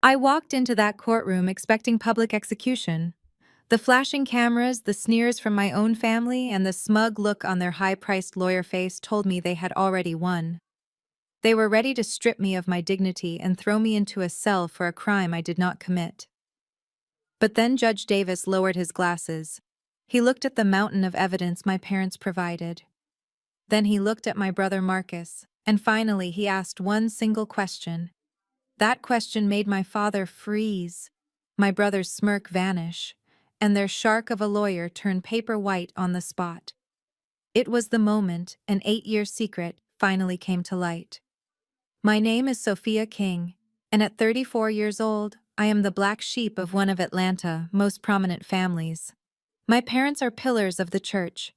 I walked into that courtroom expecting public execution. The flashing cameras, the sneers from my own family, and the smug look on their high-priced lawyer face told me they had already won. They were ready to strip me of my dignity and throw me into a cell for a crime I did not commit. But then Judge Davis lowered his glasses. He looked at the mountain of evidence my parents provided. Then he looked at my brother Marcus, and finally he asked one single question. That question made my father freeze, my brother's smirk vanish, and their shark of a lawyer turn paper white on the spot. It was the moment an 8-year secret finally came to light. My name is Sophia King, and at 34 years old, I am the black sheep of one of Atlanta's most prominent families. My parents are pillars of the church.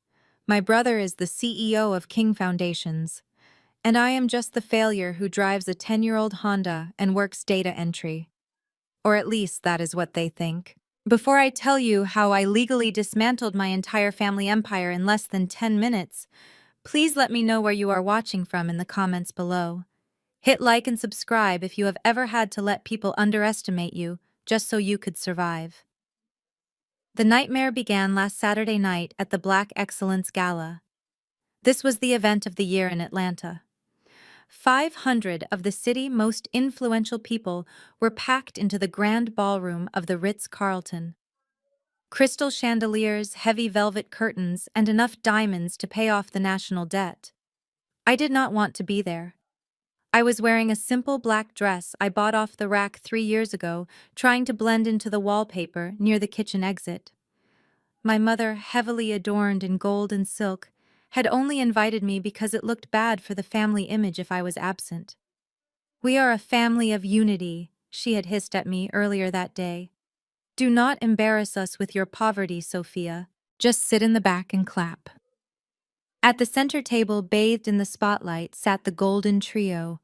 My brother is the CEO of King Foundations, and I am just the failure who drives a 10-year-old Honda and works data entry. Or at least that is what they think. Before I tell you how I legally dismantled my entire family empire in less than 10 minutes, please let me know where you are watching from in the comments below. Hit like and subscribe if you have ever had to let people underestimate you just so you could survive. The nightmare began last Saturday night at the Black Excellence Gala. This was the event of the year in Atlanta. 500 of the city's most influential people were packed into the grand ballroom of the Ritz-Carlton. Crystal chandeliers, heavy velvet curtains, and enough diamonds to pay off the national debt. I did not want to be there. I was wearing a simple black dress I bought off the rack 3 years ago, trying to blend into the wallpaper near the kitchen exit. My mother, heavily adorned in gold and silk, had only invited me because it looked bad for the family image if I was absent. "We are a family of unity," she had hissed at me earlier that day. "Do not embarrass us with your poverty, Sophia. Just sit in the back and clap." At the center table, bathed in the spotlight, sat the golden trio,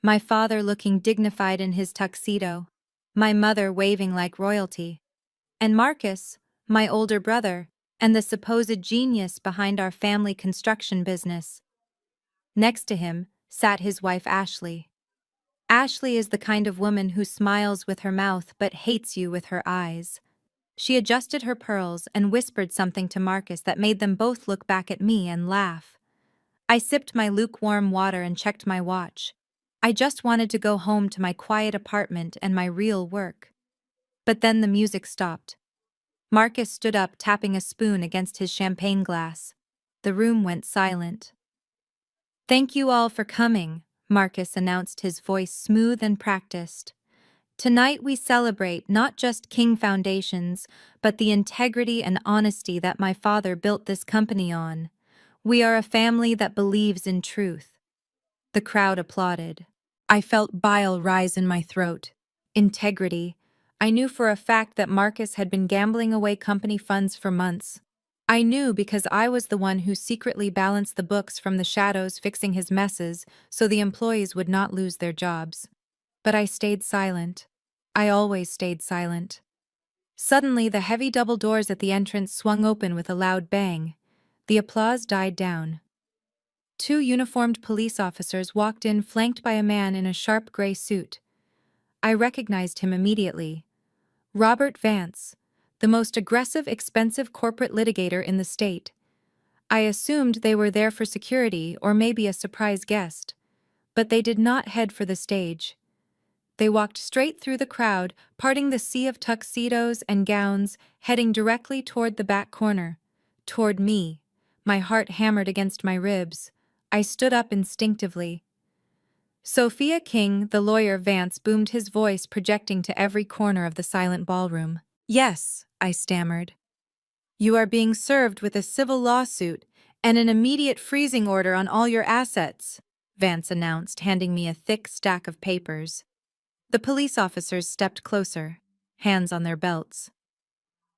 my father looking dignified in his tuxedo, my mother waving like royalty, and Marcus, my older brother, and the supposed genius behind our family construction business. Next to him sat his wife Ashley. Ashley is the kind of woman who smiles with her mouth but hates you with her eyes. She adjusted her pearls and whispered something to Marcus that made them both look back at me and laugh. I sipped my lukewarm water and checked my watch. I just wanted to go home to my quiet apartment and my real work. But then the music stopped. Marcus stood up, tapping a spoon against his champagne glass. The room went silent. "Thank you all for coming," Marcus announced, his voice smooth and practiced. "Tonight we celebrate not just King Foundations, but the integrity and honesty that my father built this company on. We are a family that believes in truth." The crowd applauded. I felt bile rise in my throat. Integrity. I knew for a fact that Marcus had been gambling away company funds for months. I knew because I was the one who secretly balanced the books from the shadows, fixing his messes so the employees would not lose their jobs. But I stayed silent. I always stayed silent. Suddenly, the heavy double doors at the entrance swung open with a loud bang. The applause died down. 2 uniformed police officers walked in, flanked by a man in a sharp gray suit. I recognized him immediately. Robert Vance, the most aggressive, expensive corporate litigator in the state. I assumed they were there for security or maybe a surprise guest. But they did not head for the stage. They walked straight through the crowd, parting the sea of tuxedos and gowns, heading directly toward the back corner. Toward me. My heart hammered against my ribs. I stood up instinctively. "Sophia King," the lawyer Vance boomed, his voice projecting to every corner of the silent ballroom. "Yes," I stammered. "You are being served with a civil lawsuit and an immediate freezing order on all your assets," Vance announced, handing me a thick stack of papers. The police officers stepped closer, hands on their belts.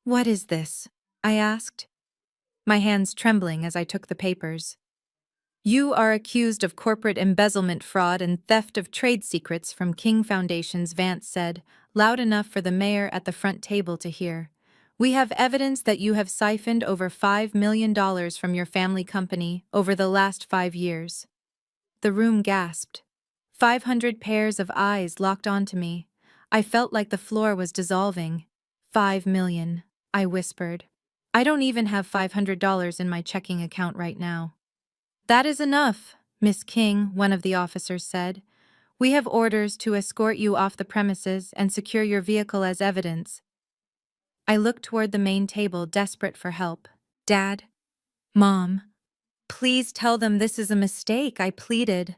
"What is this?" I asked, my hands trembling as I took the papers. "You are accused of corporate embezzlement, fraud, and theft of trade secrets from King Foundations," Vance said, loud enough for the mayor at the front table to hear. "We have evidence that you have siphoned over $5 million from your family company over the last 5 years." The room gasped. 500 pairs of eyes locked onto me. I felt like the floor was dissolving. 5 million, I whispered. I don't even have $500 in my checking account right now. That is enough, Miss King, one of the officers said. We have orders to escort you off the premises and secure your vehicle as evidence. I looked toward the main table, desperate for help. Dad? Mom? Please tell them this is a mistake, I pleaded.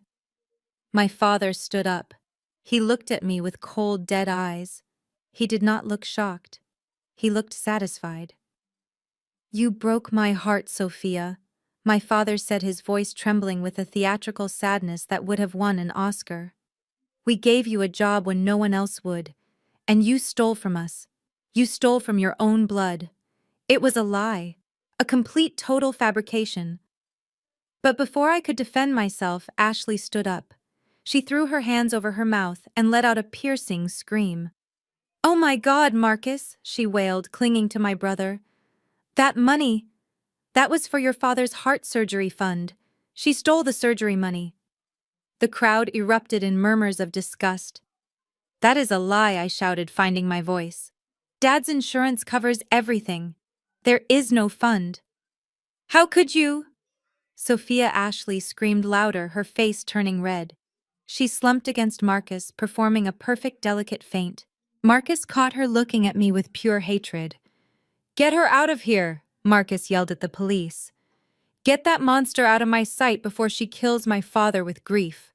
My father stood up. He looked at me with cold, dead eyes. He did not look shocked. He looked satisfied. You broke my heart, Sophia, my father said, his voice trembling with a theatrical sadness that would have won an Oscar. We gave you a job when no one else would, and you stole from us. You stole from your own blood. It was a lie, a complete total fabrication. But before I could defend myself, Ashley stood up. She threw her hands over her mouth and let out a piercing scream. "Oh my God, Marcus," she wailed, clinging to my brother. "That money, that was for your father's heart surgery fund. She stole the surgery money." The crowd erupted in murmurs of disgust. "That is a lie," I shouted, finding my voice. "Dad's insurance covers everything. There is no fund." "How could you?" Sophia Ashley screamed louder, her face turning red. She slumped against Marcus, performing a perfect delicate feint. Marcus caught her looking at me with pure hatred. "Get her out of here," Marcus yelled at the police. "Get that monster out of my sight before she kills my father with grief."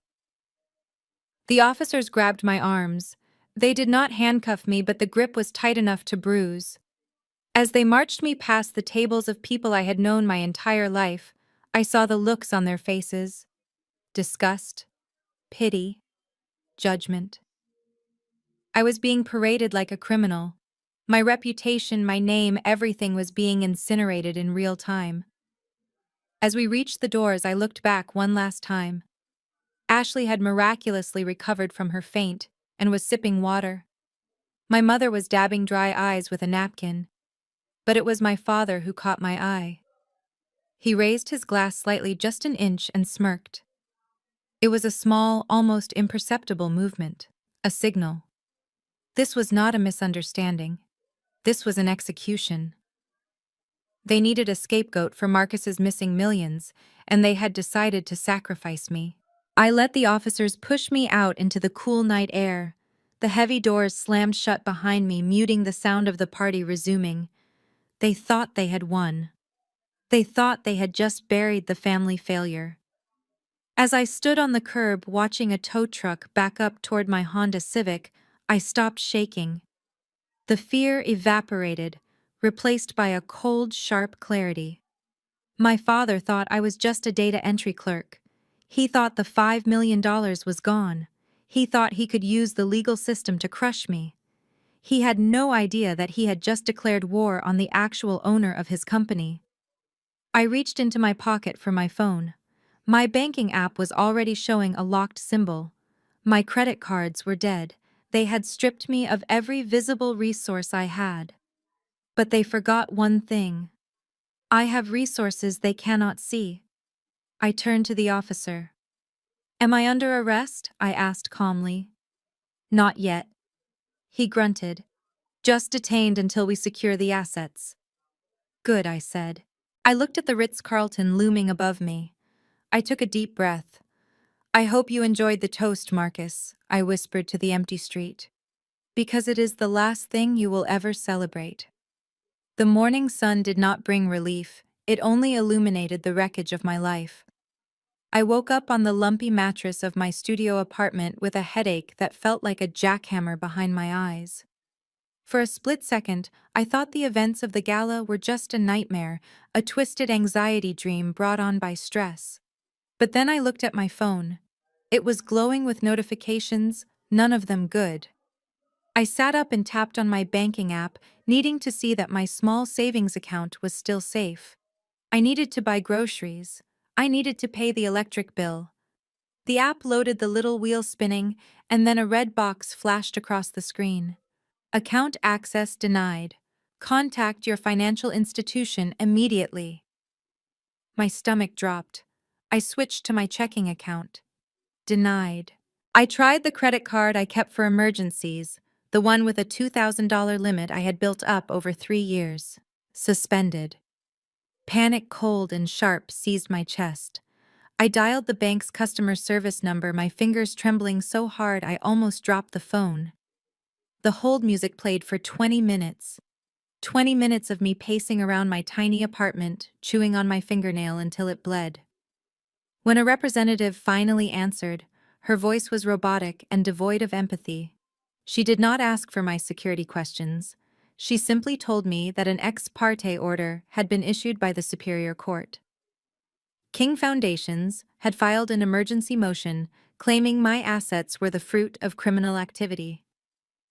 The officers grabbed my arms. They did not handcuff me, but the grip was tight enough to bruise. As they marched me past the tables of people I had known my entire life, I saw the looks on their faces. Disgust, pity, judgment. I was being paraded like a criminal. My reputation, my name, everything was being incinerated in real time. As we reached the doors, I looked back one last time. Ashley had miraculously recovered from her faint and was sipping water. My mother was dabbing dry eyes with a napkin, but it was my father who caught my eye. He raised his glass slightly, just an inch, and smirked. It was a small, almost imperceptible movement, a signal. This was not a misunderstanding. This was an execution. They needed a scapegoat for Marcus's missing millions, and they had decided to sacrifice me. I let the officers push me out into the cool night air. The heavy doors slammed shut behind me, muting the sound of the party resuming. They thought they had won. They thought they had just buried the family failure. As I stood on the curb watching a tow truck back up toward my Honda Civic, I stopped shaking. The fear evaporated, replaced by a cold, sharp clarity. My father thought I was just a data entry clerk. He thought the $5 million was gone. He thought he could use the legal system to crush me. He had no idea that he had just declared war on the actual owner of his company. I reached into my pocket for my phone. My banking app was already showing a locked symbol. My credit cards were dead. They had stripped me of every visible resource I had. But they forgot one thing. I have resources they cannot see. I turned to the officer. "Am I under arrest?" I asked calmly. "Not yet." He grunted. "Just detained until we secure the assets." "Good," I said. I looked at the Ritz-Carlton looming above me. I took a deep breath. "I hope you enjoyed the toast, Marcus," I whispered to the empty street. "Because it is the last thing you will ever celebrate." The morning sun did not bring relief, it only illuminated the wreckage of my life. I woke up on the lumpy mattress of my studio apartment with a headache that felt like a jackhammer behind my eyes. For a split second, I thought the events of the gala were just a nightmare, a twisted anxiety dream brought on by stress. But then I looked at my phone. It was glowing with notifications, none of them good. I sat up and tapped on my banking app, needing to see that my small savings account was still safe. I needed to buy groceries. I needed to pay the electric bill. The app loaded, the little wheel spinning, and then a red box flashed across the screen. "Account access denied. Contact your financial institution immediately." My stomach dropped. I switched to my checking account. Denied. I tried the credit card I kept for emergencies, the one with a $2,000 limit I had built up over 3 years. Suspended. Panic, cold and sharp, seized my chest. I dialed the bank's customer service number, my fingers trembling so hard I almost dropped the phone. The hold music played for 20 minutes. 20 minutes of me pacing around my tiny apartment, chewing on my fingernail until it bled. When a representative finally answered, her voice was robotic and devoid of empathy. She did not ask for my security questions. She simply told me that an ex parte order had been issued by the Superior Court. King Foundations had filed an emergency motion claiming my assets were the fruit of criminal activity.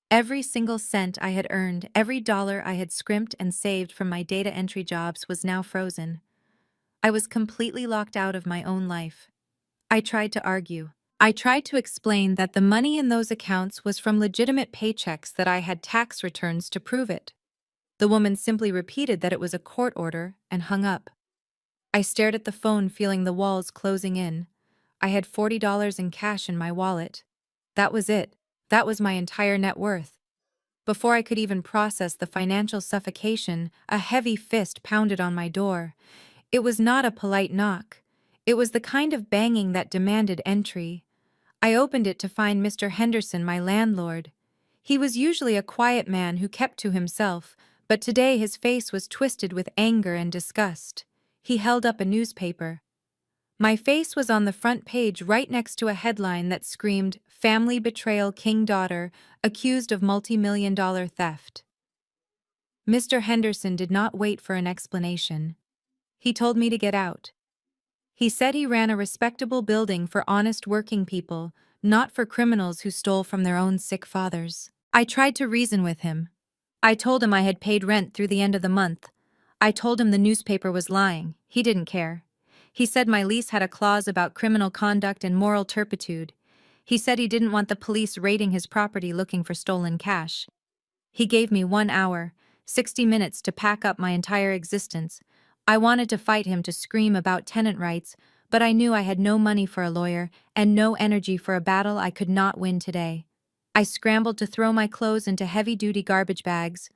Every single cent I had earned, every dollar I had scrimped and saved from my data entry jobs was now frozen. I was completely locked out of my own life. I tried to argue. I tried to explain that the money in those accounts was from legitimate paychecks, that I had tax returns to prove it. The woman simply repeated that it was a court order and hung up. I stared at the phone, feeling the walls closing in. I had $40 in cash in my wallet. That was it. That was my entire net worth. Before I could even process the financial suffocation, a heavy fist pounded on my door. It was not a polite knock. It was the kind of banging that demanded entry. I opened it to find Mr. Henderson, my landlord. He was usually a quiet man who kept to himself, but today his face was twisted with anger and disgust. He held up a newspaper. My face was on the front page, right next to a headline that screamed, "Family Betrayal, King Daughter Accused of Multi-Million-Dollar Theft." Mr. Henderson did not wait for an explanation. He told me to get out. He said he ran a respectable building for honest working people, not for criminals who stole from their own sick fathers. I tried to reason with him. I told him I had paid rent through the end of the month. I told him the newspaper was lying. He didn't care. He said my lease had a clause about criminal conduct and moral turpitude. He said he didn't want the police raiding his property looking for stolen cash. He gave me 1 hour, 60 minutes to pack up my entire existence. I wanted to fight him, to scream about tenant rights, but I knew I had no money for a lawyer and no energy for a battle I could not win today. I scrambled to throw my clothes into heavy-duty garbage bags.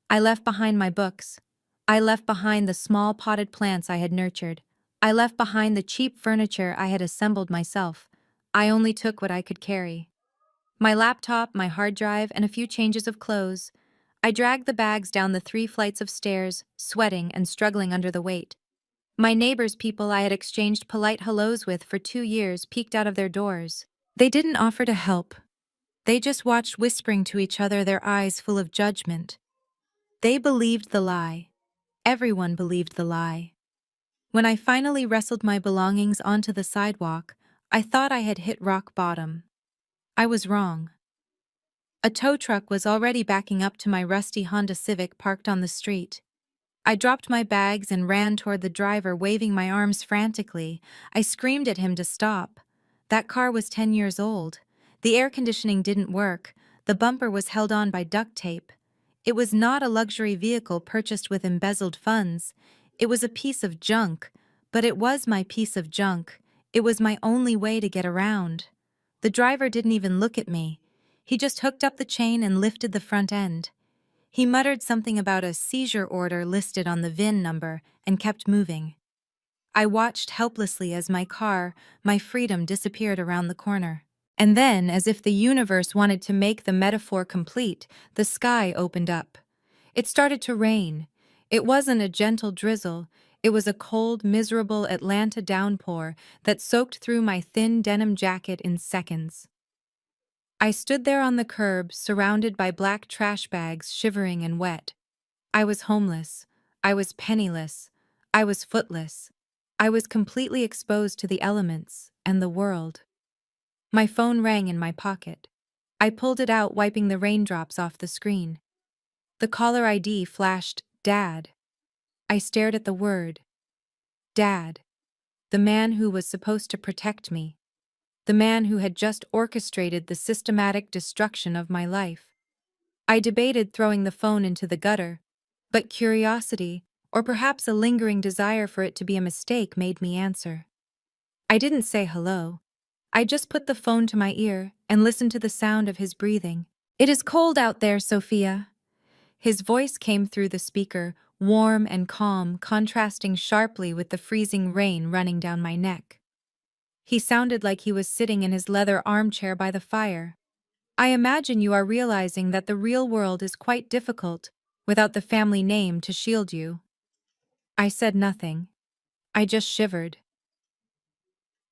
I left behind my books. I left behind the small potted plants I had nurtured. I left behind the cheap furniture I had assembled myself. I only took what I could carry. My laptop, my hard drive, and a few changes of clothes. I dragged the bags down the 3 flights of stairs, sweating and struggling under the weight. My neighbors, people I had exchanged polite hellos with for 2 years, peeked out of their doors. They didn't offer to help. They just watched, whispering to each other, their eyes full of judgment. They believed the lie. Everyone believed the lie. When I finally wrestled my belongings onto the sidewalk, I thought I had hit rock bottom. I was wrong. A tow truck was already backing up to my rusty Honda Civic parked on the street. I dropped my bags and ran toward the driver, waving my arms frantically. I screamed at him to stop. That car was 10 years old. The air conditioning didn't work. The bumper was held on by duct tape. It was not a luxury vehicle purchased with embezzled funds. It was a piece of junk, but it was my piece of junk. It was my only way to get around. The driver didn't even look at me. He just hooked up the chain and lifted the front end. He muttered something about a seizure order listed on the VIN number and kept moving. I watched helplessly as my car, my freedom, disappeared around the corner. And then, as if the universe wanted to make the metaphor complete, the sky opened up. It started to rain. It wasn't a gentle drizzle. It was a cold, miserable Atlanta downpour that soaked through my thin denim jacket in seconds. I stood there on the curb, surrounded by black trash bags, shivering and wet. I was homeless. I was penniless. I was footless. I was completely exposed to the elements and the world. My phone rang in my pocket. I pulled it out, wiping the raindrops off the screen. The caller ID flashed, Dad. I stared at the word. Dad. The man who was supposed to protect me. The man who had just orchestrated the systematic destruction of my life. I debated throwing the phone into the gutter, but curiosity, or perhaps a lingering desire for it to be a mistake, made me answer. I didn't say hello. I just put the phone to my ear and listened to the sound of his breathing. It is cold out there, Sophia. His voice came through the speaker, warm and calm, contrasting sharply with the freezing rain running down my neck. He sounded like he was sitting in his leather armchair by the fire. I imagine you are realizing that the real world is quite difficult without the family name to shield you. I said nothing. I just shivered.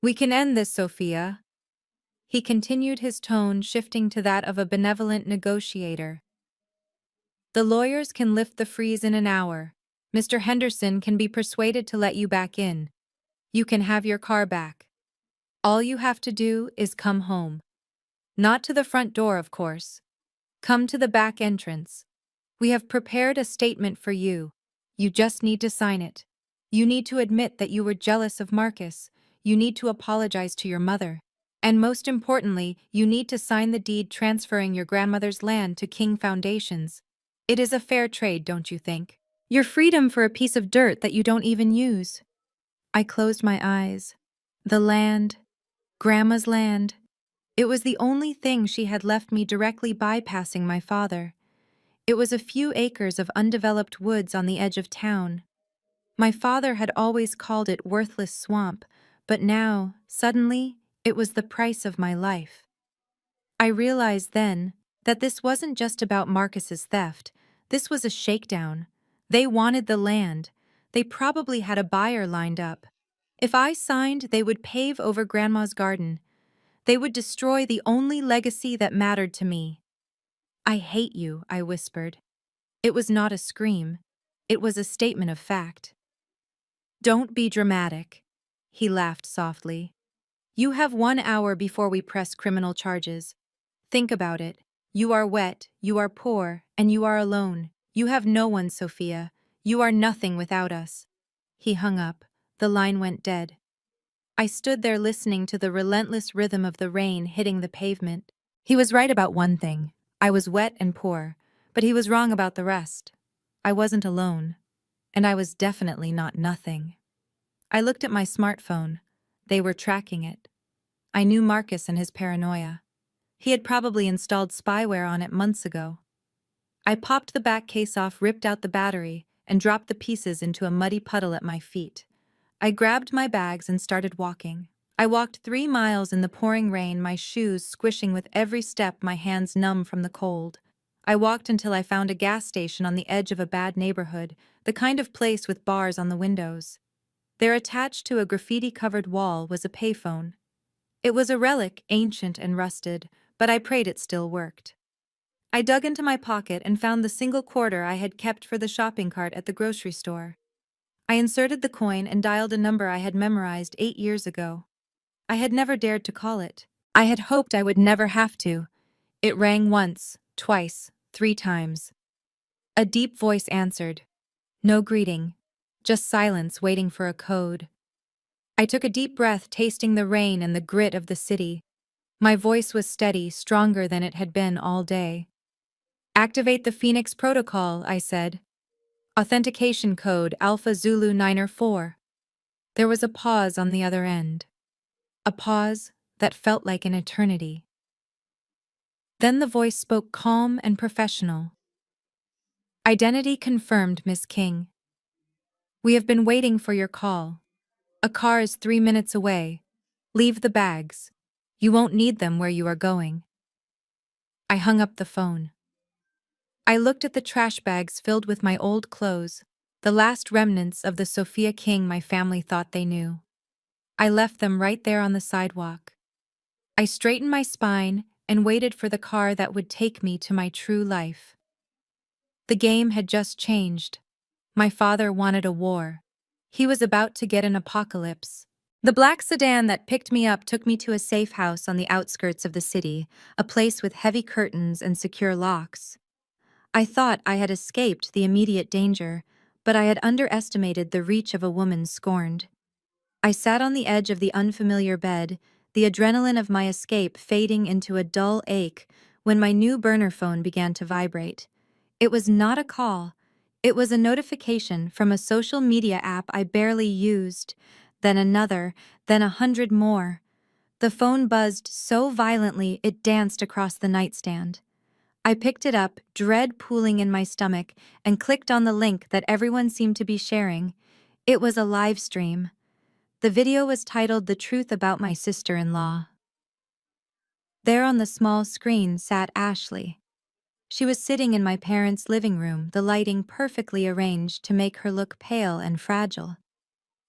We can end this, Sophia. He continued, his tone shifting to that of a benevolent negotiator. The lawyers can lift the freeze in an hour. Mr. Henderson can be persuaded to let you back in. You can have your car back. All you have to do is come home. Not to the front door, of course. Come to the back entrance. We have prepared a statement for you. You just need to sign it. You need to admit that you were jealous of Marcus. You need to apologize to your mother. And most importantly, you need to sign the deed transferring your grandmother's land to King Foundations. It is a fair trade, don't you think? Your freedom for a piece of dirt that you don't even use. I closed my eyes. The land. Grandma's land. It was the only thing she had left me, directly bypassing my father. It was a few acres of undeveloped woods on the edge of town. My father had always called it worthless swamp, but now, suddenly, it was the price of my life. I realized then that this wasn't just about Marcus's theft. This was a shakedown. They wanted the land. They probably had a buyer lined up. If I signed, they would pave over Grandma's garden. They would destroy the only legacy that mattered to me. I hate you, I whispered. It was not a scream. It was a statement of fact. Don't be dramatic. He laughed softly. You have 1 hour before we press criminal charges. Think about it. You are wet, you are poor, and you are alone. You have no one, Sophia. You are nothing without us. He hung up. The line went dead. I stood there listening to the relentless rhythm of the rain hitting the pavement. He was right about one thing. I was wet and poor, but he was wrong about the rest. I wasn't alone, and I was definitely not nothing. I looked at my smartphone. They were tracking it. I knew Marcus and his paranoia. He had probably installed spyware on it months ago. I popped the back case off, ripped out the battery, and dropped the pieces into a muddy puddle at my feet. I grabbed my bags and started walking. I walked 3 miles in the pouring rain, my shoes squishing with every step, my hands numb from the cold. I walked until I found a gas station on the edge of a bad neighborhood, the kind of place with bars on the windows. There, attached to a graffiti-covered wall, was a payphone. It was a relic, ancient and rusted, but I prayed it still worked. I dug into my pocket and found the single quarter I had kept for the shopping cart at the grocery store. I inserted the coin and dialed a number I had memorized 8 years ago. I had never dared to call it. I had hoped I would never have to. It rang once, twice, 3 times. A deep voice answered. No greeting, just silence waiting for a code. I took a deep breath, tasting the rain and the grit of the city. My voice was steady, stronger than it had been all day. Activate the Phoenix Protocol, I said. Authentication code Alpha Zulu 904. There was a pause on the other end. A pause that felt like an eternity. Then the voice spoke, calm and professional. Identity confirmed, Miss King. We have been waiting for your call. A car is 3 minutes away. Leave the bags. You won't need them where you are going. I hung up the phone. I looked at the trash bags filled with my old clothes, the last remnants of the Sophia King my family thought they knew. I left them right there on the sidewalk. I straightened my spine and waited for the car that would take me to my true life. The game had just changed. My father wanted a war. He was about to get an apocalypse. The black sedan that picked me up took me to a safe house on the outskirts of the city, a place with heavy curtains and secure locks. I thought I had escaped the immediate danger, but I had underestimated the reach of a woman scorned. I sat on the edge of the unfamiliar bed, the adrenaline of my escape fading into a dull ache when my new burner phone began to vibrate. It was not a call. It was a notification from a social media app I barely used, then another, then 100 more. The phone buzzed so violently it danced across the nightstand. I picked it up, dread pooling in my stomach, and clicked on the link that everyone seemed to be sharing. It was a live stream. The video was titled "The Truth About My Sister-in-Law." There on the small screen sat Ashley. She was sitting in my parents' living room, the lighting perfectly arranged to make her look pale and fragile.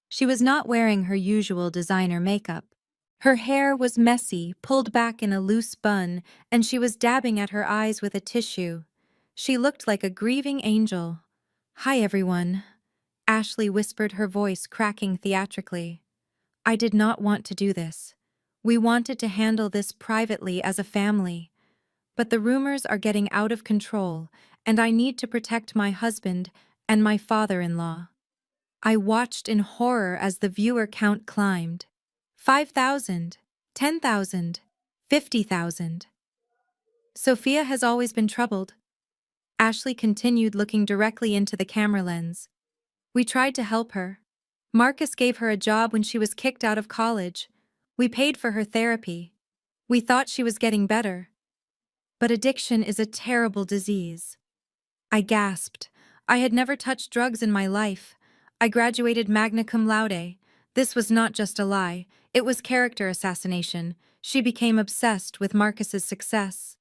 She was not wearing her usual designer makeup. Her hair was messy, pulled back in a loose bun, and she was dabbing at her eyes with a tissue. She looked like a grieving angel. "Hi, everyone," Ashley whispered, her voice cracking theatrically. "I did not want to do this. We wanted to handle this privately as a family. But the rumors are getting out of control, and I need to protect my husband and my father-in-law." I watched in horror as the viewer count climbed. 5,000, 10,000, 50,000. "Sophia has always been troubled." Ashley continued, looking directly into the camera lens. "We tried to help her. Marcus gave her a job when she was kicked out of college. We paid for her therapy. We thought she was getting better. But addiction is a terrible disease." I gasped. I had never touched drugs in my life. I graduated magna cum laude. This was not just a lie, it was character assassination. She became obsessed with Marcus's success.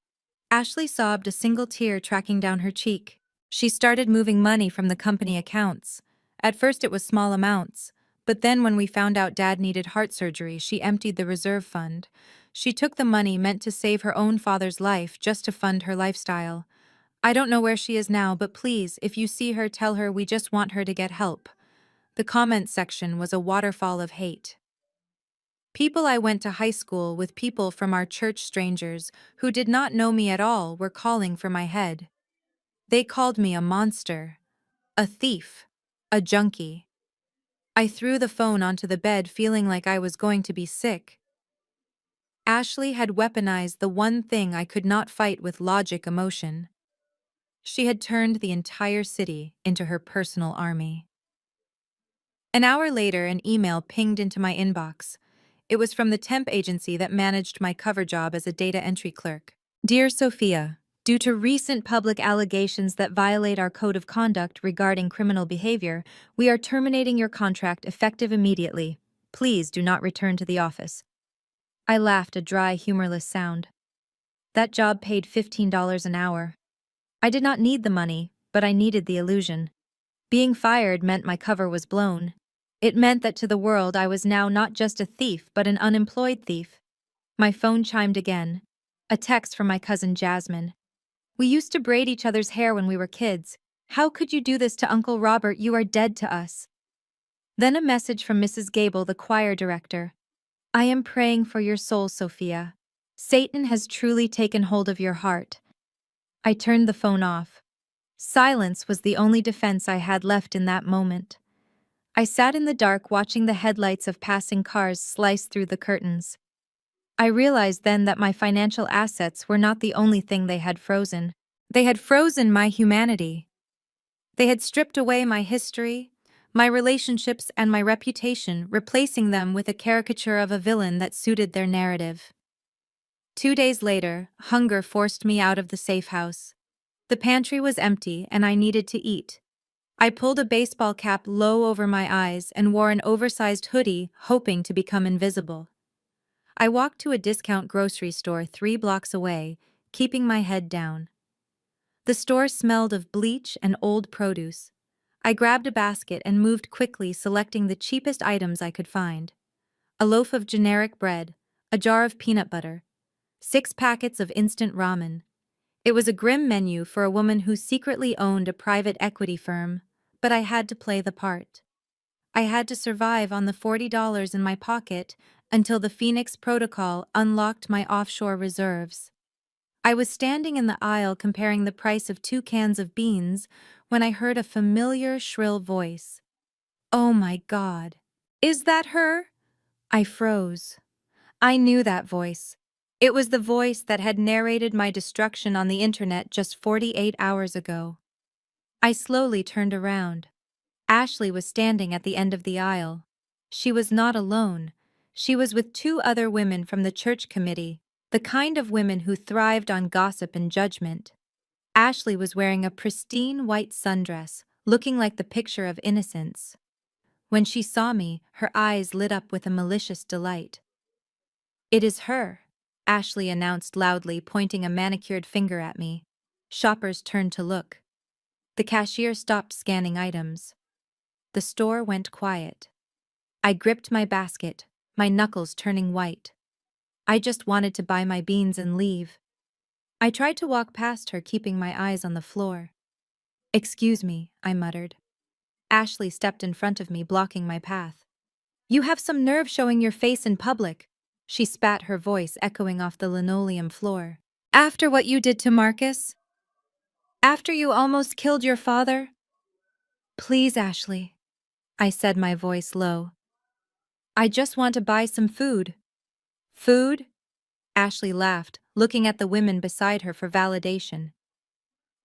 Ashley sobbed, a single tear tracking down her cheek. She started moving money from the company accounts. At first it was small amounts, but then when we found out Dad needed heart surgery, she emptied the reserve fund. She took the money meant to save her own father's life just to fund her lifestyle. I don't know where she is now, but please, if you see her, tell her we just want her to get help. The comments section was a waterfall of hate. People I went to high school with, people from our church, strangers who did not know me at all, were calling for my head. They called me a monster, a thief, a junkie. I threw the phone onto the bed, feeling like I was going to be sick. Ashley had weaponized the one thing I could not fight with: logic, emotion. She had turned the entire city into her personal army. An hour later, an email pinged into my inbox. It was from the temp agency that managed my cover job as a data entry clerk. "Dear Sophia, due to recent public allegations that violate our code of conduct regarding criminal behavior, we are terminating your contract effective immediately. Please do not return to the office." I laughed, a dry, humorless sound. That job paid $15 an hour. I did not need the money, but I needed the illusion. Being fired meant my cover was blown. It meant that to the world I was now not just a thief, but an unemployed thief. My phone chimed again. A text from my cousin Jasmine. "We used to braid each other's hair when we were kids. How could you do this to Uncle Robert? You are dead to us." Then a message from Mrs. Gable, the choir director. "I am praying for your soul, Sophia. Satan has truly taken hold of your heart." I turned the phone off. Silence was the only defense I had left in that moment. I sat in the dark, watching the headlights of passing cars slice through the curtains. I realized then that my financial assets were not the only thing they had frozen. They had frozen my humanity. They had stripped away my history, my relationships, and my reputation, replacing them with a caricature of a villain that suited their narrative. 2 days later, hunger forced me out of the safe house. The pantry was empty, and I needed to eat. I pulled a baseball cap low over my eyes and wore an oversized hoodie, hoping to become invisible. I walked to a discount grocery store 3 blocks away, keeping my head down. The store smelled of bleach and old produce. I grabbed a basket and moved quickly, selecting the cheapest items I could find. A loaf of generic bread, a jar of peanut butter, 6 packets of instant ramen. It was a grim menu for a woman who secretly owned a private equity firm, but I had to play the part. I had to survive on the $40 in my pocket until the Phoenix Protocol unlocked my offshore reserves. I was standing in the aisle comparing the price of 2 cans of beans when I heard a familiar, shrill voice. "Oh my God. Is that her?" I froze. I knew that voice. It was the voice that had narrated my destruction on the internet just 48 hours ago. I slowly turned around. Ashley was standing at the end of the aisle. She was not alone. She was with 2 other women from the church committee, the kind of women who thrived on gossip and judgment. Ashley was wearing a pristine white sundress, looking like the picture of innocence. When she saw me, her eyes lit up with a malicious delight. "It is her," Ashley announced loudly, pointing a manicured finger at me. Shoppers turned to look. The cashier stopped scanning items. The store went quiet. I gripped my basket, my knuckles turning white. I just wanted to buy my beans and leave. I tried to walk past her, keeping my eyes on the floor. "Excuse me," I muttered. Ashley stepped in front of me, blocking my path. "You have some nerve showing your face in public," she spat, her voice echoing off the linoleum floor. "After what you did to Marcus? After you almost killed your father?" "Please, Ashley," I said, my voice low. "I just want to buy some food." "Food?" Ashley laughed, looking at the women beside her for validation.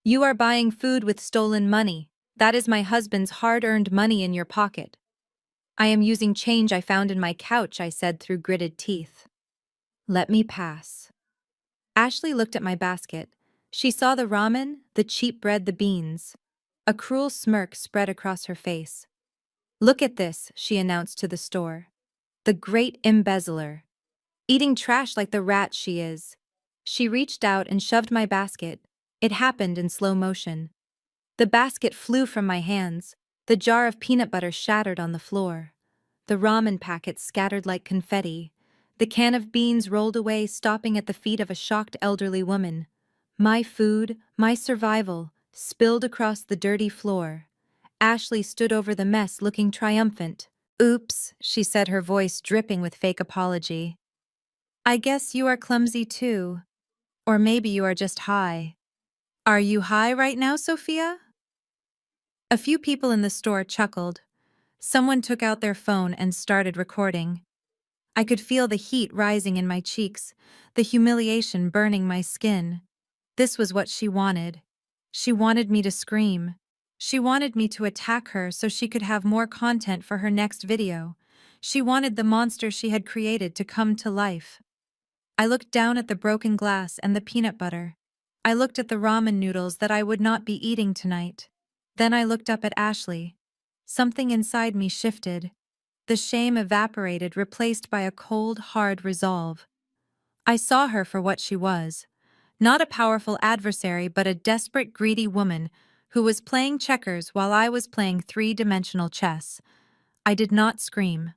"You are buying food with stolen money. That is my husband's hard-earned money in your pocket." "I am using change I found in my couch," I said through gritted teeth. "Let me pass." Ashley looked at my basket. She saw the ramen, the cheap bread, the beans. A cruel smirk spread across her face. "Look at this," she announced to the store. "The great embezzler. Eating trash like the rat she is." She reached out and shoved my basket. It happened in slow motion. The basket flew from my hands. The jar of peanut butter shattered on the floor. The ramen packets scattered like confetti. The can of beans rolled away, stopping at the feet of a shocked elderly woman. My food, my survival, spilled across the dirty floor. Ashley stood over the mess, looking triumphant. "Oops," she said, her voice dripping with fake apology. "I guess you are clumsy too. Or maybe you are just high." "Are you high right now, Sophia?" A few people in the store chuckled. Someone took out their phone and started recording. I could feel the heat rising in my cheeks, the humiliation burning my skin. This was what she wanted. She wanted me to scream. She wanted me to attack her so she could have more content for her next video. She wanted the monster she had created to come to life. I looked down at the broken glass and the peanut butter. I looked at the ramen noodles that I would not be eating tonight. Then I looked up at Ashley. Something inside me shifted. The shame evaporated, replaced by a cold, hard resolve. I saw her for what she was. Not a powerful adversary, but a desperate, greedy woman who was playing checkers while I was playing three-dimensional chess. I did not scream.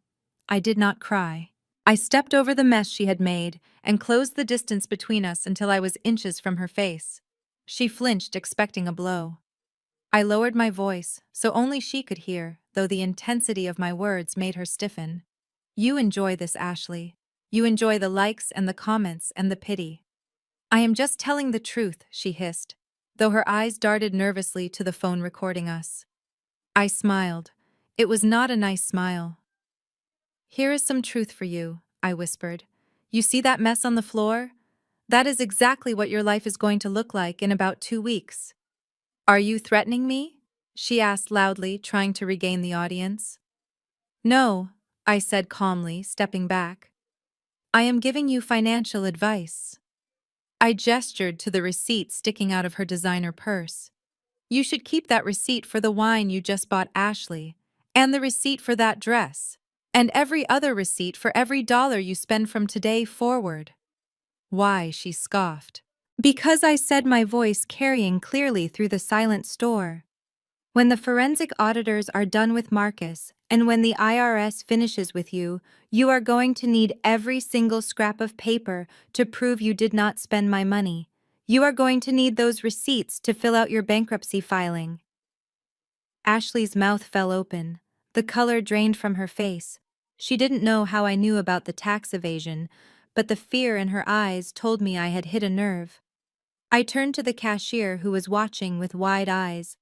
I did not cry. I stepped over the mess she had made and closed the distance between us until I was inches from her face. She flinched, expecting a blow. I lowered my voice, so only she could hear, though the intensity of my words made her stiffen. "You enjoy this, Ashley. You enjoy the likes and the comments and the pity." "I am just telling the truth," she hissed, though her eyes darted nervously to the phone recording us. I smiled. It was not a nice smile. "Here is some truth for you," I whispered. "You see that mess on the floor? That is exactly what your life is going to look like in about 2 weeks. Are you threatening me?" she asked loudly, trying to regain the audience. "No," I said calmly, stepping back. "I am giving you financial advice." I gestured to the receipt sticking out of her designer purse. "You should keep that receipt for the wine you just bought Ashley, and the receipt for that dress, and every other receipt for every dollar you spend from today forward." "Why?" she scoffed. "Because," I said, my voice carrying clearly through the silent store. "When the forensic auditors are done with Marcus, and when the IRS finishes with you, you are going to need every single scrap of paper to prove you did not spend my money. You are going to need those receipts to fill out your bankruptcy filing." Ashley's mouth fell open. The color drained from her face. She didn't know how I knew about the tax evasion, but the fear in her eyes told me I had hit a nerve. I turned to the cashier, who was watching with wide eyes.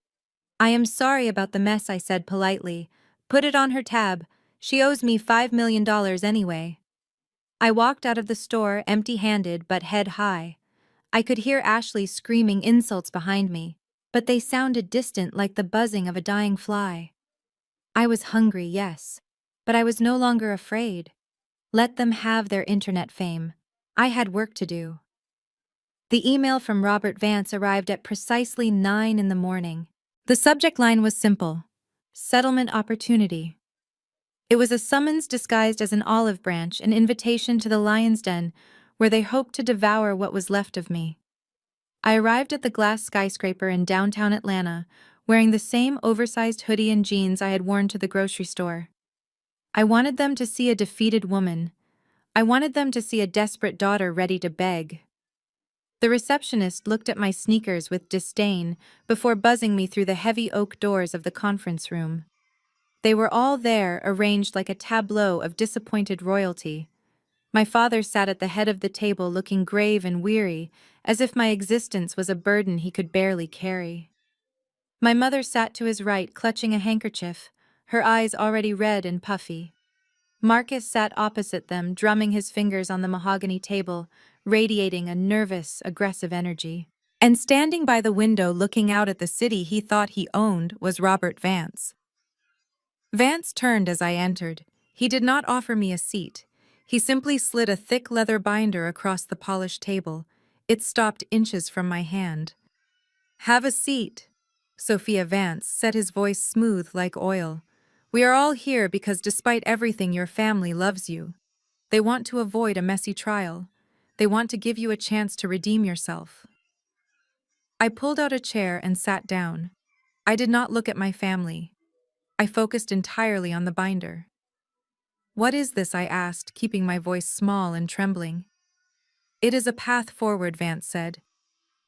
"I am sorry about the mess," I said politely. "Put it on her tab. She owes me $5 million anyway." I walked out of the store empty-handed but head high. I could hear Ashley screaming insults behind me, but they sounded distant, like the buzzing of a dying fly. I was hungry, yes, but I was no longer afraid. Let them have their internet fame. I had work to do. The email from Robert Vance arrived at precisely 9 in the morning. The subject line was simple: settlement opportunity. It was a summons disguised as an olive branch, an invitation to the lion's den, where they hoped to devour what was left of me. I arrived at the glass skyscraper in downtown Atlanta, wearing the same oversized hoodie and jeans I had worn to the grocery store. I wanted them to see a defeated woman. I wanted them to see a desperate daughter ready to beg. The receptionist looked at my sneakers with disdain before buzzing me through the heavy oak doors of the conference room. They were all there, arranged like a tableau of disappointed royalty. My father sat at the head of the table looking grave and weary, as if my existence was a burden he could barely carry. My mother sat to his right, clutching a handkerchief, her eyes already red and puffy. Marcus sat opposite them, drumming his fingers on the mahogany table, radiating a nervous, aggressive energy. And standing by the window looking out at the city he thought he owned was Robert Vance. Vance turned as I entered. He did not offer me a seat. He simply slid a thick leather binder across the polished table. It stopped inches from my hand. "Have a seat." Sophia Vance said, his voice smooth like oil. "We are all here because despite everything your family loves you. They want to avoid a messy trial. They want to give you a chance to redeem yourself." I pulled out a chair and sat down. I did not look at my family. I focused entirely on the binder. "What is this?" I asked, keeping my voice small and trembling. "It is a path forward," Vance said.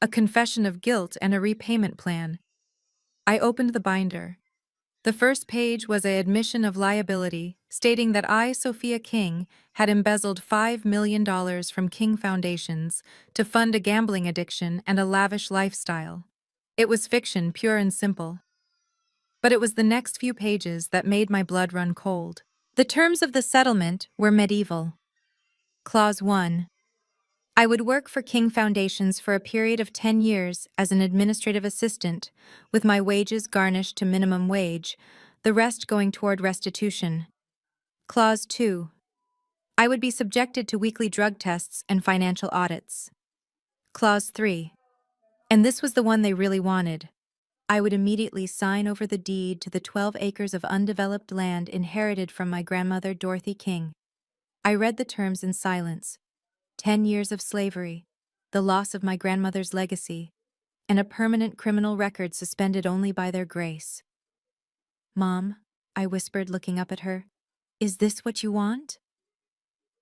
"A confession of guilt and a repayment plan." I opened the binder. The first page was an admission of liability, stating that I, Sophia King, had embezzled $5 million from King Foundations to fund a gambling addiction and a lavish lifestyle. It was fiction, pure and simple. But it was the next few pages that made my blood run cold. The terms of the settlement were medieval. Clause 1. I would work for King Foundations for a period of 10 years as an administrative assistant, with my wages garnished to minimum wage, the rest going toward restitution. Clause 2. I would be subjected to weekly drug tests and financial audits. Clause 3. And this was the one they really wanted. I would immediately sign over the deed to the 12 acres of undeveloped land inherited from my grandmother Dorothy King. I read the terms in silence. 10 years of slavery, the loss of my grandmother's legacy, and a permanent criminal record suspended only by their grace. "Mom," I whispered, looking up at her, "is this what you want?"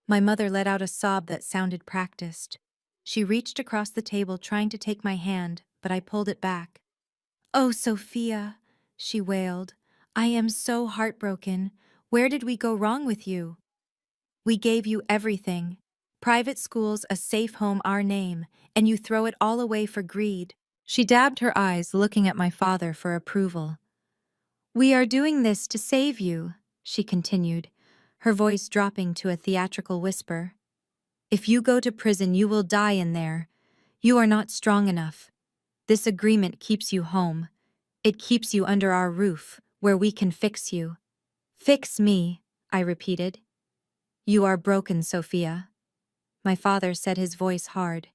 My mother let out a sob that sounded practiced. She reached across the table, trying to take my hand, but I pulled it back. "Oh, Sophia," she wailed, "I am so heartbroken. Where did we go wrong with you? We gave you everything. Private schools, a safe home, our name, and you throw it all away for greed." She dabbed her eyes, looking at my father for approval. "We are doing this to save you," she continued, her voice dropping to a theatrical whisper. "If you go to prison, you will die in there. You are not strong enough. This agreement keeps you home. It keeps you under our roof, where we can fix you." "Fix me," I repeated. "You are broken, Sophia." My father said, his voice hard.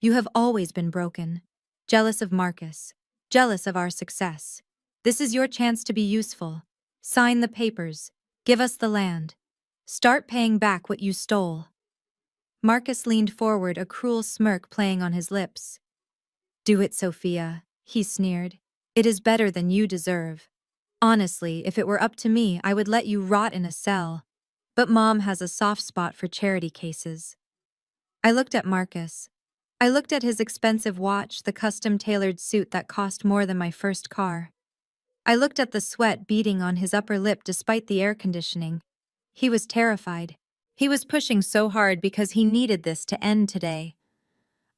"You have always been broken. Jealous of Marcus. Jealous of our success. This is your chance to be useful. Sign the papers. Give us the land. Start paying back what you stole." Marcus leaned forward, a cruel smirk playing on his lips. "Do it, Sophia," he sneered. "It is better than you deserve. Honestly, if it were up to me, I would let you rot in a cell. But Mom has a soft spot for charity cases." I looked at Marcus. I looked at his expensive watch, the custom-tailored suit that cost more than my first car. I looked at the sweat beading on his upper lip despite the air conditioning. He was terrified. He was pushing so hard because he needed this to end today.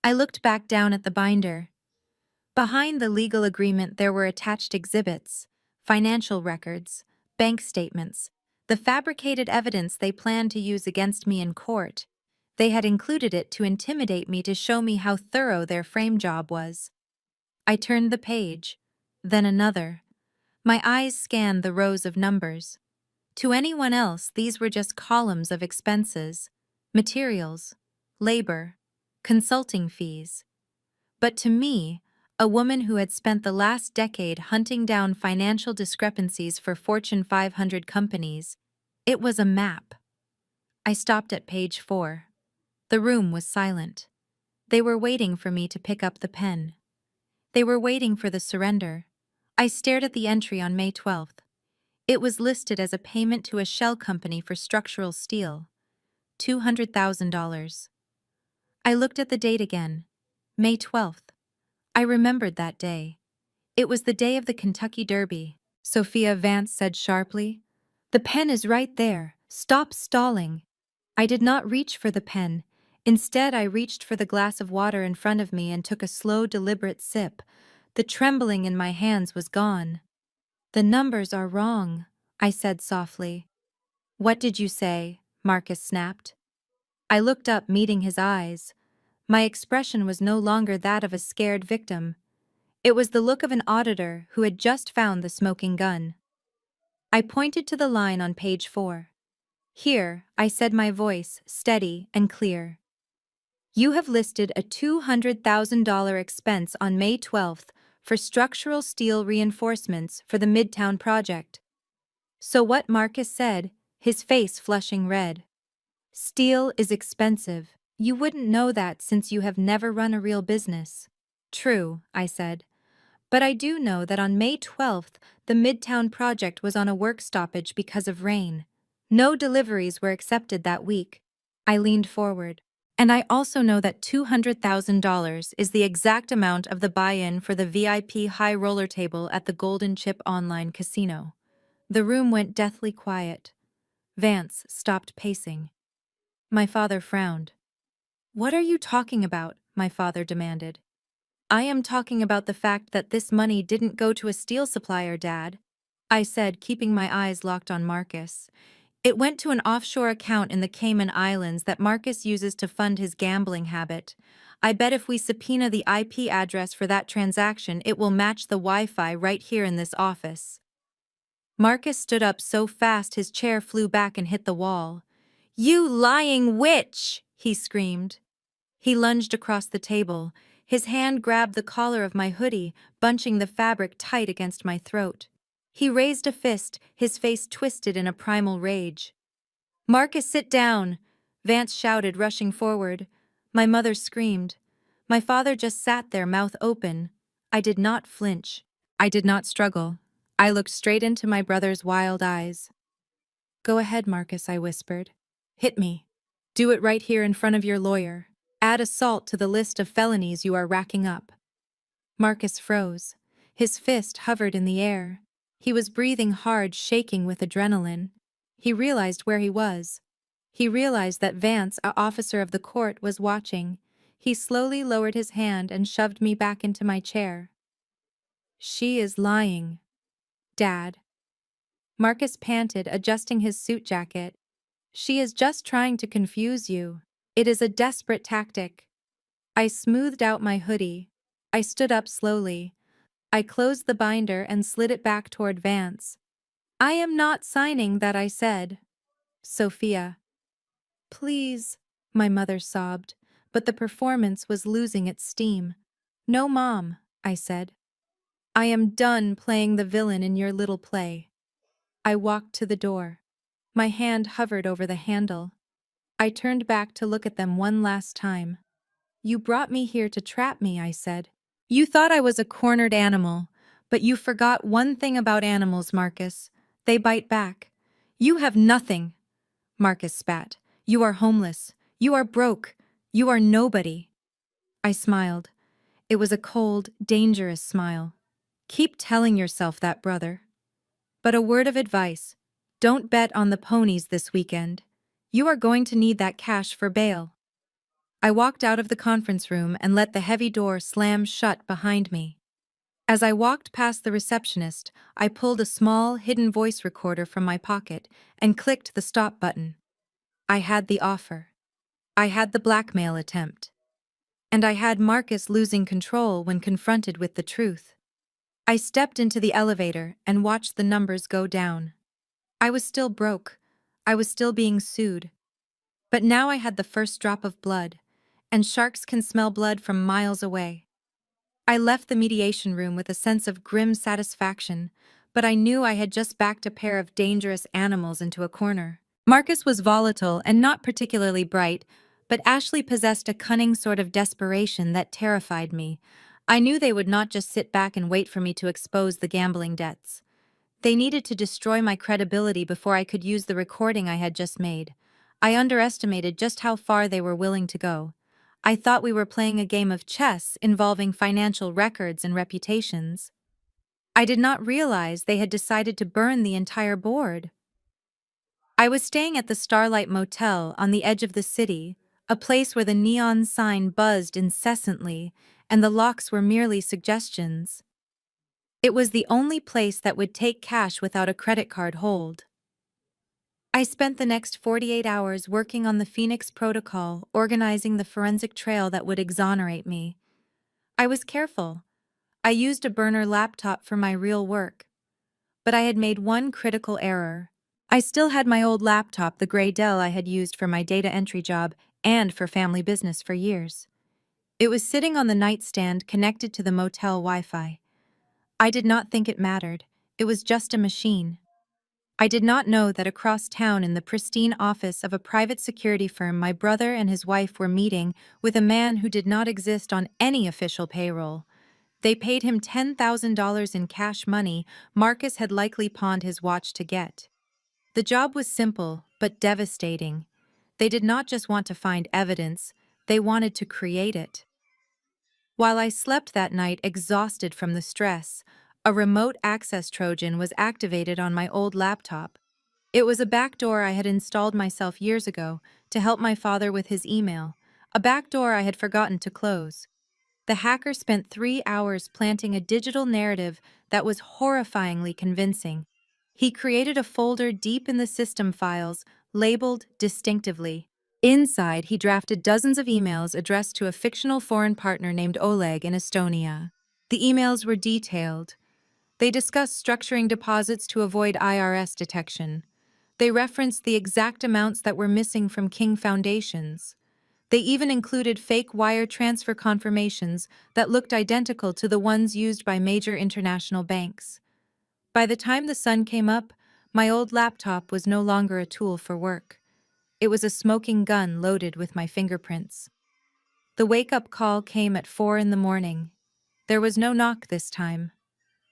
I looked back down at the binder. Behind the legal agreement there were attached exhibits, financial records, bank statements, the fabricated evidence they planned to use against me in court. They had included it to intimidate me, to show me how thorough their frame job was. I turned the page, then another. My eyes scanned the rows of numbers. To anyone else, these were just columns of expenses, materials, labor, consulting fees. But to me, a woman who had spent the last decade hunting down financial discrepancies for Fortune 500 companies, it was a map. I stopped at page 4. The room was silent. They were waiting for me to pick up the pen. They were waiting for the surrender. I stared at the entry on May 12th. It was listed as a payment to a shell company for structural steel, $200,000. I looked at the date again. May 12th. I remembered that day. It was the day of the Kentucky Derby. Sophia Vance said sharply. The pen is right there. Stop stalling. I did not reach for the pen. Instead, I reached for the glass of water in front of me and took a slow, deliberate sip. The trembling in my hands was gone. The numbers are wrong, I said softly. What did you say? Marcus snapped. I looked up, meeting his eyes. My expression was no longer that of a scared victim. It was the look of an auditor who had just found the smoking gun. I pointed to the line on page 4. Here, I said, my voice steady and clear. You have listed a $200,000 expense on May 12th for structural steel reinforcements for the Midtown project. So what? Marcus said, his face flushing red. Steel is expensive. You wouldn't know that since you have never run a real business. True, I said. But I do know that on May 12th, the Midtown project was on a work stoppage because of rain. No deliveries were accepted that week. I leaned forward. And I also know that $200,000 is the exact amount of the buy-in for the VIP high roller table at the Golden Chip online casino. The room went deathly quiet. Vance stopped pacing. My father frowned. What are you talking about? My father demanded. I am talking about the fact that this money didn't go to a steel supplier, Dad, I said, keeping my eyes locked on Marcus. It went to an offshore account in the Cayman Islands that Marcus uses to fund his gambling habit. I bet if we subpoena the IP address for that transaction, it will match the Wi-Fi right here in this office. Marcus stood up so fast his chair flew back and hit the wall. You lying witch! He screamed. He lunged across the table. His hand grabbed the collar of my hoodie, bunching the fabric tight against my throat. He raised a fist, his face twisted in a primal rage. Marcus, sit down! Vance shouted, rushing forward. My mother screamed. My father just sat there, mouth open. I did not flinch. I did not struggle. I looked straight into my brother's wild eyes. Go ahead, Marcus, I whispered. Hit me. Do it right here in front of your lawyer. Add assault to the list of felonies you are racking up. Marcus froze. His fist hovered in the air. He was breathing hard, shaking with adrenaline. He realized where he was. He realized that Vance, an officer of the court, was watching. He slowly lowered his hand and shoved me back into my chair. She is lying, Dad. Marcus panted, adjusting his suit jacket. She is just trying to confuse you. It is a desperate tactic. I smoothed out my hoodie. I stood up slowly. I closed the binder and slid it back toward Vance. I am not signing that, I said. Sophia. Please, my mother sobbed, but the performance was losing its steam. No, Mom, I said. I am done playing the villain in your little play. I walked to the door. My hand hovered over the handle. I turned back to look at them one last time. You brought me here to trap me, I said. You thought I was a cornered animal, but you forgot one thing about animals, Marcus. They bite back. You have nothing. Marcus spat. You are homeless. You are broke. You are nobody. I smiled. It was a cold, dangerous smile. Keep telling yourself that, brother. But a word of advice. Don't bet on the ponies this weekend. You are going to need that cash for bail. I walked out of the conference room and let the heavy door slam shut behind me. As I walked past the receptionist, I pulled a small, hidden voice recorder from my pocket and clicked the stop button. I had the offer. I had the blackmail attempt. And I had Marcus losing control when confronted with the truth. I stepped into the elevator and watched the numbers go down. I was still broke. I was still being sued. But now I had the first drop of blood, and sharks can smell blood from miles away. I left the mediation room with a sense of grim satisfaction, but I knew I had just backed a pair of dangerous animals into a corner. Marcus was volatile and not particularly bright, but Ashley possessed a cunning sort of desperation that terrified me. I knew they would not just sit back and wait for me to expose the gambling debts. They needed to destroy my credibility before I could use the recording I had just made. I underestimated just how far they were willing to go. I thought we were playing a game of chess involving financial records and reputations. I did not realize they had decided to burn the entire board. I was staying at the Starlight Motel on the edge of the city, a place where the neon sign buzzed incessantly and the locks were merely suggestions. It was the only place that would take cash without a credit card hold. I spent the next 48 hours working on the Phoenix Protocol, organizing the forensic trail that would exonerate me. I was careful. I used a burner laptop for my real work. But I had made one critical error. I still had my old laptop, the gray Dell I had used for my data entry job and for family business for years. It was sitting on the nightstand connected to the motel Wi-Fi. I did not think it mattered. It was just a machine. I did not know that across town in the pristine office of a private security firm my brother and his wife were meeting with a man who did not exist on any official payroll. They paid him $10,000 in cash money Marcus had likely pawned his watch to get. The job was simple, but devastating. They did not just want to find evidence, they wanted to create it. While I slept that night exhausted from the stress, a remote access Trojan was activated on my old laptop. It was a backdoor I had installed myself years ago to help my father with his email, a backdoor I had forgotten to close. The hacker spent 3 hours planting a digital narrative that was horrifyingly convincing. He created a folder deep in the system files, labeled distinctively. Inside, he drafted dozens of emails addressed to a fictional foreign partner named Oleg in Estonia. The emails were detailed. They discussed structuring deposits to avoid IRS detection. They referenced the exact amounts that were missing from King Foundations. They even included fake wire transfer confirmations that looked identical to the ones used by major international banks. By the time the sun came up, my old laptop was no longer a tool for work. It was a smoking gun loaded with my fingerprints. The wake-up call came at 4 in the morning. There was no knock this time.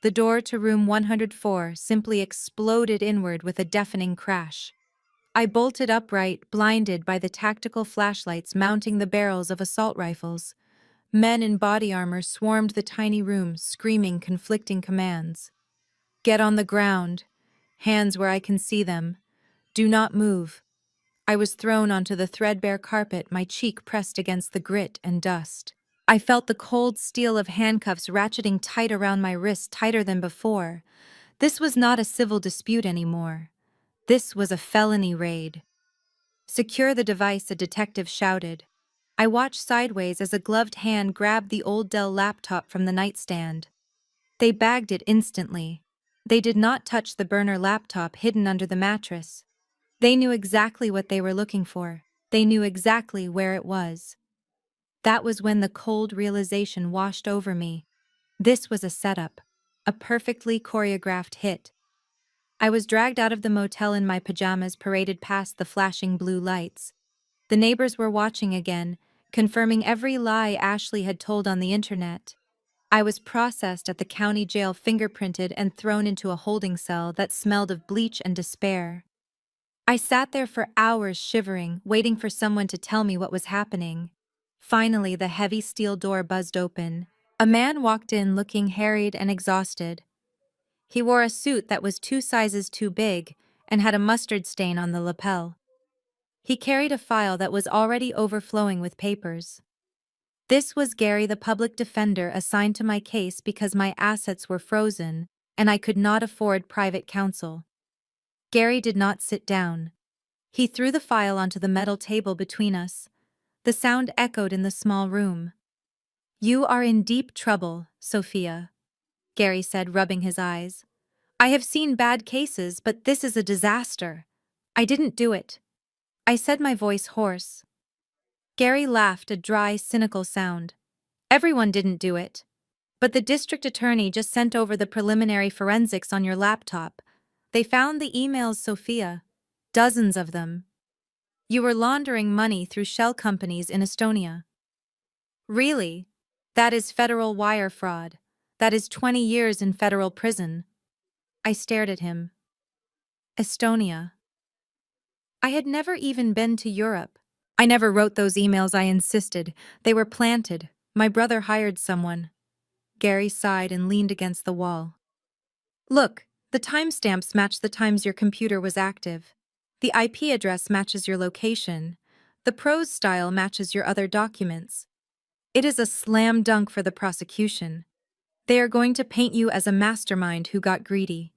The door to room 104 simply exploded inward with a deafening crash. I bolted upright, blinded by the tactical flashlights mounting the barrels of assault rifles. Men in body armor swarmed the tiny room, screaming conflicting commands. Get on the ground. Hands where I can see them. Do not move. I was thrown onto the threadbare carpet, my cheek pressed against the grit and dust. I felt the cold steel of handcuffs ratcheting tight around my wrists, tighter than before. This was not a civil dispute anymore. This was a felony raid. Secure the device, a detective shouted. I watched sideways as a gloved hand grabbed the old Dell laptop from the nightstand. They bagged it instantly. They did not touch the burner laptop hidden under the mattress. They knew exactly what they were looking for. They knew exactly where it was. That was when the cold realization washed over me. This was a setup, a perfectly choreographed hit. I was dragged out of the motel in my pajamas, paraded past the flashing blue lights. The neighbors were watching again, confirming every lie Ashley had told on the internet. I was processed at the county jail, fingerprinted, and thrown into a holding cell that smelled of bleach and despair. I sat there for hours shivering, waiting for someone to tell me what was happening. Finally, the heavy steel door buzzed open. A man walked in looking harried and exhausted. He wore a suit that was 2 sizes too big and had a mustard stain on the lapel. He carried a file that was already overflowing with papers. This was Gary, the public defender assigned to my case because my assets were frozen and I could not afford private counsel. Gary did not sit down. He threw the file onto the metal table between us. The sound echoed in the small room. You are in deep trouble, Sophia, Gary said, rubbing his eyes. I have seen bad cases, but this is a disaster. I didn't do it. I said, my voice hoarse. Gary laughed, a dry, cynical sound. Everyone didn't do it. But the district attorney just sent over the preliminary forensics on your laptop. They found the emails, Sophia. Dozens of them. You were laundering money through shell companies in Estonia. Really? That is federal wire fraud. That is 20 years in federal prison. I stared at him. Estonia. I had never even been to Europe. I never wrote those emails, I insisted. They were planted. My brother hired someone. Gary sighed and leaned against the wall. Look, the timestamps match the times your computer was active. The IP address matches your location. The prose style matches your other documents. It is a slam dunk for the prosecution. They are going to paint you as a mastermind who got greedy.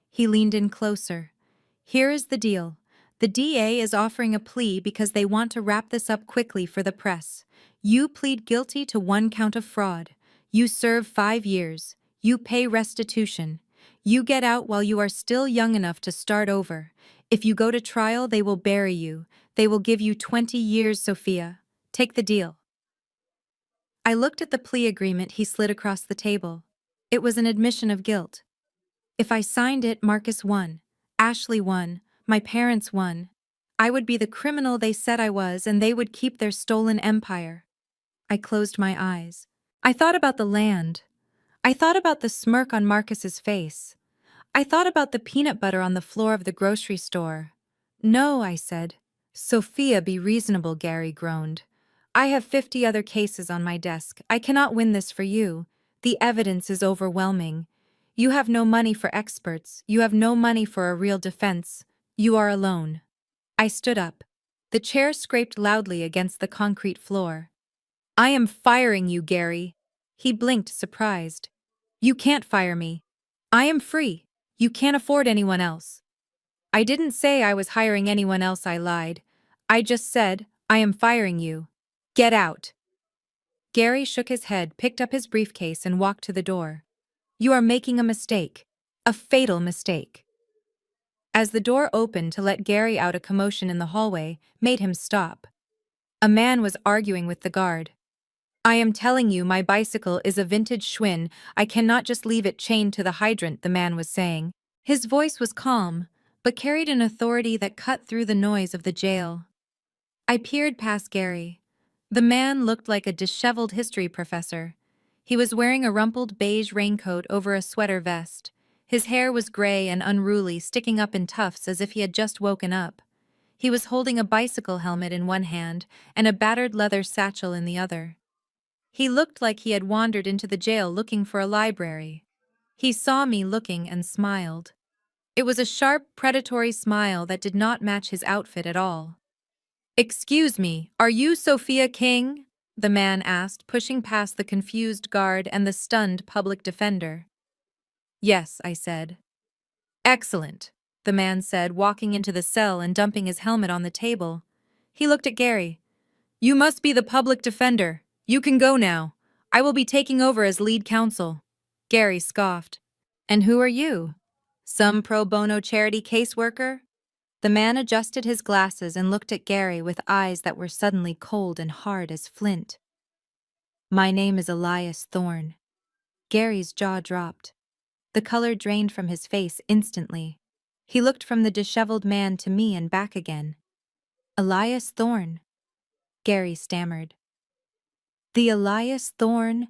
He leaned in closer. Here is the deal. The DA is offering a plea because they want to wrap this up quickly for the press. You plead guilty to 1 count of fraud. You serve 5 years. You pay restitution. You get out while you are still young enough to start over. If you go to trial, they will bury you. They will give you 20 years, Sophia. Take the deal. I looked at the plea agreement he slid across the table. It was an admission of guilt. If I signed it, Marcus won. Ashley won. My parents won. I would be the criminal they said I was, and they would keep their stolen empire. I closed my eyes. I thought about the land. I thought about the smirk on Marcus's face. I thought about the peanut butter on the floor of the grocery store. No, I said. Sophia, be reasonable, Gary groaned. I have 50 other cases on my desk. I cannot win this for you. The evidence is overwhelming. You have no money for experts. You have no money for a real defense. You are alone. I stood up. The chair scraped loudly against the concrete floor. I am firing you, Gary. He blinked, surprised. You can't fire me. I am free. You can't afford anyone else. I didn't say I was hiring anyone else, I lied. I just said, I am firing you. Get out. Gary shook his head, picked up his briefcase, and walked to the door. You are making a mistake. A fatal mistake. As the door opened to let Gary out, a commotion in the hallway made him stop. A man was arguing with the guard. I am telling you, my bicycle is a vintage Schwinn. I cannot just leave it chained to the hydrant, the man was saying. His voice was calm, but carried an authority that cut through the noise of the jail. I peered past Gary. The man looked like a disheveled history professor. He was wearing a rumpled beige raincoat over a sweater vest. His hair was gray and unruly, sticking up in tufts as if he had just woken up. He was holding a bicycle helmet in one hand and a battered leather satchel in the other. He looked like he had wandered into the jail looking for a library. He saw me looking and smiled. It was a sharp, predatory smile that did not match his outfit at all. Excuse me, are you Sophia King? The man asked, pushing past the confused guard and the stunned public defender. Yes, I said. Excellent, the man said, walking into the cell and dumping his helmet on the table. He looked at Gary. You must be the public defender. You can go now. I will be taking over as lead counsel. Gary scoffed. And who are you? Some pro bono charity caseworker? The man adjusted his glasses and looked at Gary with eyes that were suddenly cold and hard as flint. My name is Elias Thorne. Gary's jaw dropped. The color drained from his face instantly. He looked from the disheveled man to me and back again. Elias Thorne. Gary stammered. The Elias Thorne?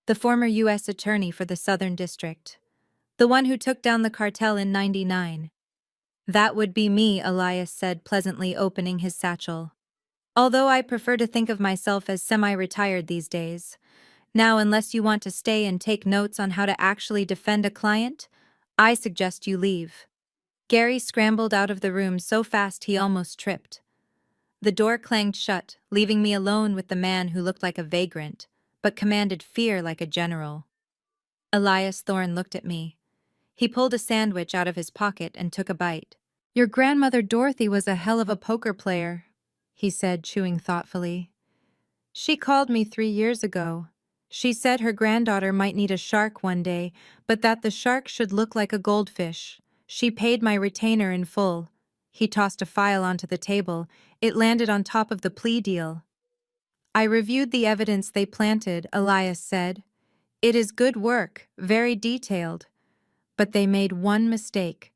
The former U.S. attorney for the Southern District. The one who took down the cartel in '99. That would be me, Elias said, pleasantly opening his satchel. Although I prefer to think of myself as semi-retired these days. Now, unless you want to stay and take notes on how to actually defend a client, I suggest you leave. Gary scrambled out of the room so fast he almost tripped. The door clanged shut, leaving me alone with the man who looked like a vagrant, but commanded fear like a general. Elias Thorne looked at me. He pulled a sandwich out of his pocket and took a bite. Your grandmother Dorothy was a hell of a poker player, he said, chewing thoughtfully. She called me 3 years ago. She said her granddaughter might need a shark one day, but that the shark should look like a goldfish. She paid my retainer in full. He tossed a file onto the table. It landed on top of the plea deal. I reviewed the evidence they planted, Elias said. It is good work, very detailed. But they made one mistake.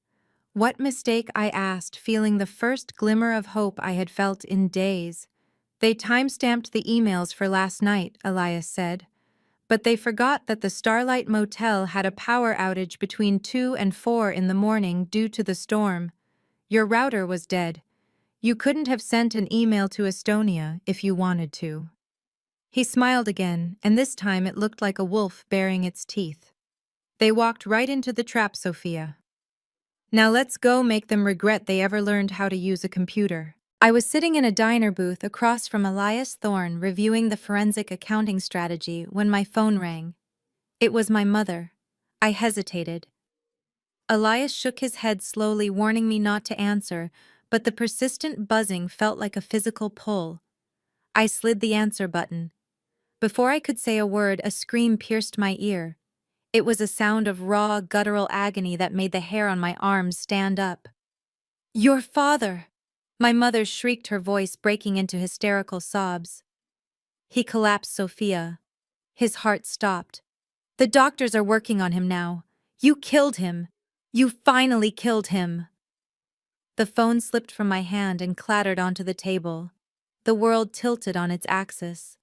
What mistake, I asked, feeling the first glimmer of hope I had felt in days. They time-stamped the emails for last night, Elias said. But they forgot that the Starlight Motel had a power outage between 2 and 4 in the morning due to the storm. Your router was dead. You couldn't have sent an email to Estonia if you wanted to. He smiled again, and this time it looked like a wolf baring its teeth. They walked right into the trap, Sophia. Now let's go make them regret they ever learned how to use a computer. I was sitting in a diner booth across from Elias Thorne reviewing the forensic accounting strategy when my phone rang. It was my mother. I hesitated. Elias shook his head slowly, warning me not to answer, but the persistent buzzing felt like a physical pull. I slid the answer button. Before I could say a word, a scream pierced my ear. It was a sound of raw, guttural agony that made the hair on my arms stand up. "Your father!" My mother shrieked, her voice breaking into hysterical sobs. He collapsed, Sophia. His heart stopped. "The doctors are working on him now. You killed him. You finally killed him." The phone slipped from my hand and clattered onto the table. The world tilted on its axis.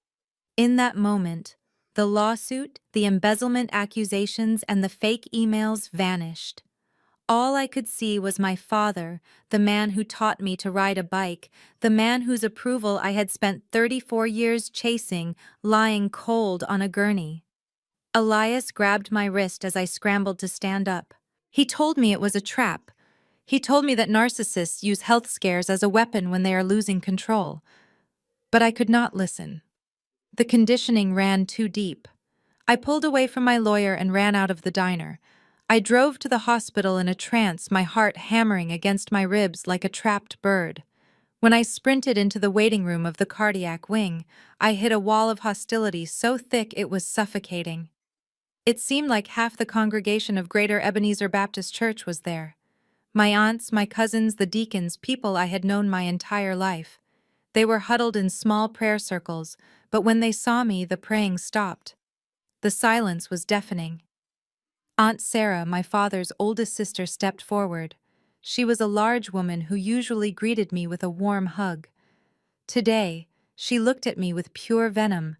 In that moment, the lawsuit, the embezzlement accusations, and the fake emails vanished. All I could see was my father, the man who taught me to ride a bike, the man whose approval I had spent 34 years chasing, lying cold on a gurney. Elias grabbed my wrist as I scrambled to stand up. He told me it was a trap. He told me that narcissists use health scares as a weapon when they are losing control. But I could not listen. The conditioning ran too deep. I pulled away from my lawyer and ran out of the diner. I drove to the hospital in a trance, my heart hammering against my ribs like a trapped bird. When I sprinted into the waiting room of the cardiac wing, I hit a wall of hostility so thick it was suffocating. It seemed like half the congregation of Greater Ebenezer Baptist Church was there. My aunts, my cousins, the deacons, people I had known my entire life. They were huddled in small prayer circles, but when they saw me, the praying stopped. The silence was deafening. Aunt Sarah, my father's oldest sister, stepped forward. She was a large woman who usually greeted me with a warm hug. Today, she looked at me with pure venom.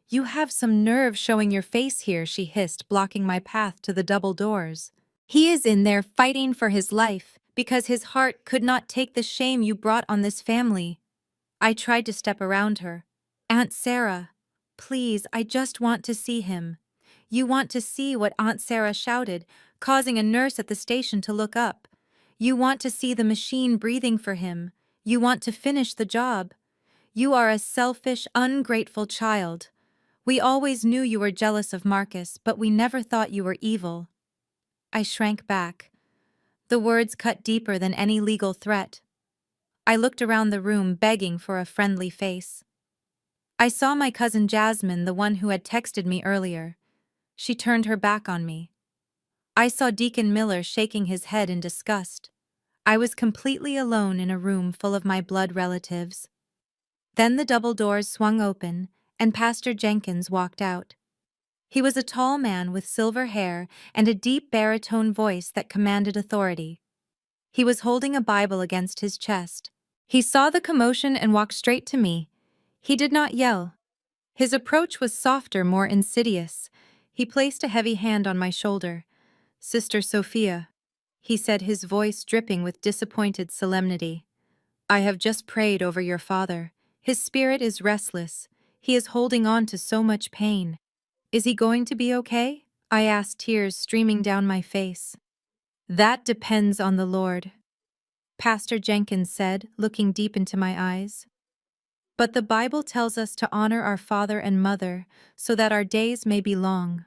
"You have some nerve showing your face here," she hissed, blocking my path to the double doors. "He is in there fighting for his life, because his heart could not take the shame you brought on this family." I tried to step around her. "Aunt Sarah, please, I just want to see him." "You want to see what?" Aunt Sarah shouted, causing a nurse at the station to look up. "You want to see the machine breathing for him. You want to finish the job. You are a selfish, ungrateful child. We always knew you were jealous of Marcus, but we never thought you were evil." I shrank back. The words cut deeper than any legal threat. I looked around the room, begging for a friendly face. I saw my cousin Jasmine, the one who had texted me earlier. She turned her back on me. I saw Deacon Miller shaking his head in disgust. I was completely alone in a room full of my blood relatives. Then the double doors swung open, and Pastor Jenkins walked out. He was a tall man with silver hair and a deep baritone voice that commanded authority. He was holding a Bible against his chest. He saw the commotion and walked straight to me. He did not yell. His approach was softer, more insidious. He placed a heavy hand on my shoulder. "Sister Sophia," he said, his voice dripping with disappointed solemnity. "I have just prayed over your father. His spirit is restless. He is holding on to so much pain. Is he going to be okay?" I asked, tears streaming down my face. "That depends on the Lord," Pastor Jenkins said, looking deep into my eyes. "But the Bible tells us to honor our father and mother so that our days may be long.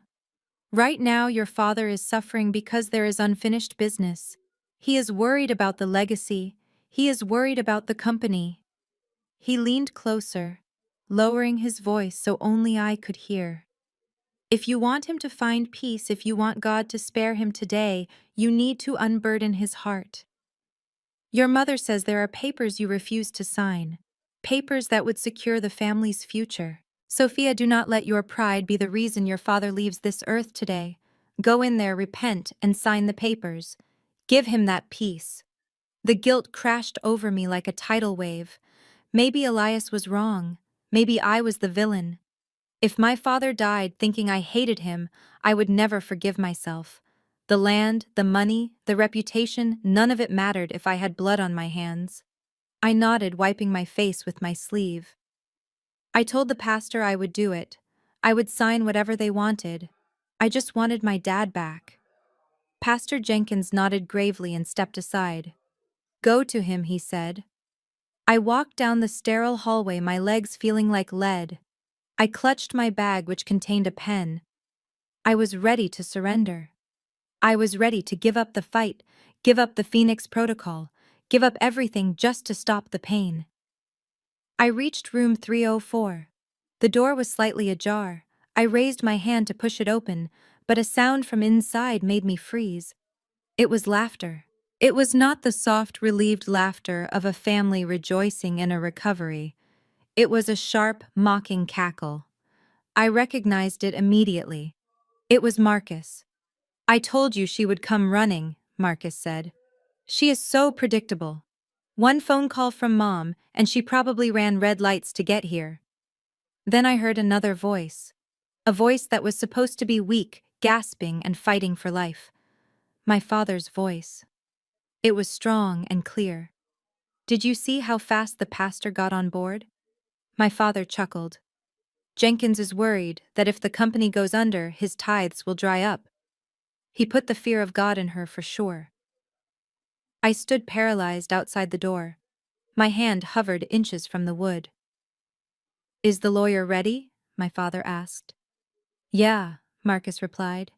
Right now, your father is suffering because there is unfinished business. He is worried about the legacy. He is worried about the company." He leaned closer, lowering his voice so only I could hear. "If you want him to find peace, if you want God to spare him today, you need to unburden his heart. Your mother says there are papers you refuse to sign, papers that would secure the family's future. Sophia, do not let your pride be the reason your father leaves this earth today. Go in there, repent, and sign the papers. Give him that peace. The guilt crashed over me like a tidal wave. Maybe Elias was wrong. Maybe I was the villain. If my father died thinking I hated him, I would never forgive myself. The land, the money, the reputation, none of it mattered if I had blood on my hands. I nodded, wiping my face with my sleeve. I told the pastor I would do it. I would sign whatever they wanted. I just wanted my dad back. Pastor Jenkins nodded gravely and stepped aside. Go to him, he said. I walked down the sterile hallway, my legs feeling like lead. I clutched my bag, which contained a pen. I was ready to surrender. I was ready to give up the fight, give up the Phoenix Protocol, give up everything just to stop the pain. I reached room 304. The door was slightly ajar. I raised my hand to push it open, but a sound from inside made me freeze. It was laughter. It was not the soft, relieved laughter of a family rejoicing in a recovery. It was a sharp, mocking cackle. I recognized it immediately. It was Marcus. I told you she would come running, Marcus said. She is so predictable. One phone call from Mom, and she probably ran red lights to get here. Then I heard another voice. A voice that was supposed to be weak, gasping, and fighting for life. My father's voice. It was strong and clear. Did you see how fast the pastor got on board? My father chuckled. Jenkins is worried that if the company goes under, his tithes will dry up. He put the fear of God in her for sure. I stood paralyzed outside the door. My hand hovered inches from the wood. Is the lawyer ready? My father asked. Yeah, Marcus replied.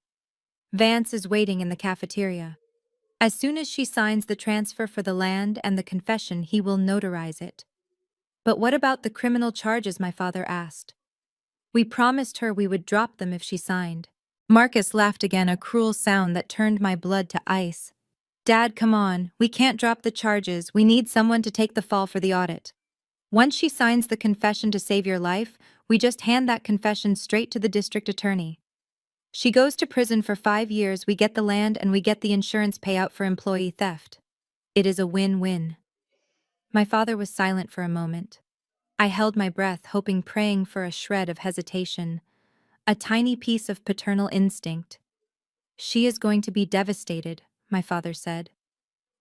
Vance is waiting in the cafeteria. As soon as she signs the transfer for the land and the confession, he will notarize it. But what about the criminal charges? My father asked. We promised her we would drop them if she signed. Marcus laughed again, a cruel sound that turned my blood to ice. Dad, come on, we can't drop the charges, we need someone to take the fall for the audit. Once she signs the confession to save your life, we just hand that confession straight to the district attorney. She goes to prison for 5 years, we get the land, and we get the insurance payout for employee theft. It is a win-win. My father was silent for a moment. I held my breath, hoping, praying for a shred of hesitation. A tiny piece of paternal instinct. She is going to be devastated, my father said.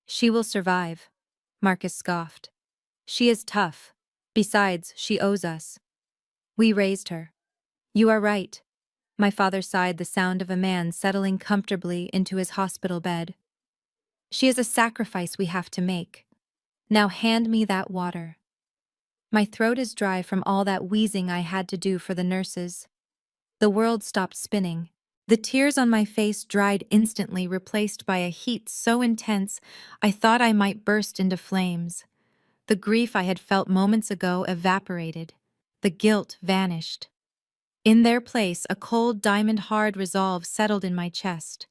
She will survive, Marcus scoffed. She is tough. Besides, she owes us. We raised her. You are right. My father sighed, the sound of a man settling comfortably into his hospital bed. She is a sacrifice we have to make. Now hand me that water. My throat is dry from all that wheezing I had to do for the nurses. The world stopped spinning. The tears on my face dried instantly, replaced by a heat so intense I thought I might burst into flames. The grief I had felt moments ago evaporated. The guilt vanished. In their place, a cold, diamond-hard resolve settled in my chest.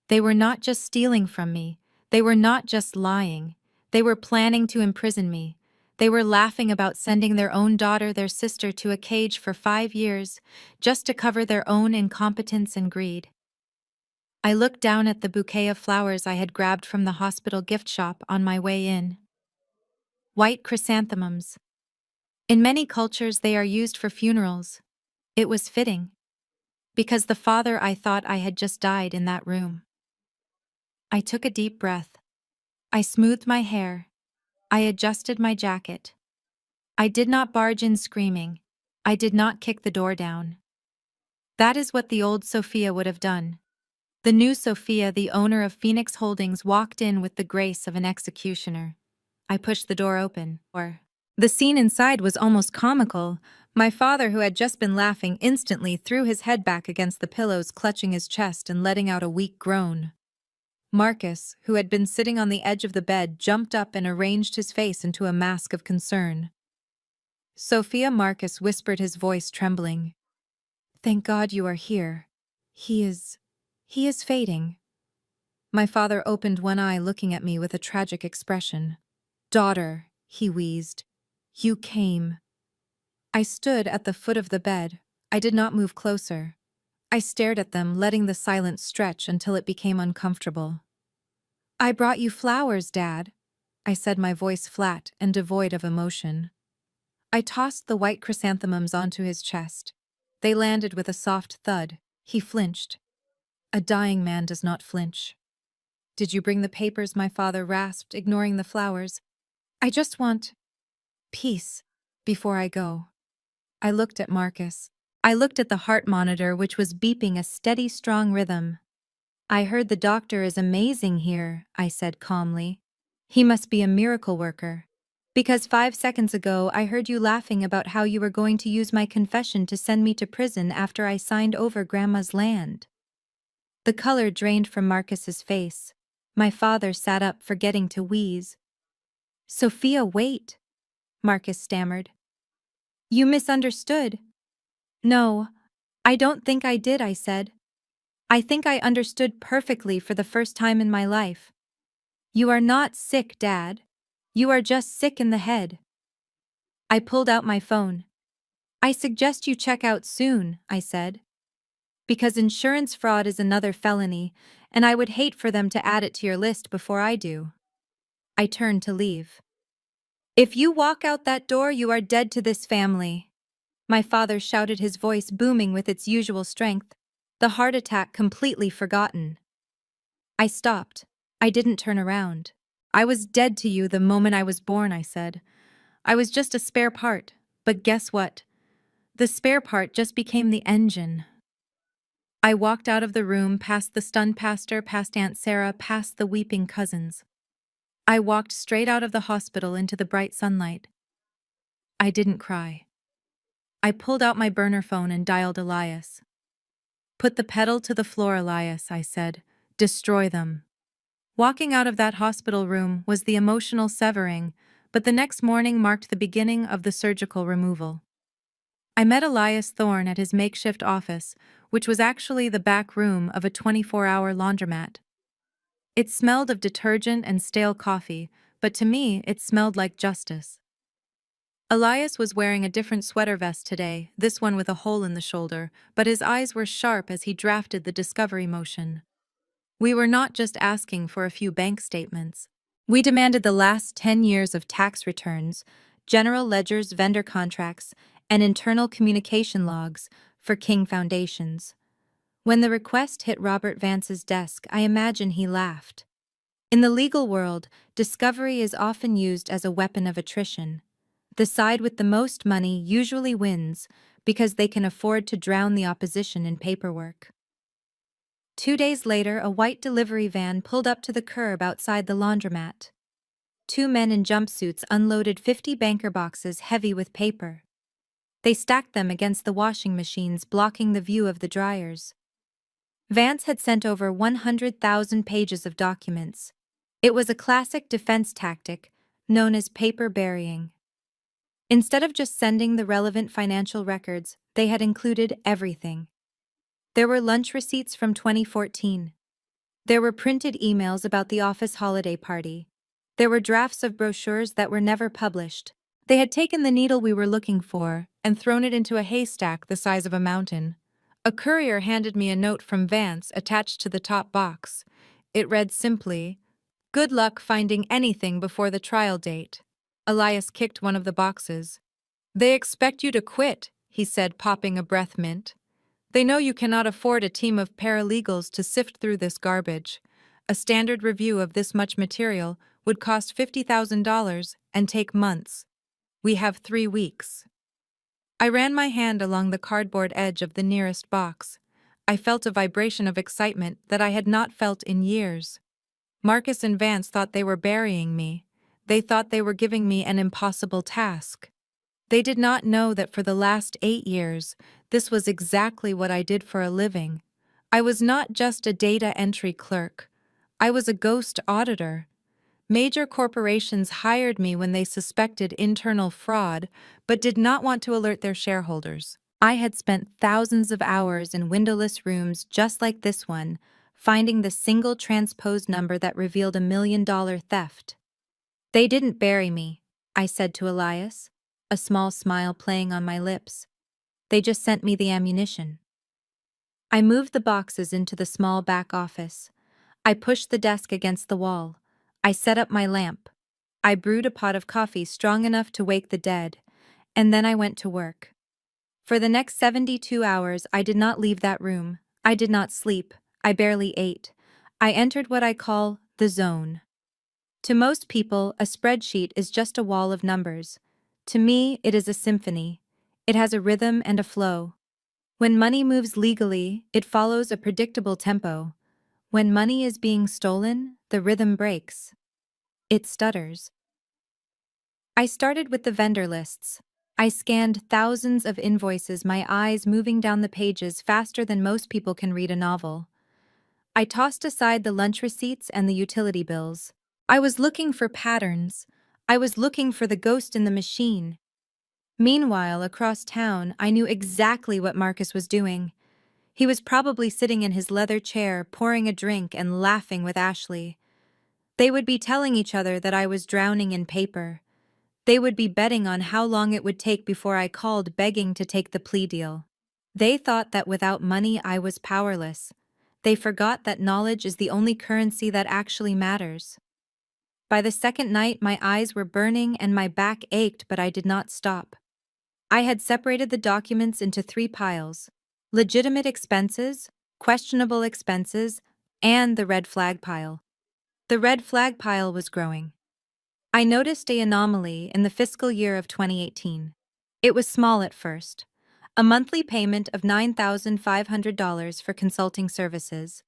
They were not just stealing from me. They were not just lying. They were planning to imprison me. They were laughing about sending their own daughter, their sister, to a cage for 5 years, just to cover their own incompetence and greed. I looked down at the bouquet of flowers I had grabbed from the hospital gift shop on my way in. White chrysanthemums. In many cultures, they are used for funerals. It was fitting, because the father I thought I had just died in that room. I took a deep breath. I smoothed my hair. I adjusted my jacket. I did not barge in screaming. I did not kick the door down. That is what the old Sophia would have done. The new Sophia, the owner of Phoenix Holdings, walked in with the grace of an executioner. I pushed the door open. The scene inside was almost comical. My father, who had just been laughing, instantly threw his head back against the pillows, clutching his chest and letting out a weak groan. Marcus, who had been sitting on the edge of the bed, jumped up and arranged his face into a mask of concern. Sophia, Marcus whispered, his voice trembling. Thank God you are here. He is fading. My father opened one eye, looking at me with a tragic expression. Daughter, he wheezed. You came. I stood at the foot of the bed. I did not move closer. I stared at them, letting the silence stretch until it became uncomfortable. "I brought you flowers, Dad," I said, my voice flat and devoid of emotion. I tossed the white chrysanthemums onto his chest. They landed with a soft thud. He flinched. A dying man does not flinch. "Did you bring the papers?" my father rasped, ignoring the flowers. "I just want peace before I go." I looked at Marcus. I looked at the heart monitor, which was beeping a steady, strong rhythm. "I heard the doctor is amazing here," I said calmly. "He must be a miracle worker. Because 5 seconds ago I heard you laughing about how you were going to use my confession to send me to prison after I signed over Grandma's land." The color drained from Marcus's face. My father sat up, forgetting to wheeze. "Sophia, wait," Marcus stammered. "You misunderstood." "No, I don't think I did," I said. "I think I understood perfectly for the first time in my life. You are not sick, Dad. You are just sick in the head." I pulled out my phone. "I suggest you check out soon," I said. "Because insurance fraud is another felony, and I would hate for them to add it to your list before I do." I turned to leave. "If you walk out that door, you are dead to this family," my father shouted, his voice booming with its usual strength, the heart attack completely forgotten. I stopped. I didn't turn around. "I was dead to you the moment I was born," I said. "I was just a spare part, but guess what? The spare part just became the engine." I walked out of the room, past the stunned pastor, past Aunt Sarah, past the weeping cousins. I walked straight out of the hospital into the bright sunlight. I didn't cry. I pulled out my burner phone and dialed Elias. "Put the pedal to the floor, Elias," I said. "Destroy them." Walking out of that hospital room was the emotional severing, but the next morning marked the beginning of the surgical removal. I met Elias Thorne at his makeshift office, which was actually the back room of a 24-hour laundromat. It smelled of detergent and stale coffee, but to me it smelled like justice. Elias was wearing a different sweater vest today, this one with a hole in the shoulder, but his eyes were sharp as he drafted the discovery motion. We were not just asking for a few bank statements. We demanded the last 10 years of tax returns, general ledgers, vendor contracts, and internal communication logs for King Foundations. When the request hit Robert Vance's desk, I imagine he laughed. In the legal world, discovery is often used as a weapon of attrition. The side with the most money usually wins because they can afford to drown the opposition in paperwork. 2 days later, a white delivery van pulled up to the curb outside the laundromat. 2 men in jumpsuits unloaded 50 banker boxes heavy with paper. They stacked them against the washing machines, blocking the view of the dryers. Vance had sent over 100,000 pages of documents. It was a classic defense tactic, known as paper burying. Instead of just sending the relevant financial records, they had included everything. There were lunch receipts from 2014. There were printed emails about the office holiday party. There were drafts of brochures that were never published. They had taken the needle we were looking for and thrown it into a haystack the size of a mountain. A courier handed me a note from Vance attached to the top box. It read simply, "Good luck finding anything before the trial date." Elias kicked one of the boxes. "They expect you to quit," he said, popping a breath mint. "They know you cannot afford a team of paralegals to sift through this garbage. A standard review of this much material would cost $50,000 and take months. We have 3 weeks." I ran my hand along the cardboard edge of the nearest box. I felt a vibration of excitement that I had not felt in years. Marcus and Vance thought they were burying me. They thought they were giving me an impossible task. They did not know that for the last 8 years, this was exactly what I did for a living. I was not just a data entry clerk. I was a ghost auditor. Major corporations hired me when they suspected internal fraud, but did not want to alert their shareholders. I had spent thousands of hours in windowless rooms just like this one, finding the single transposed number that revealed $1 million theft. "They didn't bury me," I said to Elias. a small smile playing on my lips. They just sent me the ammunition. I moved the boxes into the small back office. I pushed the desk against the wall. I set up my lamp. I brewed a pot of coffee strong enough to wake the dead, and then I went to work. For the next 72 hours, I did not leave that room. I did not sleep. I barely ate. I entered what I call the zone. To most people, a spreadsheet is just a wall of numbers. To me, it is a symphony. It has a rhythm and a flow. When money moves legally, it follows a predictable tempo. When money is being stolen, the rhythm breaks. It stutters. I started with the vendor lists. I scanned thousands of invoices, my eyes moving down the pages faster than most people can read a novel. I tossed aside the lunch receipts and the utility bills. I was looking for patterns. I was looking for the ghost in the machine. Meanwhile, across town, I knew exactly what Marcus was doing. He was probably sitting in his leather chair, pouring a drink and laughing with Ashley. They would be telling each other that I was drowning in paper. They would be betting on how long it would take before I called begging to take the plea deal. They thought that without money I was powerless. They forgot that knowledge is the only currency that actually matters. By the second night, my eyes were burning and my back ached, but I did not stop. I had separated the documents into 3 piles: legitimate expenses, questionable expenses, and the red flag pile. The red flag pile was growing. I noticed an anomaly in the fiscal year of 2018. It was small at first: a monthly payment of $9,500 for consulting services.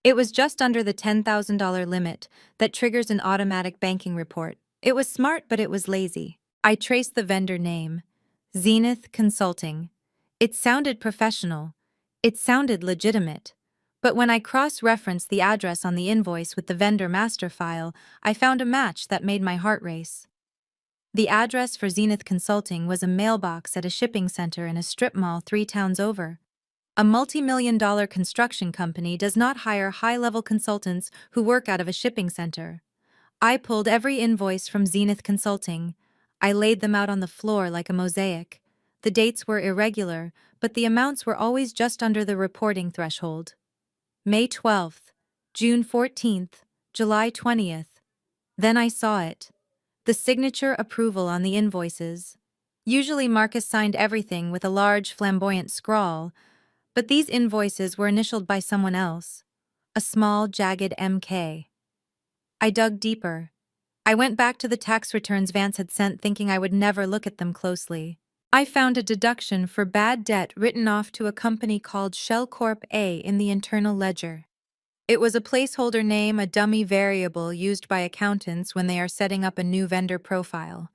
It was just under the $10,000 limit that triggers an automatic banking report. It was smart, but it was lazy. I traced the vendor name: Zenith Consulting. It sounded professional. It sounded legitimate. But when I cross-referenced the address on the invoice with the vendor master file, I found a match that made my heart race. The address for Zenith Consulting was a mailbox at a shipping center in a strip mall 3 towns over. A multi-million-dollar construction company does not hire high-level consultants who work out of a shipping center. I pulled every invoice from Zenith Consulting. I laid them out on the floor like a mosaic. The dates were irregular, but the amounts were always just under the reporting threshold. May 12th, June 14th, July 20th. Then I saw it. The signature approval on the invoices. Usually Marcus signed everything with a large flamboyant scrawl, but these invoices were initialed by someone else. A small, jagged MK. I dug deeper. I went back to the tax returns Vance had sent, thinking I would never look at them closely. I found a deduction for bad debt written off to a company called Shell Corp A in the internal ledger. It was a placeholder name, a dummy variable used by accountants when they are setting up a new vendor profile.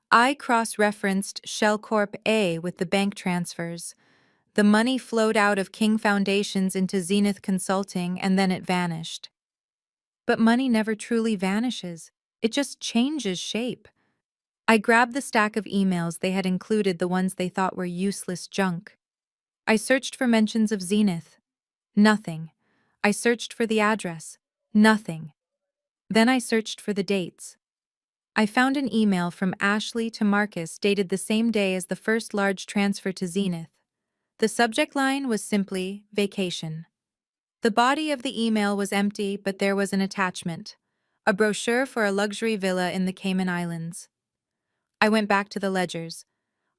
I cross-referenced Shell Corp A with the bank transfers. The money flowed out of King Foundations into Zenith Consulting, and then it vanished. But money never truly vanishes. It just changes shape. I grabbed the stack of emails they had included, the ones they thought were useless junk. I searched for mentions of Zenith. Nothing. I searched for the address. Nothing. Then I searched for the dates. I found an email from Ashley to Marcus dated the same day as the first large transfer to Zenith. The subject line was simply vacation. The body of the email was empty, but there was an attachment: a brochure for a luxury villa in the Cayman Islands. I went back to the ledgers.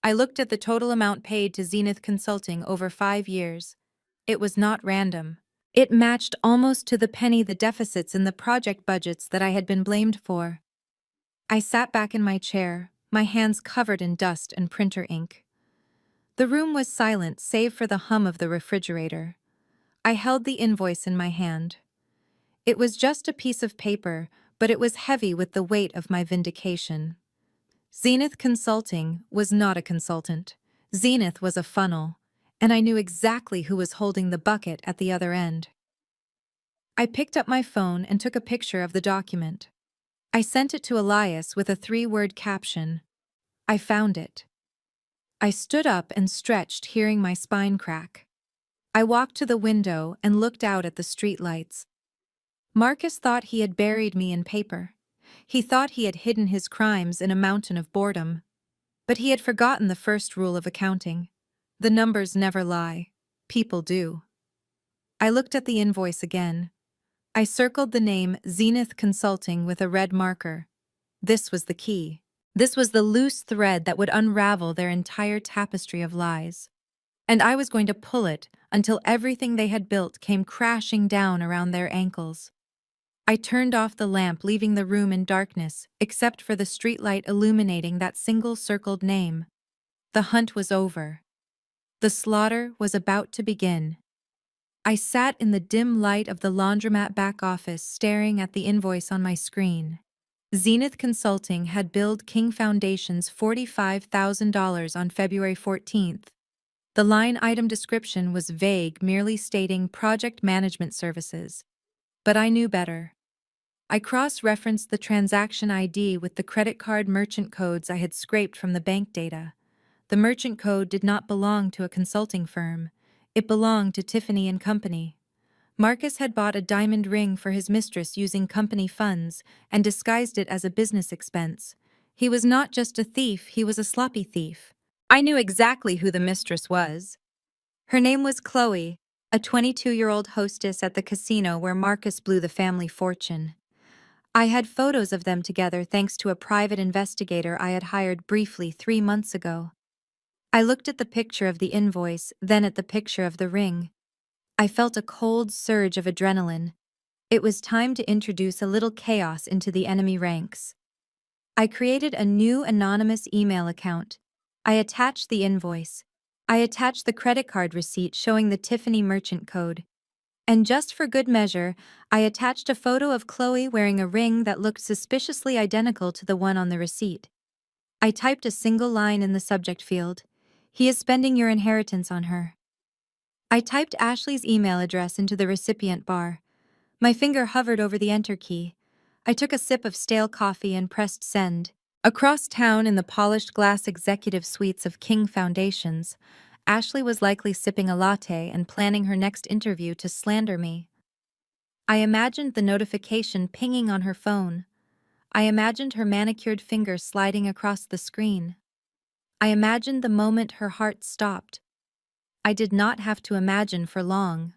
I looked at the total amount paid to Zenith Consulting over 5 years. It was not random. It matched almost to the penny the deficits in the project budgets that I had been blamed for. I sat back in my chair, my hands covered in dust and printer ink. The room was silent save for the hum of the refrigerator. I held the invoice in my hand. It was just a piece of paper, but it was heavy with the weight of my vindication. Zenith Consulting was not a consultant. Zenith was a funnel, and I knew exactly who was holding the bucket at the other end. I picked up my phone and took a picture of the document. I sent it to Elias with a 3-word caption: I found it. I stood up and stretched, hearing my spine crack. I walked to the window and looked out at the streetlights. Marcus thought he had buried me in paper. He thought he had hidden his crimes in a mountain of boredom. But he had forgotten the first rule of accounting. The numbers never lie. People do. I looked at the invoice again. I circled the name Zenith Consulting with a red marker. This was the key. This was the loose thread that would unravel their entire tapestry of lies. And I was going to pull it until everything they had built came crashing down around their ankles. I turned off the lamp, leaving the room in darkness, except for the streetlight illuminating that single circled name. The hunt was over. The slaughter was about to begin. I sat in the dim light of the laundromat back office, staring at the invoice on my screen. Zenith Consulting had billed King Foundation's $45,000 on February 14th. The line item description was vague, merely stating project management services. But I knew better. I cross-referenced the transaction ID with the credit card merchant codes I had scraped from the bank data. The merchant code did not belong to a consulting firm. It belonged to Tiffany and Company. Marcus had bought a diamond ring for his mistress using company funds and disguised it as a business expense. He was not just a thief, he was a sloppy thief. I knew exactly who the mistress was. Her name was Chloe, a 22-year-old hostess at the casino where Marcus blew the family fortune. I had photos of them together thanks to a private investigator I had hired briefly 3 months ago. I looked at the picture of the invoice, then at the picture of the ring. I felt a cold surge of adrenaline. It was time to introduce a little chaos into the enemy ranks. I created a new anonymous email account. I attached the invoice. I attached the credit card receipt showing the Tiffany merchant code. And just for good measure, I attached a photo of Chloe wearing a ring that looked suspiciously identical to the one on the receipt. I typed a single line in the subject field. He is spending your inheritance on her. I typed Ashley's email address into the recipient bar. My finger hovered over the enter key. I took a sip of stale coffee and pressed send. Across town in the polished glass executive suites of King Foundations, Ashley was likely sipping a latte and planning her next interview to slander me. I imagined the notification pinging on her phone. I imagined her manicured fingers sliding across the screen. I imagined the moment her heart stopped. I did not have to imagine for long.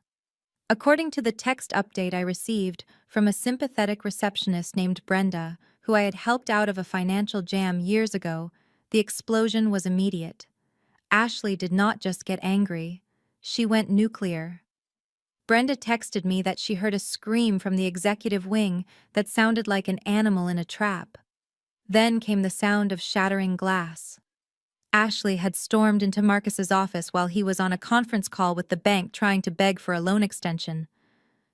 According to the text update I received from a sympathetic receptionist named Brenda, who I had helped out of a financial jam years ago, the explosion was immediate. Ashley did not just get angry, she went nuclear. Brenda texted me that she heard a scream from the executive wing that sounded like an animal in a trap. Then came the sound of shattering glass. Ashley had stormed into Marcus's office while he was on a conference call with the bank trying to beg for a loan extension.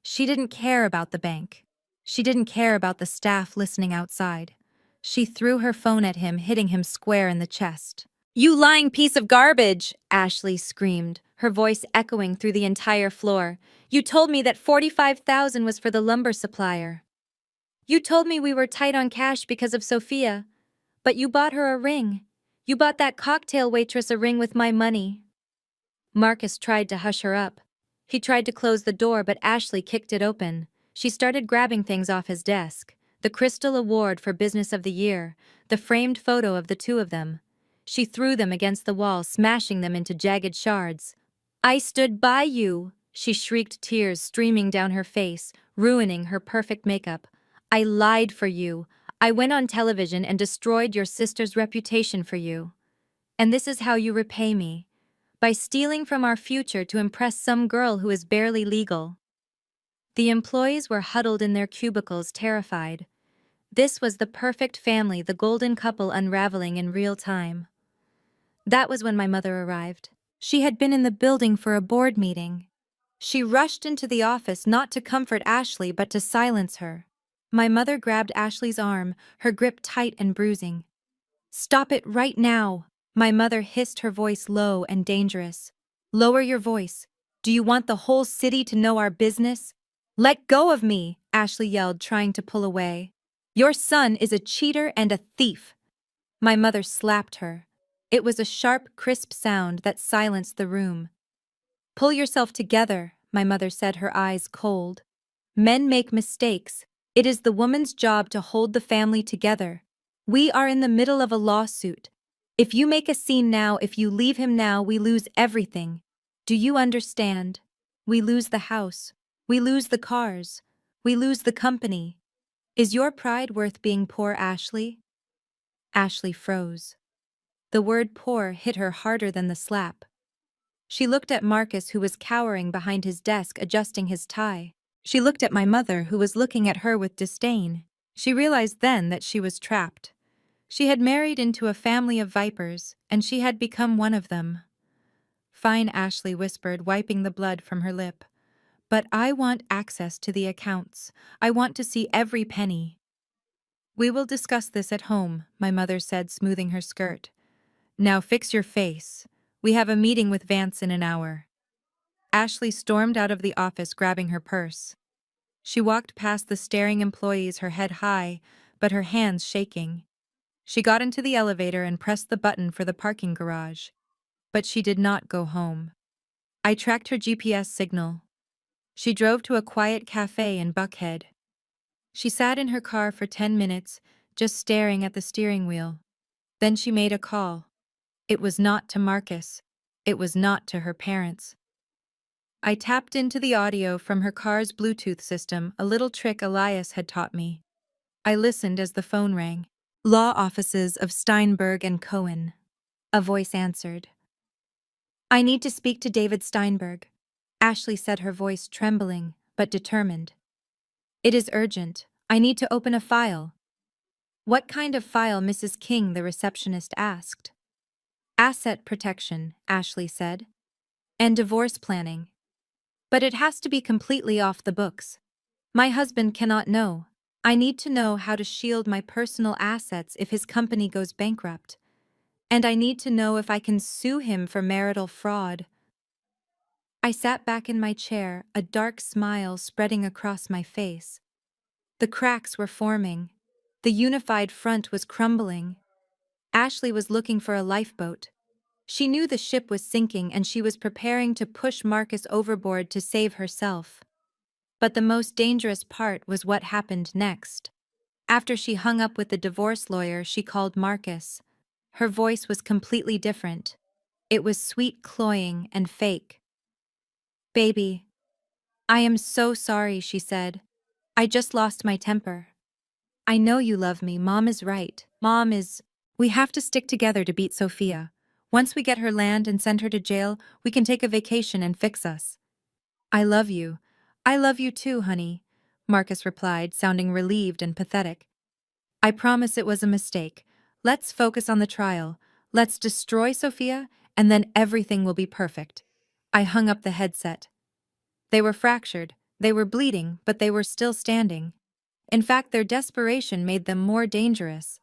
She didn't care about the bank. She didn't care about the staff listening outside. She threw her phone at him, hitting him square in the chest. "You lying piece of garbage!" Ashley screamed, her voice echoing through the entire floor. "You told me that $45,000 was for the lumber supplier. You told me we were tight on cash because of Sophia, but you bought her a ring. You bought that cocktail waitress a ring with my money." Marcus tried to hush her up. He tried to close the door, but Ashley kicked it open. She started grabbing things off his desk. The Crystal Award for Business of the Year, the framed photo of the two of them. She threw them against the wall, smashing them into jagged shards. "I stood by you," she shrieked, tears streaming down her face, ruining her perfect makeup. "I lied for you. I went on television and destroyed your sister's reputation for you. And this is how you repay me. By stealing from our future to impress some girl who is barely legal." The employees were huddled in their cubicles, terrified. This was the perfect family, the golden couple unraveling in real time. That was when my mother arrived. She had been in the building for a board meeting. She rushed into the office not to comfort Ashley but to silence her. My mother grabbed Ashley's arm, her grip tight and bruising. "Stop it right now," my mother hissed, her voice low and dangerous. "Lower your voice. Do you want the whole city to know our business?" "Let go of me," Ashley yelled, trying to pull away. "Your son is a cheater and a thief." My mother slapped her. It was a sharp, crisp sound that silenced the room. "Pull yourself together," my mother said, her eyes cold. "Men make mistakes. It is the woman's job to hold the family together. We are in the middle of a lawsuit. If you make a scene now, if you leave him now, we lose everything. Do you understand? We lose the house. We lose the cars. We lose the company. Is your pride worth being poor, Ashley? Ashley froze. The word poor hit her harder than the slap. She looked at Marcus, who was cowering behind his desk adjusting his tie. She looked at my mother, who was looking at her with disdain. She realized then that she was trapped. She had married into a family of vipers, and she had become one of them. Fine, Ashley whispered, wiping the blood from her lip. But I want access to the accounts. I want to see every penny. We will discuss this at home, my mother said, smoothing her skirt. Now fix your face. We have a meeting with Vance in an hour. Ashley stormed out of the office, grabbing her purse. She walked past the staring employees, her head high, but her hands shaking. She got into the elevator and pressed the button for the parking garage. But she did not go home. I tracked her GPS signal. She drove to a quiet cafe in Buckhead. She sat in her car for 10 minutes, just staring at the steering wheel. Then she made a call. It was not to Marcus. It was not to her parents. I tapped into the audio from her car's Bluetooth system, a little trick Elias had taught me. I listened as the phone rang. Law offices of Steinberg and Cohen. A voice answered. I need to speak to David Steinberg. Ashley said, her voice trembling, but determined. It is urgent. I need to open a file. What kind of file, Mrs. King? The receptionist asked. Asset protection, Ashley said. And divorce planning. But it has to be completely off the books. My husband cannot know. I need to know how to shield my personal assets if his company goes bankrupt. And I need to know if I can sue him for marital fraud. I sat back in my chair, a dark smile spreading across my face. The cracks were forming. The unified front was crumbling. Ashley was looking for a lifeboat. She knew the ship was sinking and she was preparing to push Marcus overboard to save herself. But the most dangerous part was what happened next. After she hung up with the divorce lawyer, she called Marcus. Her voice was completely different. It was sweet, cloying, and fake. Baby, I am so sorry, she said. I just lost my temper. I know you love me. Mom is right. We have to stick together to beat Sophia. Once we get her land and send her to jail, we can take a vacation and fix us. I love you. I love you too, honey, Marcus replied, sounding relieved and pathetic. I promise it was a mistake. Let's focus on the trial. Let's destroy Sophia, and then everything will be perfect. I hung up the headset. They were fractured, they were bleeding, but they were still standing. In fact, their desperation made them more dangerous.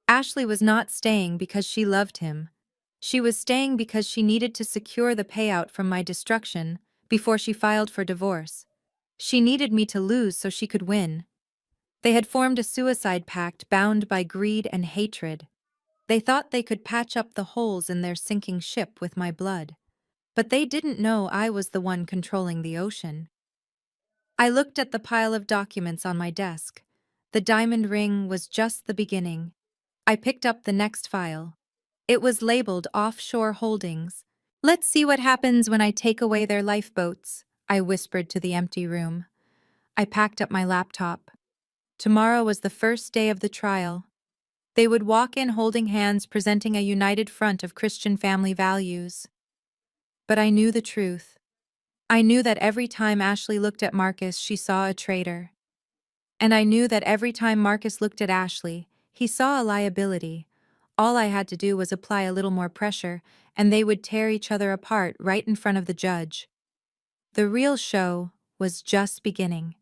Ashley was not staying because she loved him. She was staying because she needed to secure the payout from my destruction before she filed for divorce. She needed me to lose so she could win. They had formed a suicide pact bound by greed and hatred. They thought they could patch up the holes in their sinking ship with my blood. But they didn't know I was the one controlling the ocean. I looked at the pile of documents on my desk. The diamond ring was just the beginning. I picked up the next file. It was labeled Offshore Holdings. Let's see what happens when I take away their lifeboats, I whispered to the empty room. I packed up my laptop. Tomorrow was the first day of the trial. They would walk in holding hands, presenting a united front of Christian family values. But I knew the truth. I knew that every time Ashley looked at Marcus, she saw a traitor. And I knew that every time Marcus looked at Ashley, he saw a liability. All I had to do was apply a little more pressure, and they would tear each other apart right in front of the judge. The real show was just beginning.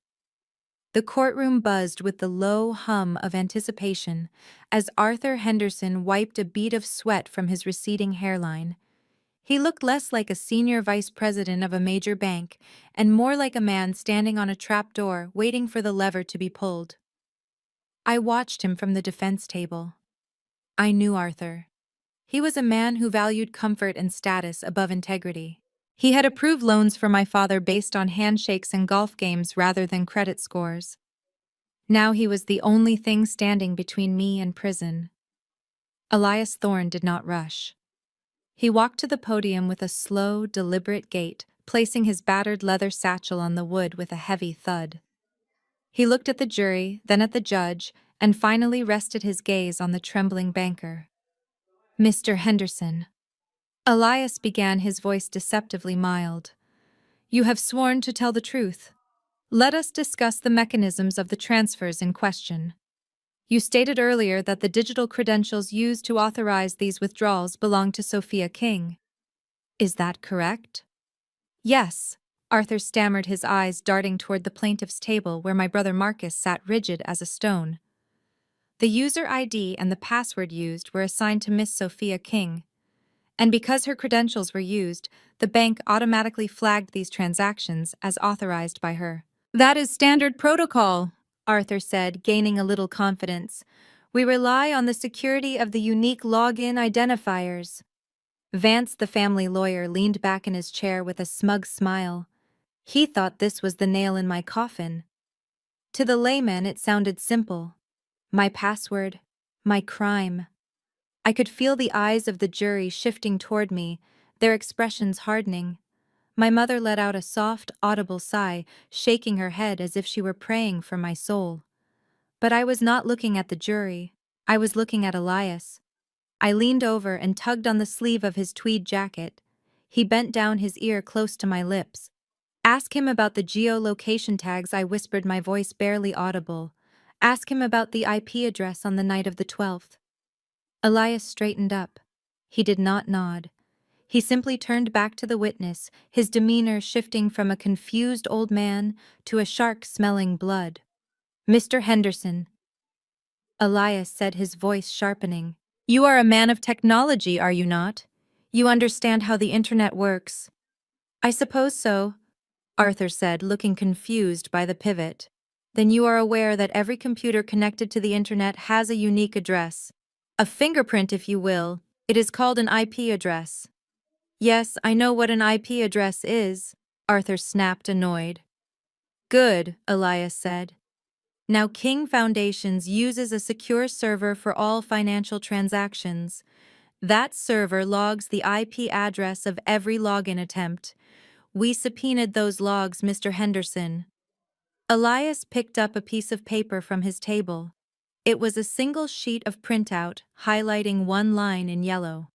The courtroom buzzed with the low hum of anticipation as Arthur Henderson wiped a bead of sweat from his receding hairline. He looked less like a senior vice president of a major bank and more like a man standing on a trapdoor waiting for the lever to be pulled. I watched him from the defense table. I knew Arthur. He was a man who valued comfort and status above integrity. He had approved loans for my father based on handshakes and golf games rather than credit scores. Now he was the only thing standing between me and prison. Elias Thorne did not rush. He walked to the podium with a slow, deliberate gait, placing his battered leather satchel on the wood with a heavy thud. He looked at the jury, then at the judge, and finally rested his gaze on the trembling banker. "Mr. Henderson." Elias began, his voice deceptively mild. "You have sworn to tell the truth. Let us discuss the mechanisms of the transfers in question. You stated earlier that the digital credentials used to authorize these withdrawals belong to Sophia King. Is that correct?" "Yes," Arthur stammered, his eyes darting toward the plaintiff's table where my brother Marcus sat rigid as a stone. "The user ID and the password used were assigned to Miss Sophia King, and because her credentials were used, the bank automatically flagged these transactions as authorized by her." "That is standard protocol," Arthur said, gaining a little confidence. "We rely on the security of the unique login identifiers." Vance, the family lawyer, leaned back in his chair with a smug smile. He thought this was the nail in my coffin. To the layman, it sounded simple. My password, my crime. I could feel the eyes of the jury shifting toward me, their expressions hardening. My mother let out a soft, audible sigh, shaking her head as if she were praying for my soul. But I was not looking at the jury. I was looking at Elias. I leaned over and tugged on the sleeve of his tweed jacket. He bent down, his ear close to my lips. "Ask him about the geolocation tags," I whispered, my voice barely audible. "Ask him about the IP address on the night of the 12th. Elias straightened up. He did not nod. He simply turned back to the witness, his demeanor shifting from a confused old man to a shark smelling blood. "Mr. Henderson," Elias said, his voice sharpening. "You are a man of technology, are you not? You understand how the internet works." "I suppose so," Arthur said, looking confused by the pivot. "Then you are aware that every computer connected to the internet has a unique address. A fingerprint, if you will. It is called an IP address." "Yes, I know what an IP address is," Arthur snapped, annoyed. "Good," Elias said. "Now King Foundations uses a secure server for all financial transactions. That server logs the IP address of every login attempt. We subpoenaed those logs, Mr. Henderson." Elias picked up a piece of paper from his table. It was a single sheet of printout, highlighting one line in yellow.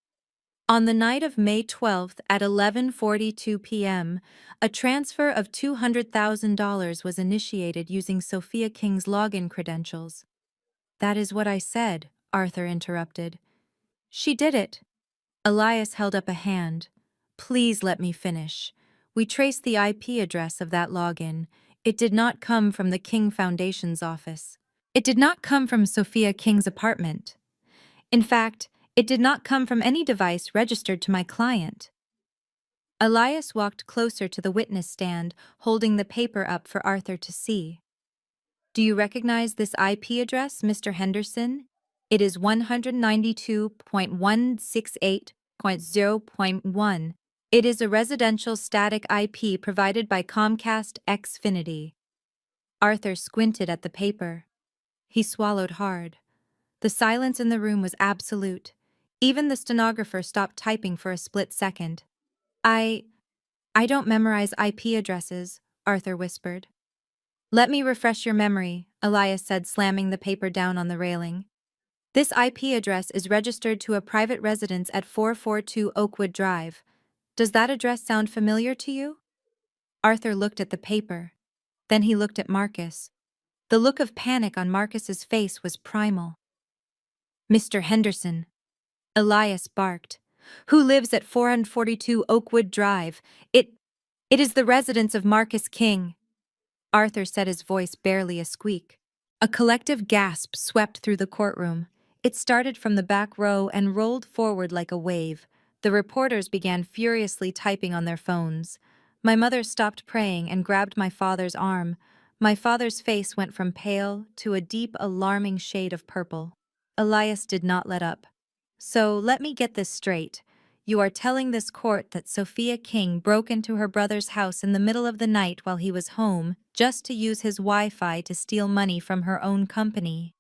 "On the night of May 12th at 11:42 p.m., a transfer of $200,000 was initiated using Sophia King's login credentials." "That is what I said," Arthur interrupted. "She did it." Elias held up a hand. "Please let me finish. We traced the IP address of that login. It did not come from the King Foundation's office. It did not come from Sophia King's apartment. In fact, it did not come from any device registered to my client." Elias walked closer to the witness stand, holding the paper up for Arthur to see. "Do you recognize this IP address, Mr. Henderson? It is 192.168.0.1. It is a residential static IP provided by Comcast Xfinity." Arthur squinted at the paper. He swallowed hard. The silence in the room was absolute. Even the stenographer stopped typing for a split second. I don't memorize IP addresses," Arthur whispered. "Let me refresh your memory," Elias said, slamming the paper down on the railing. "This IP address is registered to a private residence at 442 Oakwood Drive. Does that address sound familiar to you?" Arthur looked at the paper. Then he looked at Marcus. The look of panic on Marcus's face was primal. "Mr. Henderson," Elias barked, "who lives at 442 Oakwood Drive. It is the residence of Marcus King." Arthur said, his voice barely a squeak. A collective gasp swept through the courtroom. It started from the back row and rolled forward like a wave. The reporters began furiously typing on their phones. My mother stopped praying and grabbed my father's arm. My father's face went from pale to a deep, alarming shade of purple. Elias did not let up. "So let me get this straight. You are telling this court that Sophia King broke into her brother's house in the middle of the night while he was home just to use his Wi-Fi to steal money from her own company.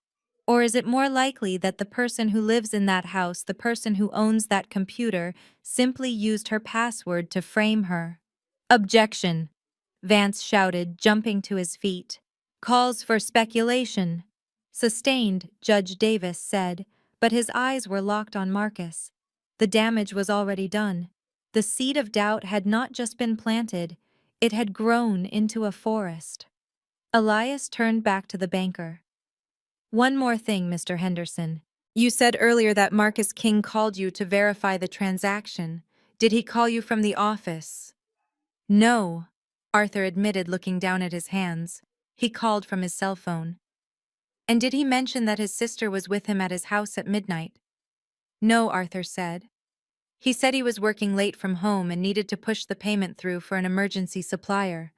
Or is it more likely that the person who lives in that house, the person who owns that computer, simply used her password to frame her? Objection, Vance shouted, jumping to his feet. Calls for speculation. Sustained, Judge Davis said, but his eyes were locked on Marcus. The damage was already done. The seed of doubt had not just been planted, it had grown into a forest. Elias turned back to the banker. One more thing, Mr. Henderson. You said earlier that Marcus King called you to verify the transaction. Did he call you from the office? No, Arthur admitted, looking down at his hands. He called from his cell phone. And did he mention that his sister was with him at his house at midnight? No, Arthur said. He said he was working late from home and needed to push the payment through for an emergency supplier.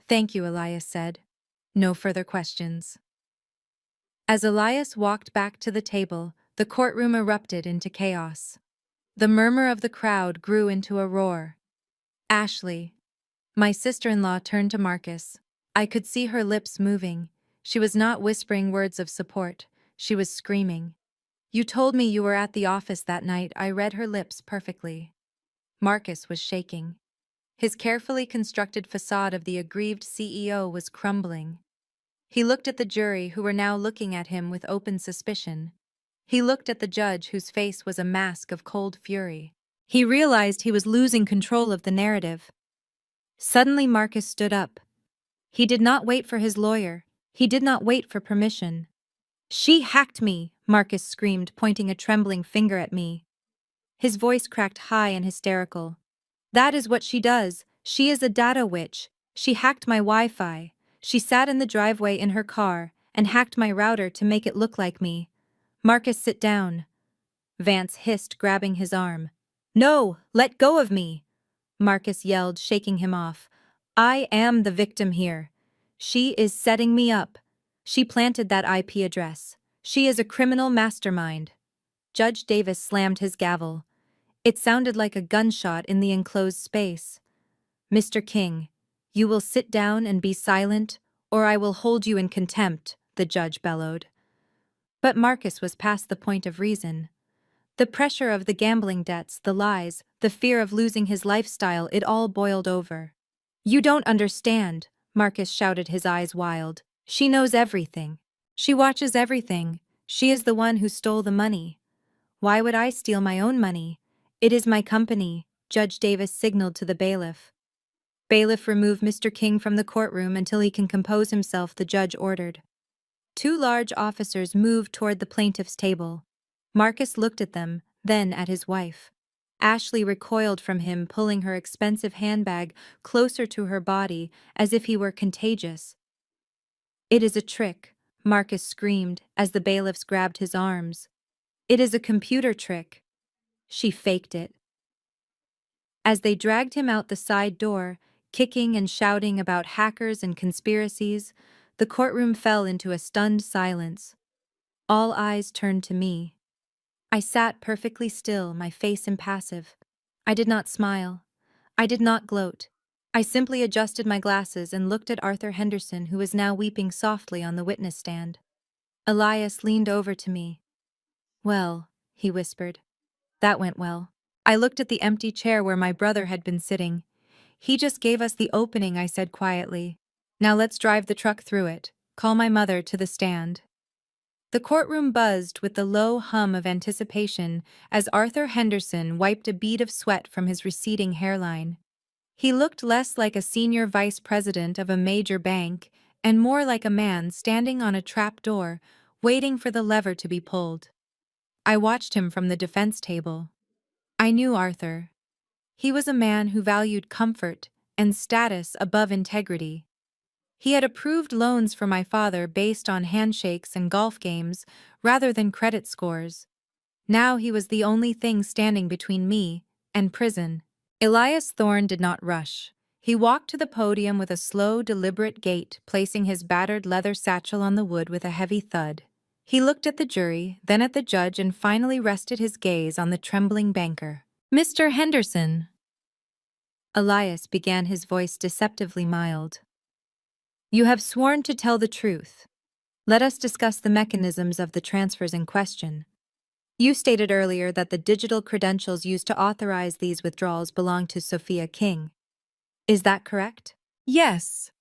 Thank you, Elias said. No further questions. As Elias walked back to the table, the courtroom erupted into chaos. The murmur of the crowd grew into a roar. Ashley. My sister-in-law turned to Marcus. I could see her lips moving. She was not whispering words of support. She was screaming. You told me you were at the office that night. I read her lips perfectly. Marcus was shaking. His carefully constructed facade of the aggrieved CEO was crumbling. He looked at the jury, who were now looking at him with open suspicion. He looked at the judge, whose face was a mask of cold fury. He realized he was losing control of the narrative. Suddenly Marcus stood up. He did not wait for his lawyer. He did not wait for permission. She hacked me, Marcus screamed, pointing a trembling finger at me. His voice cracked high and hysterical. That is what she does. She is a data witch. She hacked my Wi-Fi. She sat in the driveway in her car and hacked my router to make it look like me. Marcus, sit down, Vance hissed, grabbing his arm. No, let go of me, Marcus yelled, shaking him off. I am the victim here. She is setting me up. She planted that IP address. She is a criminal mastermind. Judge Davis slammed his gavel. It sounded like a gunshot in the enclosed space. Mr. King, you will sit down and be silent, or I will hold you in contempt, the judge bellowed. But Marcus was past the point of reason. The pressure of the gambling debts, the lies, the fear of losing his lifestyle, it all boiled over. You don't understand, Marcus shouted, his eyes wild. She knows everything. She watches everything. She is the one who stole the money. Why would I steal my own money? It is my company, Judge Davis signaled to the bailiff. Bailiff, remove Mr. King from the courtroom until he can compose himself, the judge ordered. Two large officers moved toward the plaintiff's table. Marcus looked at them, then at his wife. Ashley recoiled from him, pulling her expensive handbag closer to her body as if he were contagious. It is a trick, Marcus screamed as the bailiffs grabbed his arms. It is a computer trick. She faked it. As they dragged him out the side door, kicking and shouting about hackers and conspiracies, the courtroom fell into a stunned silence. All eyes turned to me. I sat perfectly still, my face impassive. I did not smile. I did not gloat. I simply adjusted my glasses and looked at Arthur Henderson, who was now weeping softly on the witness stand. Elias leaned over to me. Well, he whispered. That went well. I looked at the empty chair where my brother had been sitting. He just gave us the opening, I said quietly. Now let's drive the truck through it. Call my mother to the stand. The courtroom buzzed with the low hum of anticipation as Arthur Henderson wiped a bead of sweat from his receding hairline. He looked less like a senior vice president of a major bank and more like a man standing on a trap door, waiting for the lever to be pulled. I watched him from the defense table. I knew Arthur. He was a man who valued comfort and status above integrity. He had approved loans for my father based on handshakes and golf games rather than credit scores. Now he was the only thing standing between me and prison. Elias Thorne did not rush. He walked to the podium with a slow, deliberate gait, placing his battered leather satchel on the wood with a heavy thud. He looked at the jury, then at the judge, and finally rested his gaze on the trembling banker. Mr. Henderson. Elias began, his voice deceptively mild. You have sworn to tell the truth. Let us discuss the mechanisms of the transfers in question. You stated earlier that the digital credentials used to authorize these withdrawals belong to Sophia King. Is that correct? Yes.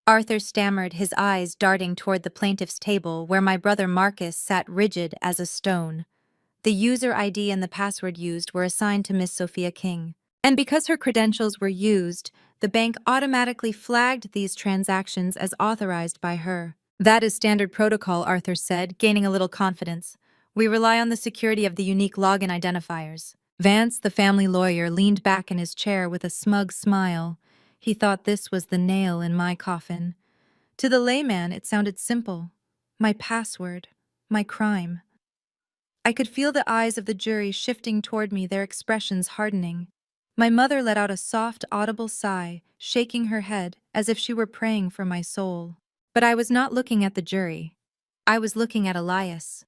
Arthur stammered, his eyes darting toward the plaintiff's table where my brother Marcus sat rigid as a stone. The user ID and the password used were assigned to Miss Sophia King. And because her credentials were used, the bank automatically flagged these transactions as authorized by her. That is standard protocol, Arthur said, gaining a little confidence. We rely on the security of the unique login identifiers. Vance, the family lawyer, leaned back in his chair with a smug smile. He thought this was the nail in my coffin. To the layman, it sounded simple. My password. My crime. I could feel the eyes of the jury shifting toward me, their expressions hardening. My mother let out a soft, audible sigh, shaking her head as if she were praying for my soul. But I was not looking at the jury. I was looking at Elias.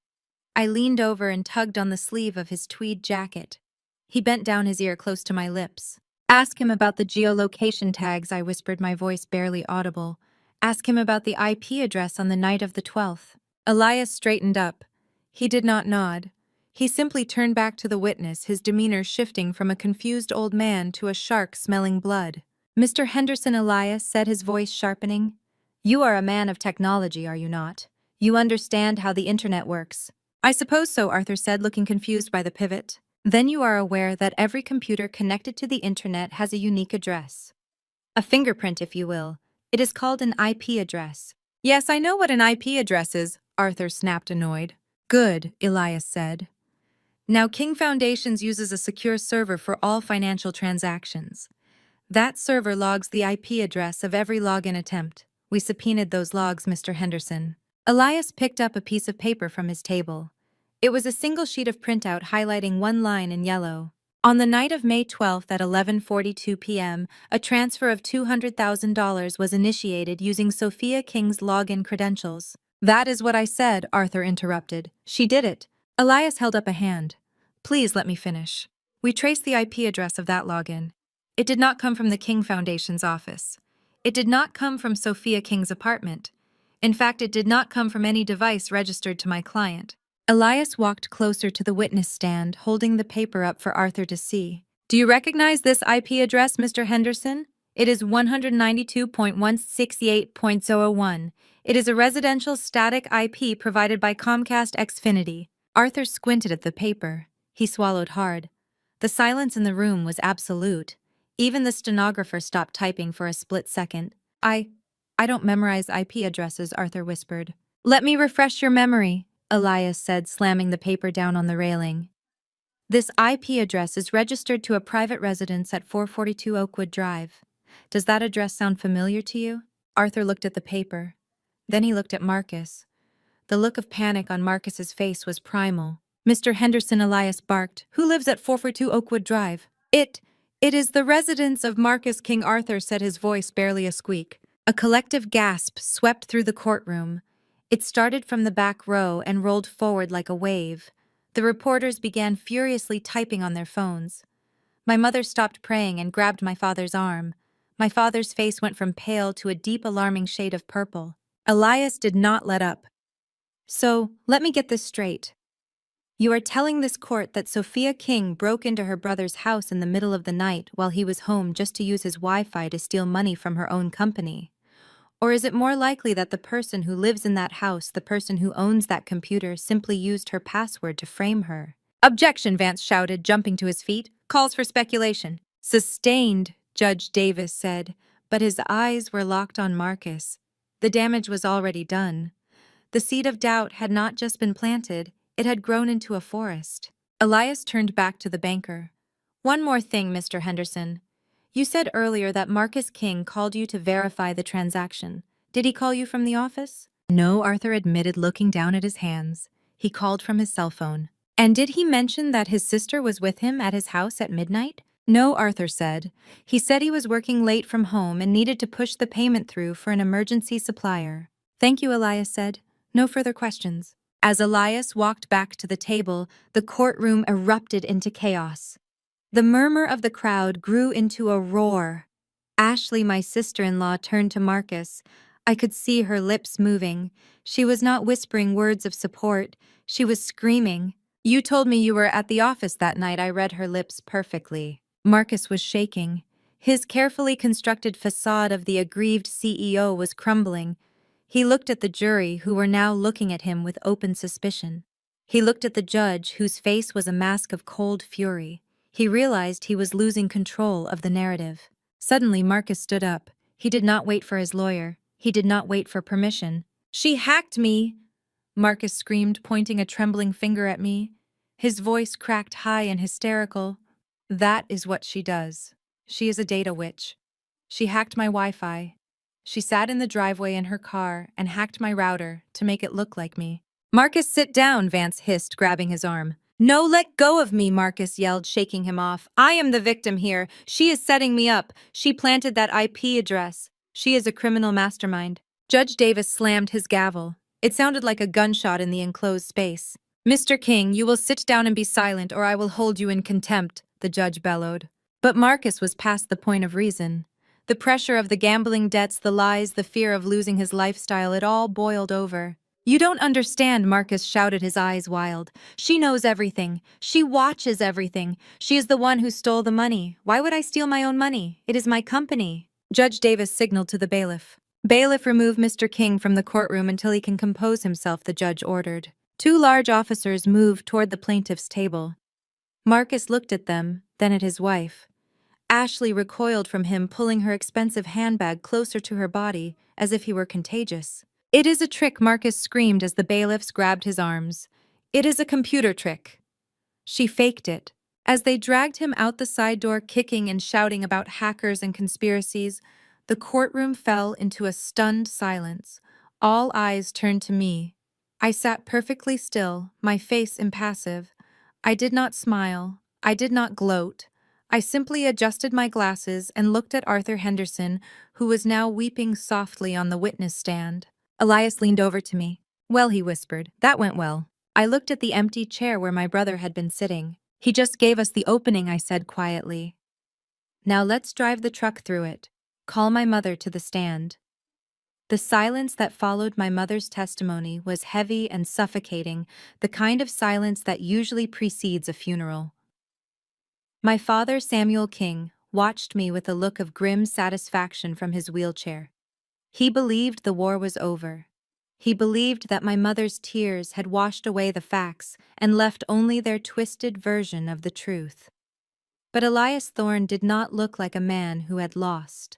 I leaned over and tugged on the sleeve of his tweed jacket. He bent down his ear close to my lips. Ask him about the geolocation tags, I whispered, my voice barely audible. Ask him about the IP address on the night of the 12th. Elias straightened up. He did not nod. He simply turned back to the witness, his demeanor shifting from a confused old man to a shark smelling blood. Mr. Henderson, Elias said, his voice sharpening. You are a man of technology, are you not? You understand how the internet works. I suppose so, Arthur said, looking confused by the pivot. Then you are aware that every computer connected to the internet has a unique address. A fingerprint, if you will. It is called an IP address. Yes, I know what an IP address is, Arthur snapped, annoyed. Good, Elias said. Now King Foundations uses a secure server for all financial transactions. That server logs the IP address of every login attempt. We subpoenaed those logs, Mr. Henderson. Elias picked up a piece of paper from his table. It was a single sheet of printout highlighting one line in yellow. On the night of May 12th at 11:42 p.m., a transfer of $200,000 was initiated using Sophia King's login credentials. That is what I said, Arthur interrupted. She did it. Elias held up a hand. Please let me finish. We traced the IP address of that login. It did not come from the King Foundation's office. It did not come from Sophia King's apartment. In fact, it did not come from any device registered to my client. Elias walked closer to the witness stand, holding the paper up for Arthur to see. Do you recognize this IP address, Mr. Henderson? It is 192.168.001. It is a residential static IP provided by Comcast Xfinity. Arthur squinted at the paper. He swallowed hard. The silence in the room was absolute. Even the stenographer stopped typing for a split second. I don't memorize IP addresses, Arthur whispered. Let me refresh your memory, Elias said, slamming the paper down on the railing. This IP address is registered to a private residence at 442 Oakwood Drive. Does that address sound familiar to you? Arthur looked at the paper. Then he looked at Marcus. The look of panic on Marcus's face was primal. Mr. Henderson, Elias barked. Who lives at 442 Oakwood Drive? It is the residence of Marcus King, Arthur said, his voice barely a squeak. A collective gasp swept through the courtroom. It started from the back row and rolled forward like a wave. The reporters began furiously typing on their phones. My mother stopped praying and grabbed my father's arm. My father's face went from pale to a deep, alarming shade of purple. Elias did not let up. So, let me get this straight. You are telling this court that Sophia King broke into her brother's house in the middle of the night while he was home just to use his Wi-Fi to steal money from her own company? Or is it more likely that the person who lives in that house, the person who owns that computer, simply used her password to frame her? Objection, Vance shouted, jumping to his feet. Calls for speculation. Sustained, Judge Davis said, but his eyes were locked on Marcus. The damage was already done. The seed of doubt had not just been planted, it had grown into a forest. Elias turned back to the banker. One more thing, Mr. Henderson. You said earlier that Marcus King called you to verify the transaction. Did he call you from the office? No, Arthur admitted, looking down at his hands. He called from his cell phone. And did he mention that his sister was with him at his house at midnight? No, Arthur said. He said he was working late from home and needed to push the payment through for an emergency supplier. Thank you, Elias said. No further questions. As Elias walked back to the table, the courtroom erupted into chaos. The murmur of the crowd grew into a roar. Ashley, my sister-in-law, turned to Marcus. I could see her lips moving. She was not whispering words of support, she was screaming. You told me you were at the office that night. I read her lips perfectly. Marcus was shaking. His carefully constructed facade of the aggrieved CEO was crumbling. He looked at the jury, who were now looking at him with open suspicion. He looked at the judge, whose face was a mask of cold fury. He realized he was losing control of the narrative. Suddenly, Marcus stood up. He did not wait for his lawyer. He did not wait for permission. "She hacked me!" Marcus screamed, pointing a trembling finger at me. His voice cracked high and hysterical. "That is what she does. She is a data witch. She hacked my Wi-Fi. She sat in the driveway in her car and hacked my router to make it look like me." "Marcus, sit down," Vance hissed, grabbing his arm. "No, let go of me," Marcus yelled, shaking him off. "I am the victim here. She is setting me up. She planted that IP address. She is a criminal mastermind." Judge Davis slammed his gavel. It sounded like a gunshot in the enclosed space. "Mr. King, you will sit down and be silent, or I will hold you in contempt," the judge bellowed. But Marcus was past the point of reason. The pressure of the gambling debts, the lies, the fear of losing his lifestyle, it all boiled over. "You don't understand," Marcus shouted, his eyes wild. "She knows everything. She watches everything. She is the one who stole the money. Why would I steal my own money? It is my company." Judge Davis signaled to the bailiff. "Bailiff, remove Mr. King from the courtroom until he can compose himself," the judge ordered. Two large officers moved toward the plaintiff's table. Marcus looked at them, then at his wife. Ashley recoiled from him, pulling her expensive handbag closer to her body, as if he were contagious. "It is a trick," Marcus screamed as the bailiffs grabbed his arms. "It is a computer trick. She faked it." As they dragged him out the side door, kicking and shouting about hackers and conspiracies, the courtroom fell into a stunned silence. All eyes turned to me. I sat perfectly still, my face impassive. I did not smile. I did not gloat. I simply adjusted my glasses and looked at Arthur Henderson, who was now weeping softly on the witness stand. Elias leaned over to me. "Well," he whispered, "that went well." I looked at the empty chair where my brother had been sitting. "He just gave us the opening," I said quietly. "Now let's drive the truck through it. Call my mother to the stand." The silence that followed my mother's testimony was heavy and suffocating, the kind of silence that usually precedes a funeral. My father, Samuel King, watched me with a look of grim satisfaction from his wheelchair. He believed the war was over. He believed that my mother's tears had washed away the facts and left only their twisted version of the truth. But Elias Thorne did not look like a man who had lost.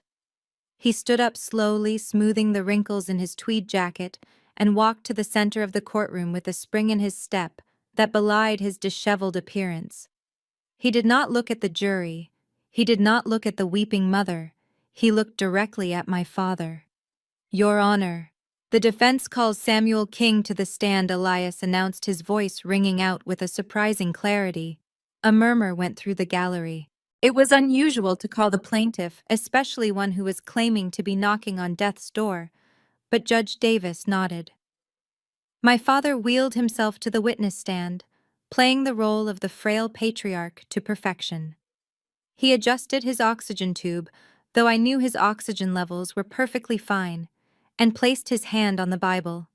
He stood up slowly, smoothing the wrinkles in his tweed jacket, and walked to the center of the courtroom with a spring in his step that belied his disheveled appearance. He did not look at the jury. He did not look at the weeping mother. He looked directly at my father. "Your Honor." "The defense calls Samuel King to the stand," Elias announced, his voice ringing out with a surprising clarity. A murmur went through the gallery. It was unusual to call the plaintiff, especially one who was claiming to be knocking on death's door, but Judge Davis nodded. My father wheeled himself to the witness stand, playing the role of the frail patriarch to perfection. He adjusted his oxygen tube, though I knew his oxygen levels were perfectly fine, and placed his hand on the Bible.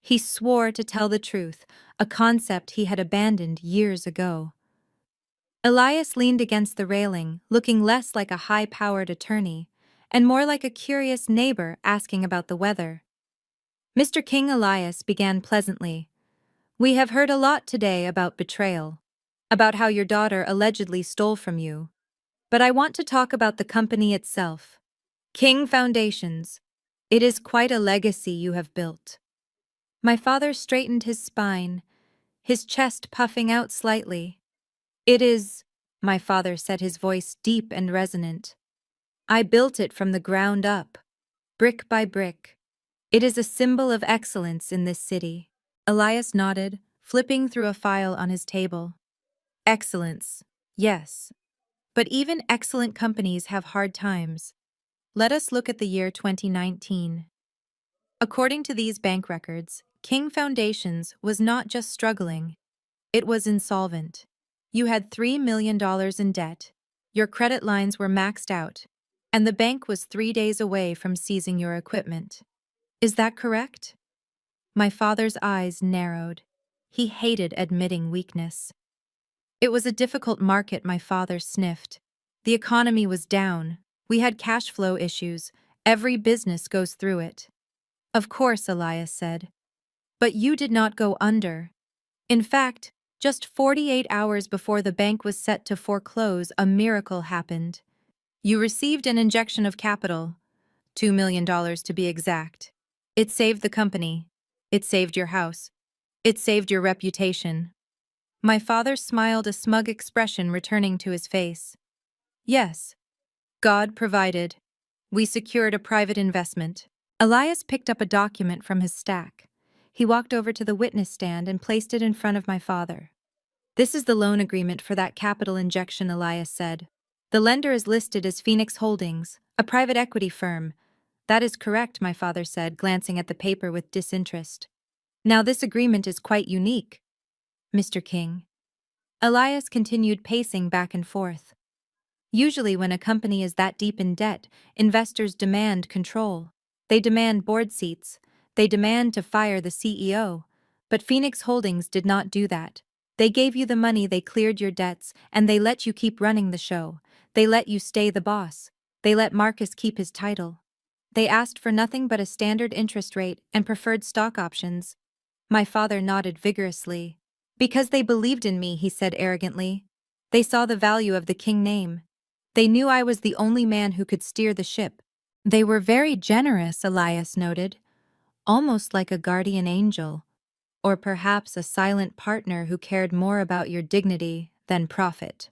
He swore to tell the truth, a concept he had abandoned years ago. Elias leaned against the railing, looking less like a high-powered attorney, and more like a curious neighbor asking about the weather. "Mr. King," Elias began pleasantly, "we have heard a lot today about betrayal, about how your daughter allegedly stole from you. But I want to talk about the company itself. King Foundations. It is quite a legacy you have built." My father straightened his spine, his chest puffing out slightly. "It is," my father said, his voice deep and resonant. "I built it from the ground up, brick by brick. It is a symbol of excellence in this city." Elias nodded, flipping through a file on his table. "Excellence, yes. But even excellent companies have hard times. Let us look at the year 2019. According to these bank records, King Foundations was not just struggling, it was insolvent. You had $3 million in debt, your credit lines were maxed out, and the bank was 3 days away from seizing your equipment. Is that correct? My father's eyes narrowed. He hated admitting weakness. It was a difficult market, my father sniffed. The economy was down. We had cash flow issues. Every business goes through it. Of course, Elias said. But you did not go under. In fact, just 48 hours before the bank was set to foreclose, a miracle happened. You received an injection of capital, $2 million to be exact. It saved the company. It saved your house. It saved your reputation. My father smiled, a smug expression returning to his face. Yes, God provided. We secured a private investment. Elias picked up a document from his stack. He walked over to the witness stand and placed it in front of my father. This is the loan agreement for that capital injection, Elias said. The lender is listed as Phoenix Holdings, a private equity firm. That is correct, my father said, glancing at the paper with disinterest. Now this agreement is quite unique, Mr. King. Elias continued pacing back and forth. Usually when a company is that deep in debt, investors demand control. They demand board seats. They demand to fire the CEO. But Phoenix Holdings did not do that. They gave you the money, they cleared your debts, and they let you keep running the show. They let you stay the boss. They let Marcus keep his title. They asked for nothing but a standard interest rate and preferred stock options. My father nodded vigorously. Because they believed in me, he said arrogantly. They saw the value of the King name. They knew I was the only man who could steer the ship. They were very generous, Elias noted, almost like a guardian angel, or perhaps a silent partner who cared more about your dignity than profit.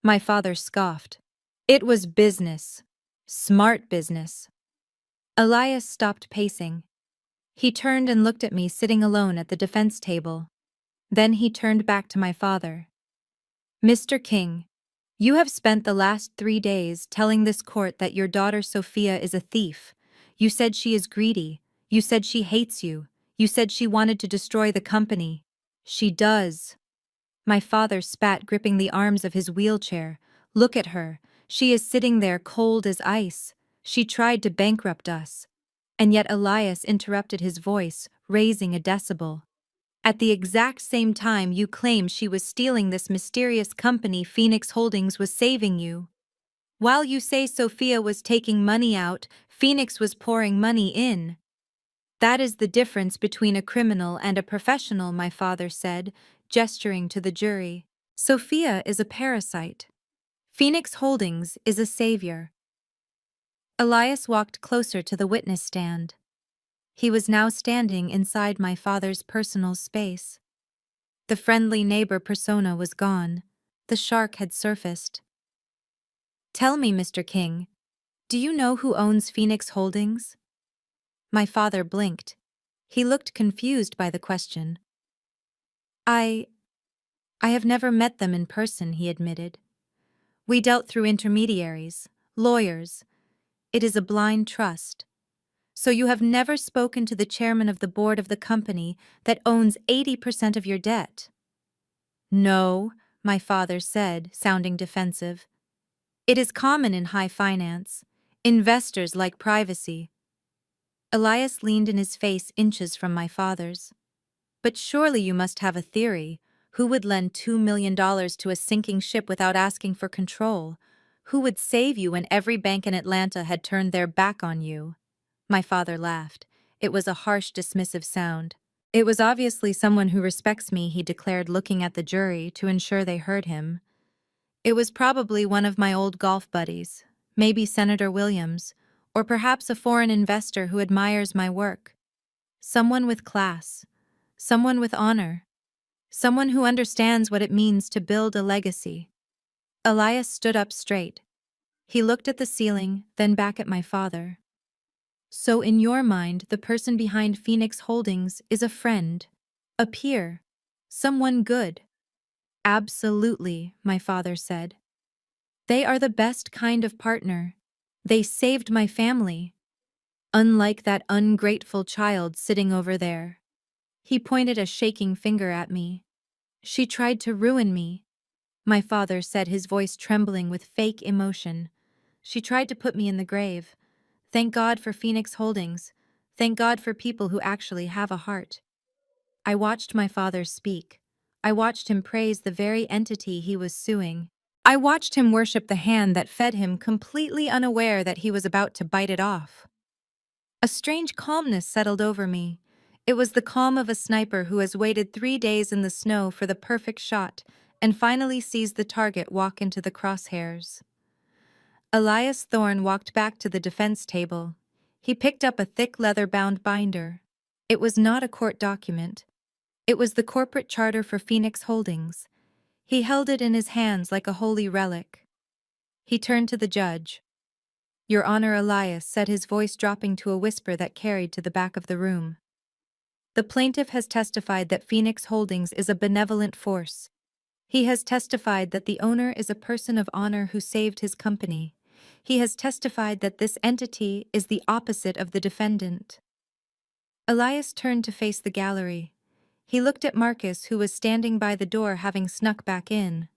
My father scoffed. It was business. Smart business. Elias stopped pacing. He turned and looked at me sitting alone at the defense table. Then he turned back to my father. Mr. King, you have spent the last 3 days telling this court that your daughter Sophia is a thief. You said she is greedy. You said she hates you. You said she wanted to destroy the company. She does. My father spat, gripping the arms of his wheelchair. Look at her. She is sitting there cold as ice. She tried to bankrupt us. And yet Elias interrupted his voice, raising a decibel. At the exact same time you claim she was stealing this mysterious company, Phoenix Holdings was saving you. While you say Sophia was taking money out, Phoenix was pouring money in. That is the difference between a criminal and a professional, my father said, gesturing to the jury. Sophia is a parasite. Phoenix Holdings is a savior. Elias walked closer to the witness stand. He was now standing inside my father's personal space. The friendly neighbor persona was gone. The shark had surfaced. Tell me, Mr. King, do you know who owns Phoenix Holdings? My father blinked. He looked confused by the question. I have never met them in person, he admitted. We dealt through intermediaries, lawyers. It is a blind trust. So you have never spoken to the chairman of the board of the company that owns 80% of your debt? No, my father said, sounding defensive. It is common in high finance. Investors like privacy. Elias leaned in his face inches from my father's. But surely you must have a theory. Who would lend $2 million to a sinking ship without asking for control? Who would save you when every bank in Atlanta had turned their back on you? My father laughed. It was a harsh, dismissive sound. It was obviously someone who respects me, he declared, looking at the jury to ensure they heard him. It was probably one of my old golf buddies, maybe Senator Williams, or perhaps a foreign investor who admires my work. Someone with class, someone with honor, someone who understands what it means to build a legacy. Elias stood up straight. He looked at the ceiling, then back at my father. So in your mind, the person behind Phoenix Holdings is a friend, a peer, someone good? Absolutely, my father said. They are the best kind of partner. They saved my family. Unlike that ungrateful child sitting over there. He pointed a shaking finger at me. She tried to ruin me. My father said, his voice trembling with fake emotion. She tried to put me in the grave. Thank God for Phoenix Holdings. Thank God for people who actually have a heart. I watched my father speak. I watched him praise the very entity he was suing. I watched him worship the hand that fed him, completely unaware that he was about to bite it off. A strange calmness settled over me. It was the calm of a sniper who has waited 3 days in the snow for the perfect shot and finally sees the target walk into the crosshairs. Elias Thorne walked back to the defense table. He picked up a thick leather-bound binder. It was not a court document. It was the corporate charter for Phoenix Holdings. He held it in his hands like a holy relic. He turned to the judge. "Your Honor," Elias said, his voice dropping to a whisper that carried to the back of the room. "The plaintiff has testified that Phoenix Holdings is a benevolent force. He has testified that the owner is a person of honor who saved his company. He has testified that this entity is the opposite of the defendant." Elias turned to face the gallery. He looked at Marcus, who was standing by the door having snuck back in.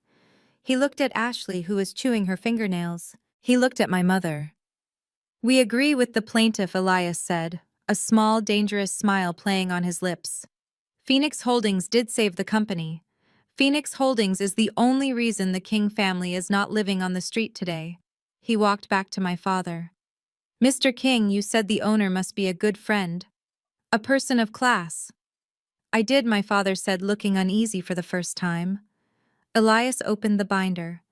He looked at Ashley, who was chewing her fingernails. He looked at my mother. "We agree with the plaintiff," Elias said, a small, dangerous smile playing on his lips. "Phoenix Holdings did save the company. Phoenix Holdings is the only reason the King family is not living on the street today." He walked back to my father. "Mr. King, you said the owner must be a good friend. A person of class." "I did," my father said, looking uneasy for the first time. Elias opened the binder.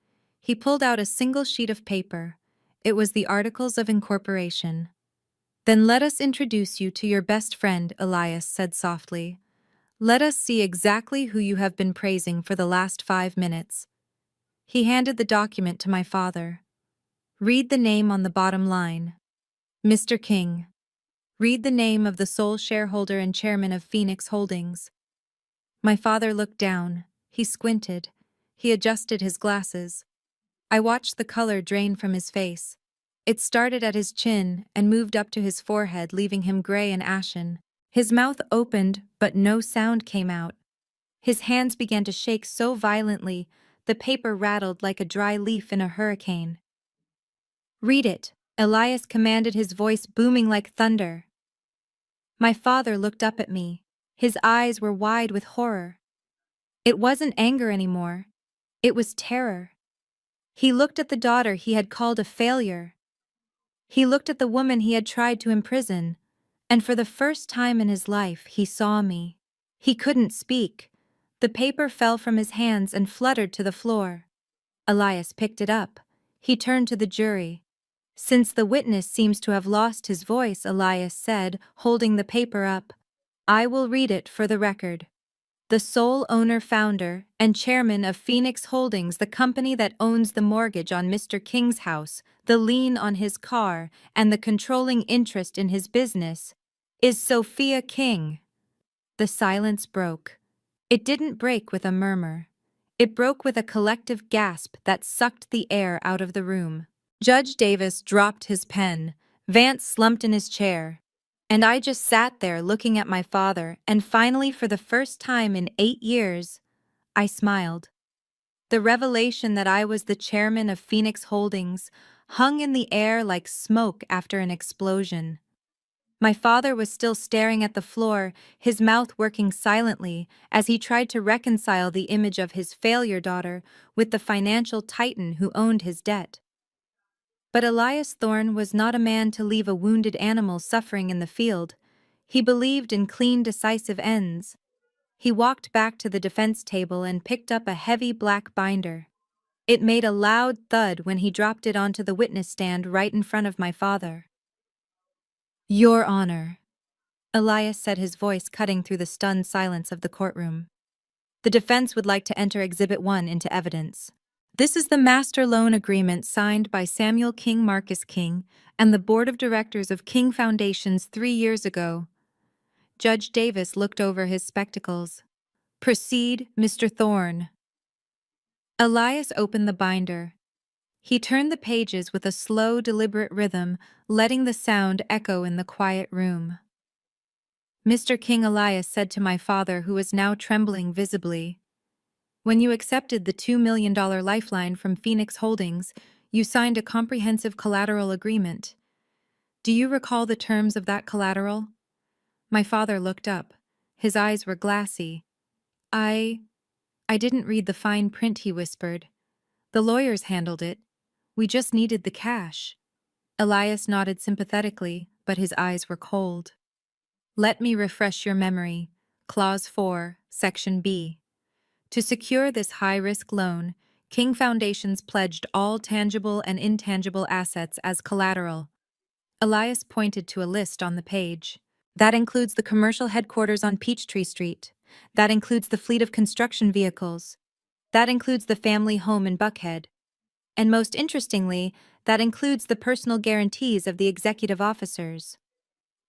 He pulled out a single sheet of paper. It was the Articles of Incorporation. "Then let us introduce you to your best friend," Elias said softly. "Let us see exactly who you have been praising for the last 5 minutes." He handed the document to my father. "Read the name on the bottom line. Mr. King. Read the name of the sole shareholder and chairman of Phoenix Holdings." My father looked down. He squinted. He adjusted his glasses. I watched the color drain from his face. It started at his chin and moved up to his forehead, leaving him gray and ashen. His mouth opened, but no sound came out. His hands began to shake so violently, the paper rattled like a dry leaf in a hurricane. "Read it," Elias commanded, his voice booming like thunder. My father looked up at me. His eyes were wide with horror. It wasn't anger anymore. It was terror. He looked at the daughter he had called a failure. He looked at the woman he had tried to imprison, and for the first time in his life he saw me. He couldn't speak. The paper fell from his hands and fluttered to the floor. Elias picked it up. He turned to the jury. "Since the witness seems to have lost his voice," Elias said, holding the paper up, "I will read it for the record. The sole owner, founder, and chairman of Phoenix Holdings, the company that owns the mortgage on Mr. King's house, the lien on his car, and the controlling interest in his business, is Sophia King." The silence broke. It didn't break with a murmur. It broke with a collective gasp that sucked the air out of the room. Judge Davis dropped his pen. Vance slumped in his chair. And I just sat there looking at my father, and finally, for the first time in 8 years, I smiled. The revelation that I was the chairman of Phoenix Holdings hung in the air like smoke after an explosion. My father was still staring at the floor, his mouth working silently as he tried to reconcile the image of his failure daughter with the financial titan who owned his debt. But Elias Thorne was not a man to leave a wounded animal suffering in the field. He believed in clean, decisive ends. He walked back to the defense table and picked up a heavy black binder. It made a loud thud when he dropped it onto the witness stand right in front of my father. "Your Honor," Elias said, his voice cutting through the stunned silence of the courtroom. "The defense would like to enter Exhibit 1 into evidence. This is the master loan agreement signed by Samuel King, Marcus King, and the board of directors of King Foundations 3 years ago." Judge Davis looked over his spectacles. "Proceed, Mr. Thorne." Elias opened the binder. He turned the pages with a slow, deliberate rhythm, letting the sound echo in the quiet room. "Mr. King," Elias said to my father, who was now trembling visibly, "when you accepted the $2 million lifeline from Phoenix Holdings, you signed a comprehensive collateral agreement. Do you recall the terms of that collateral?" My father looked up. His eyes were glassy. I I didn't read the fine print, he whispered. The lawyers handled it. We just needed the cash. Elias nodded sympathetically, but his eyes were cold. Let me refresh your memory. Clause 4, Section B. To secure this high-risk loan, King Foundations pledged all tangible and intangible assets as collateral. Elias pointed to a list on the page. That includes the commercial headquarters on Peachtree Street. That includes the fleet of construction vehicles. That includes the family home in Buckhead. And most interestingly, that includes the personal guarantees of the executive officers,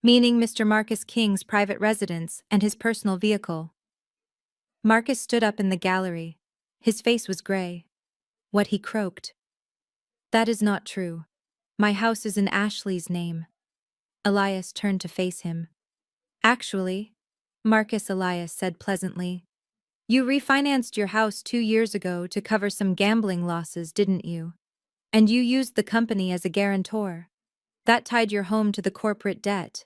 meaning Mr. Marcus King's private residence and his personal vehicle. Marcus stood up in the gallery. His face was gray. What he croaked. That is not true. My house is in Ashley's name. Elias turned to face him. Actually, Marcus, Elias said pleasantly. You refinanced your house 2 years ago to cover some gambling losses, didn't you? And you used the company as a guarantor. That tied your home to the corporate debt.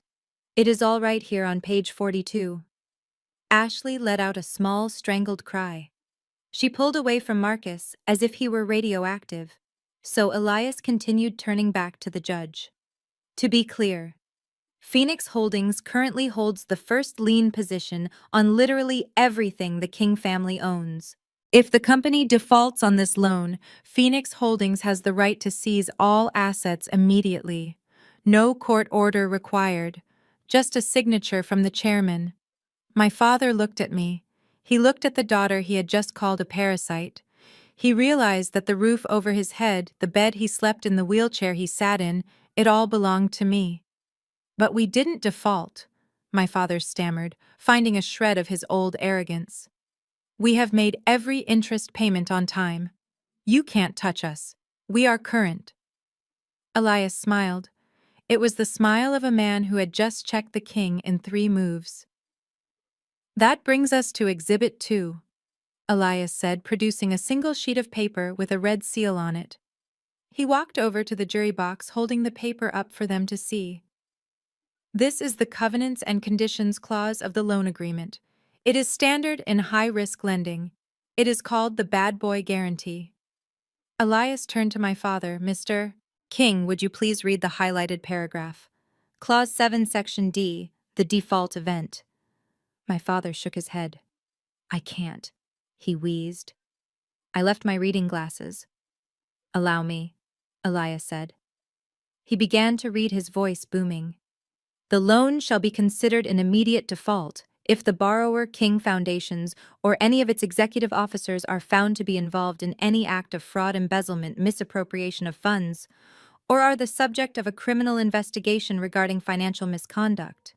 It is all right here on page 42. Ashley let out a small, strangled cry. She pulled away from Marcus as if he were radioactive. So Elias continued, turning back to the judge. To be clear, Phoenix Holdings currently holds the first lien position on literally everything the King family owns. If the company defaults on this loan, Phoenix Holdings has the right to seize all assets immediately. No court order required, just a signature from the chairman. My father looked at me. He looked at the daughter he had just called a parasite. He realized that the roof over his head, the bed he slept in, the wheelchair he sat in, it all belonged to me. But we didn't default, my father stammered, finding a shred of his old arrogance. We have made every interest payment on time. You can't touch us. We are current. Elias smiled. It was the smile of a man who had just checked the king in 3 moves. That brings us to Exhibit 2, Elias said, producing a single sheet of paper with a red seal on it. He walked over to the jury box, holding the paper up for them to see. This is the Covenants and Conditions Clause of the loan agreement. It is standard in high-risk lending. It is called the Bad Boy Guarantee. Elias turned to my father. Mr. King, would you please read the highlighted paragraph? Clause 7, Section D, the default event. My father shook his head. I can't, he wheezed. I left my reading glasses. Allow me, Elias said. He began to read, his voice booming. The loan shall be considered an immediate default if the borrower, King Foundations, or any of its executive officers are found to be involved in any act of fraud, embezzlement, misappropriation of funds, or are the subject of a criminal investigation regarding financial misconduct.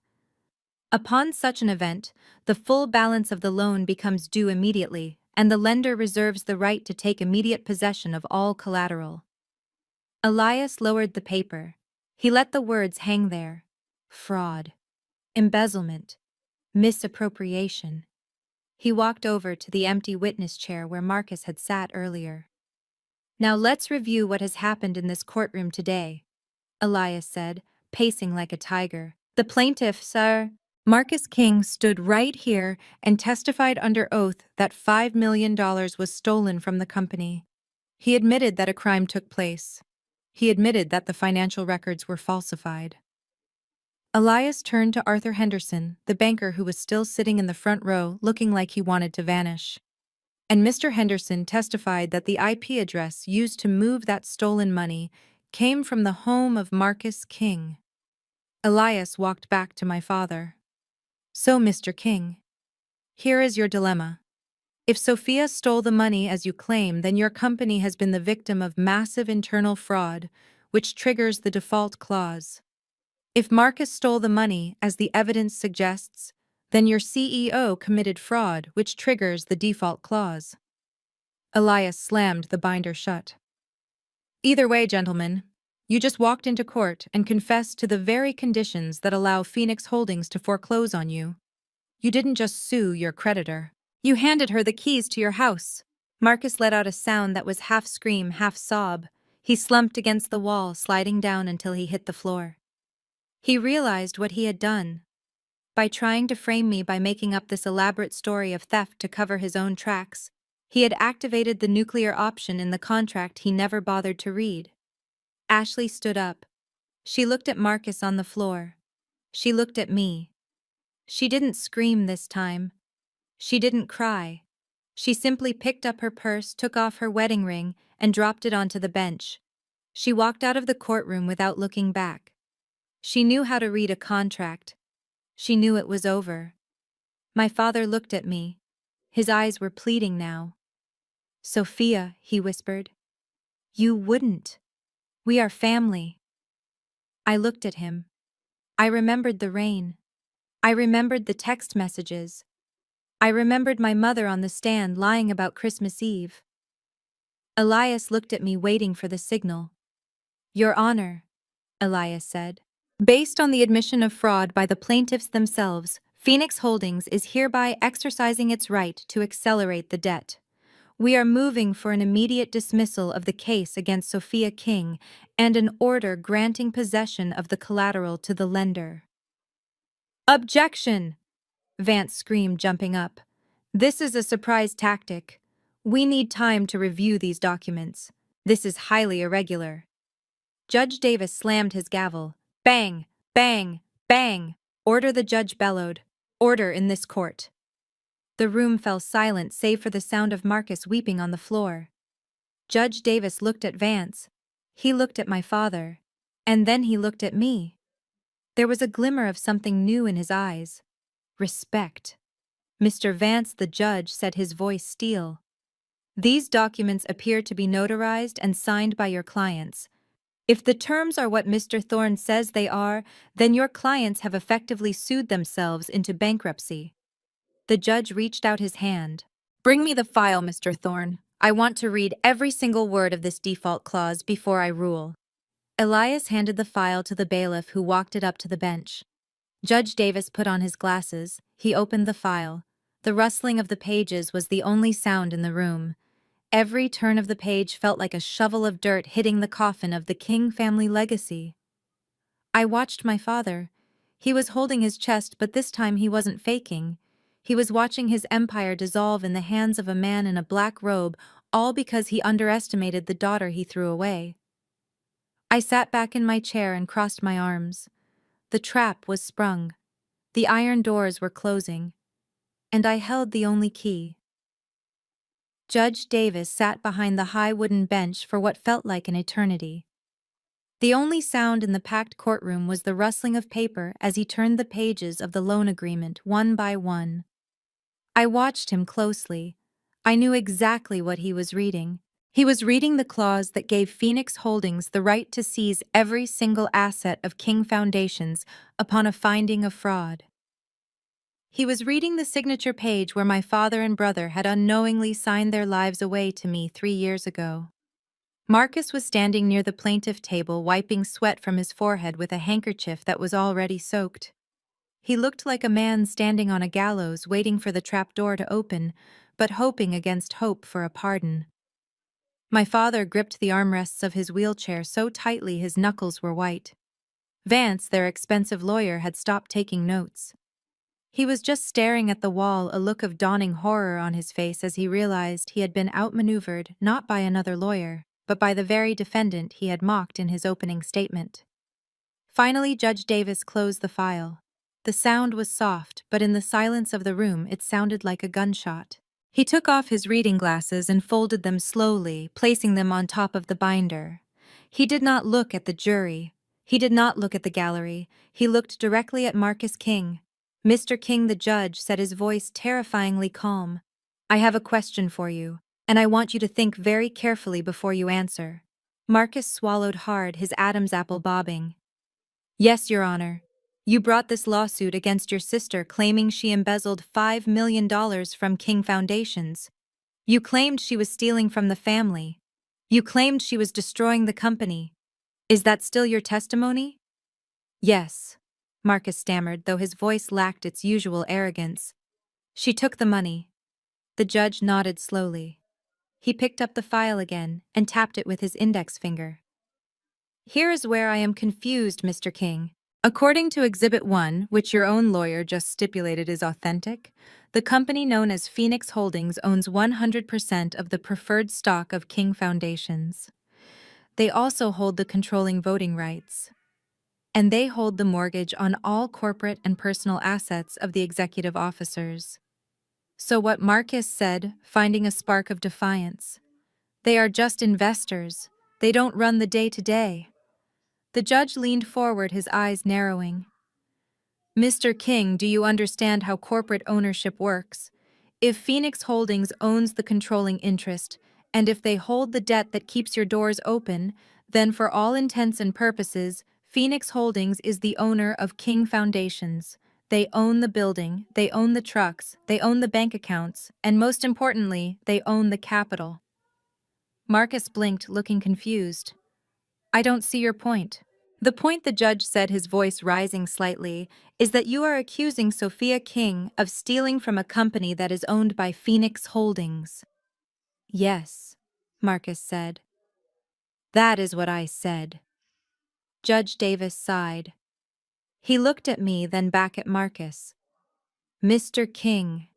Upon such an event, the full balance of the loan becomes due immediately, and the lender reserves the right to take immediate possession of all collateral. Elias lowered the paper. He let the words hang there. Fraud. Embezzlement. Misappropriation. He walked over to the empty witness chair where Marcus had sat earlier. Now let's review what has happened in this courtroom today, Elias said, pacing like a tiger. The plaintiff, sir, Marcus King, stood right here and testified under oath that $5 million was stolen from the company. He admitted that a crime took place. He admitted that the financial records were falsified. Elias turned to Arthur Henderson, the banker who was still sitting in the front row, looking like he wanted to vanish. And Mr. Henderson testified that the IP address used to move that stolen money came from the home of Marcus King. Elias walked back to my father. So, Mr. King, here is your dilemma. If Sophia stole the money as you claim, then your company has been the victim of massive internal fraud, which triggers the default clause. If Marcus stole the money, as the evidence suggests, then your CEO committed fraud, which triggers the default clause. Elias slammed the binder shut. Either way, gentlemen, you just walked into court and confessed to the very conditions that allow Phoenix Holdings to foreclose on you. You didn't just sue your creditor. You handed her the keys to your house. Marcus let out a sound that was half scream, half sob. He slumped against the wall, sliding down until he hit the floor. He realized what he had done. by trying to frame me by making up this elaborate story of theft to cover his own tracks. He had activated the nuclear option in the contract he never bothered to read. Ashley stood up. She looked at Marcus on the floor. She looked at me. She didn't scream this time. She didn't cry. She simply picked up her purse, took off her wedding ring, and dropped it onto the bench. She walked out of the courtroom without looking back. She knew how to read a contract. She knew it was over. My father looked at me. His eyes were pleading now. "Sophia," he whispered. "You wouldn't. We are family." I looked at him. I remembered the rain. I remembered the text messages. I remembered my mother on the stand lying about Christmas Eve. Elias looked at me waiting for the signal. "Your Honor," Elias said. "Based on the admission of fraud by the plaintiffs themselves, Phoenix Holdings is hereby exercising its right to accelerate the debt. We are moving for an immediate dismissal of the case against Sophia King and an order granting possession of the collateral to the lender." "Objection!" Vance screamed, jumping up. "This is a surprise tactic. We need time to review these documents. This is highly irregular." Judge Davis slammed his gavel. Bang! Bang! Bang! "Order," the judge bellowed. "Order in this court." The room fell silent save for the sound of Marcus weeping on the floor. Judge Davis looked at Vance. He looked at my father. And then he looked at me. There was a glimmer of something new in his eyes. Respect. "Mr. Vance," the judge said, his voice steel. "These documents appear to be notarized and signed by your clients. If the terms are what Mr. Thorne says they are, then your clients have effectively sued themselves into bankruptcy." The judge reached out his hand. "Bring me the file, Mr. Thorne. I want to read every single word of this default clause before I rule." Elias handed the file to the bailiff, who walked it up to the bench. Judge Davis put on his glasses. He opened the file. The rustling of the pages was the only sound in the room. Every turn of the page felt like a shovel of dirt hitting the coffin of the King family legacy. I watched my father. He was holding his chest, but this time he wasn't faking. He was watching his empire dissolve in the hands of a man in a black robe, all because he underestimated the daughter he threw away. I sat back in my chair and crossed my arms. The trap was sprung. The iron doors were closing. And I held the only key. Judge Davis sat behind the high wooden bench for what felt like an eternity. The only sound in the packed courtroom was the rustling of paper as he turned the pages of the loan agreement one by one. I watched him closely. I knew exactly what he was reading. He was reading the clause that gave Phoenix Holdings the right to seize every single asset of King Foundations upon a finding of fraud. He was reading the signature page where my father and brother had unknowingly signed their lives away to me 3 years ago. Marcus was standing near the plaintiff table, wiping sweat from his forehead with a handkerchief that was already soaked. He looked like a man standing on a gallows waiting for the trapdoor to open, but hoping against hope for a pardon. My father gripped the armrests of his wheelchair so tightly his knuckles were white. Vance, their expensive lawyer, had stopped taking notes. He was just staring at the wall, a look of dawning horror on his face as he realized he had been outmaneuvered not by another lawyer, but by the very defendant he had mocked in his opening statement. Finally, Judge Davis closed the file. The sound was soft, but in the silence of the room it sounded like a gunshot. He took off his reading glasses and folded them slowly, placing them on top of the binder. He did not look at the jury. He did not look at the gallery. He looked directly at Marcus King. "Mr. King," the judge said, his voice terrifyingly calm. "I have a question for you, and I want you to think very carefully before you answer." Marcus swallowed hard, his Adam's apple bobbing. "Yes, Your Honor. You brought this lawsuit against your sister claiming she embezzled $5 million from King Foundations. You claimed she was stealing from the family. You claimed she was destroying the company. Is that still your testimony?" "Yes," Marcus stammered, though his voice lacked its usual arrogance. "She took the money." The judge nodded slowly. He picked up the file again and tapped it with his index finger. "Here is where I am confused, Mr. King. According to Exhibit 1, which your own lawyer just stipulated is authentic, the company known as Phoenix Holdings owns 100% of the preferred stock of King Foundations. They also hold the controlling voting rights. And they hold the mortgage on all corporate and personal assets of the executive officers. So what Marcus said, finding a spark of defiance. They are just investors. They don't run the day-to-day. The judge leaned forward, his eyes narrowing. Mr. King, do you understand how corporate ownership works? If Phoenix Holdings owns the controlling interest, and if they hold the debt that keeps your doors open, then for all intents and purposes, Phoenix Holdings is the owner of King Foundations. They own the building, they own the trucks, they own the bank accounts, and most importantly, they own the capital. Marcus blinked, looking confused. I don't see your point. The point, the judge said, his voice rising slightly, is that you are accusing Sophia King of stealing from a company that is owned by Phoenix Holdings. Yes, Marcus said. That is what I said. Judge Davis sighed. He looked at me, then back at Marcus. Mr. King,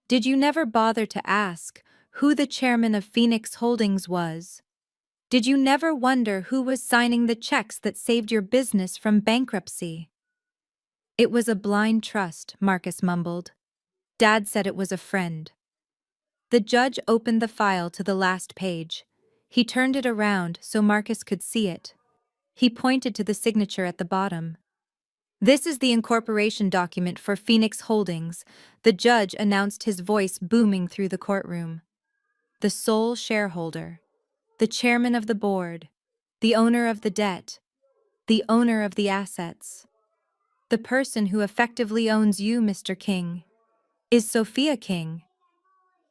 did you never bother to ask who the chairman of Phoenix Holdings was? Did you never wonder who was signing the checks that saved your business from bankruptcy? It was a blind trust, Marcus mumbled. Dad said it was a friend. The judge opened the file to the last page. He turned it around so Marcus could see it. He pointed to the signature at the bottom. This is the incorporation document for Phoenix Holdings, the judge announced, his voice booming through the courtroom. The sole shareholder, the chairman of the board, the owner of the debt, the owner of the assets. The person who effectively owns you, Mr. King, is Sophia King.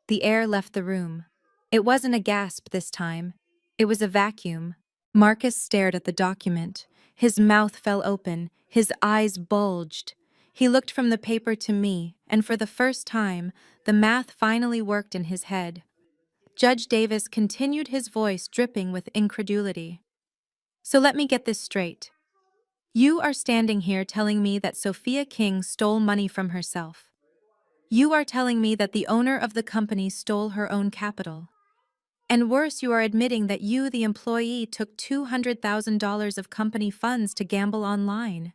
The air left the room. It wasn't a gasp this time. It was a vacuum. Marcus stared at the document. His mouth fell open. His eyes bulged. He looked from the paper to me, and for the first time, the math finally worked in his head. Judge Davis continued, his voice dripping with incredulity. So let me get this straight. You are standing here telling me that Sophia King stole money from herself. You are telling me that the owner of the company stole her own capital. And worse, you are admitting that you, the employee, took $200,000 of company funds to gamble online.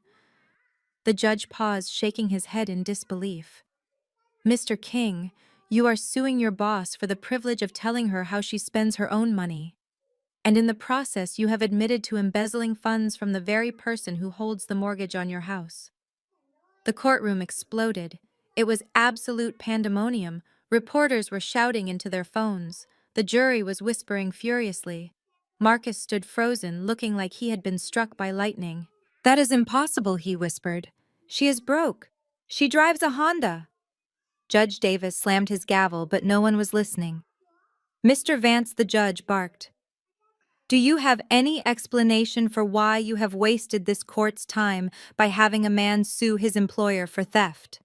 The judge paused, shaking his head in disbelief. Mr. King, you are suing your boss for the privilege of telling her how she spends her own money. And in the process, you have admitted to embezzling funds from the very person who holds the mortgage on your house. The courtroom exploded. It was absolute pandemonium. Reporters were shouting into their phones. The jury was whispering furiously. Marcus stood frozen, looking like he had been struck by lightning. That is impossible, he whispered. She is broke. She drives a Honda. Judge Davis slammed his gavel, but no one was listening. Mr. Vance, the judge, barked. Do you have any explanation for why you have wasted this court's time by having a man sue his employer for theft?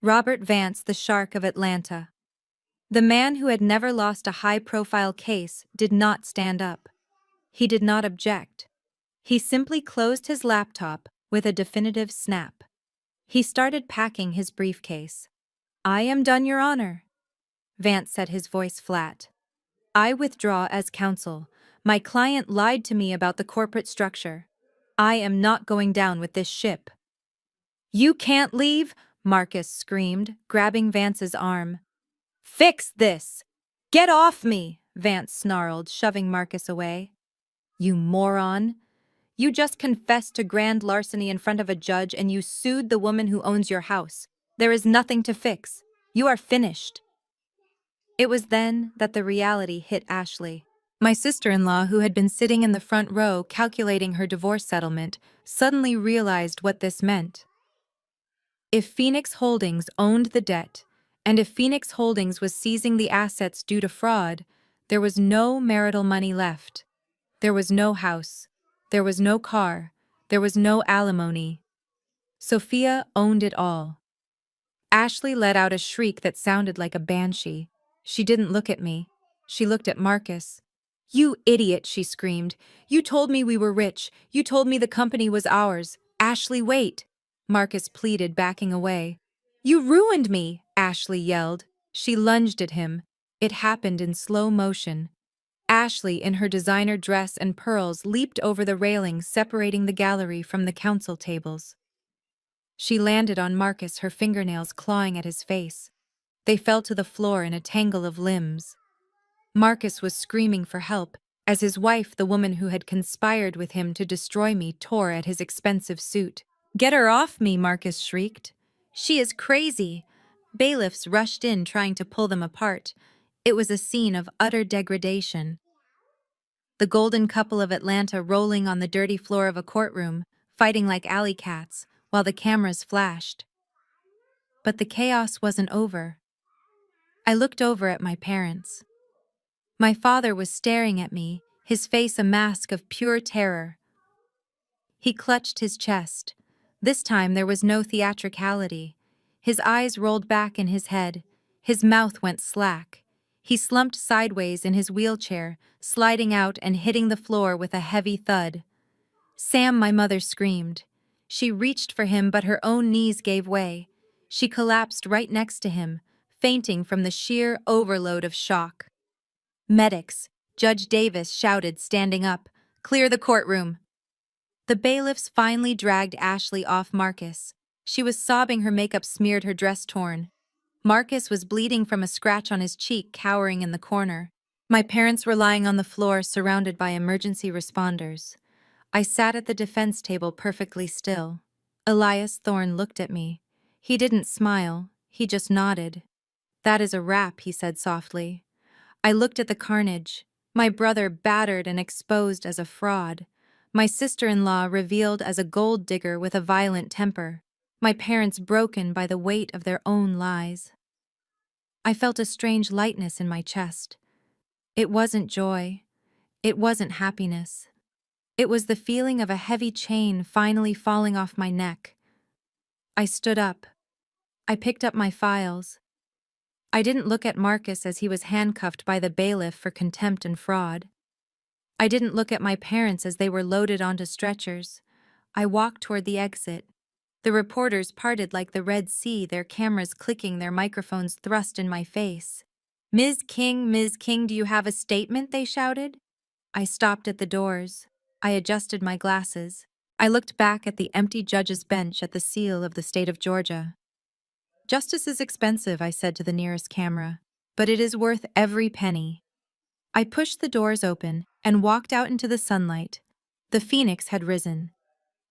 Robert Vance, the shark of Atlanta. The man who had never lost a high-profile case did not stand up. He did not object. He simply closed his laptop with a definitive snap. He started packing his briefcase. I am done, Your Honor. Vance said, his voice flat. I withdraw as counsel. My client lied to me about the corporate structure. I am not going down with this ship. You can't leave, Marcus screamed, grabbing Vance's arm. Fix this! Get off me, Vance snarled, shoving Marcus away. You moron! You just confessed to grand larceny in front of a judge and you sued the woman who owns your house. There is nothing to fix. You are finished. It was then that the reality hit Ashley. My sister-in-law, who had been sitting in the front row calculating her divorce settlement, suddenly realized what this meant. If Phoenix Holdings owned the debt, and if Phoenix Holdings was seizing the assets due to fraud, there was no marital money left. There was no house. There was no car. There was no alimony. Sophia owned it all. Ashley let out a shriek that sounded like a banshee. She didn't look at me. She looked at Marcus. "You idiot," she screamed. "You told me we were rich. You told me the company was ours. Ashley, wait." Marcus pleaded, backing away. "You ruined me," Ashley yelled. She lunged at him. It happened in slow motion. Ashley, in her designer dress and pearls, leaped over the railing separating the gallery from the council tables. She landed on Marcus, her fingernails clawing at his face. They fell to the floor in a tangle of limbs. Marcus was screaming for help, as his wife, the woman who had conspired with him to destroy me, tore at his expensive suit. "Get her off me," Marcus shrieked. "She is crazy." Bailiffs rushed in, trying to pull them apart. It was a scene of utter degradation. The golden couple of Atlanta rolling on the dirty floor of a courtroom, fighting like alley cats, while the cameras flashed. But the chaos wasn't over. I looked over at my parents. My father was staring at me, his face a mask of pure terror. He clutched his chest. This time there was no theatricality. His eyes rolled back in his head. His mouth went slack. He slumped sideways in his wheelchair, sliding out and hitting the floor with a heavy thud. "Sam," my mother screamed. She reached for him, but her own knees gave way. She collapsed right next to him, fainting from the sheer overload of shock. "Medics," Judge Davis shouted, standing up. "Clear the courtroom." The bailiffs finally dragged Ashley off Marcus. She was sobbing, her makeup smeared, her dress torn. Marcus was bleeding from a scratch on his cheek, cowering in the corner. My parents were lying on the floor, surrounded by emergency responders. I sat at the defense table perfectly still. Elias Thorne looked at me. He didn't smile, he just nodded. "That is a wrap," he said softly. I looked at the carnage. My brother battered and exposed as a fraud. My sister-in-law revealed as a gold digger with a violent temper. My parents broken by the weight of their own lies. I felt a strange lightness in my chest. It wasn't joy. It wasn't happiness. It was the feeling of a heavy chain finally falling off my neck. I stood up. I picked up my files. I didn't look at Marcus as he was handcuffed by the bailiff for contempt and fraud. I didn't look at my parents as they were loaded onto stretchers. I walked toward the exit. The reporters parted like the Red Sea, their cameras clicking, their microphones thrust in my face. Ms. King, do you have a statement?" they shouted. I stopped at the doors. I adjusted my glasses. I looked back at the empty judge's bench at the seal of the state of Georgia. "Justice is expensive," I said to the nearest camera, "but it is worth every penny." I pushed the doors open and walked out into the sunlight. The phoenix had risen,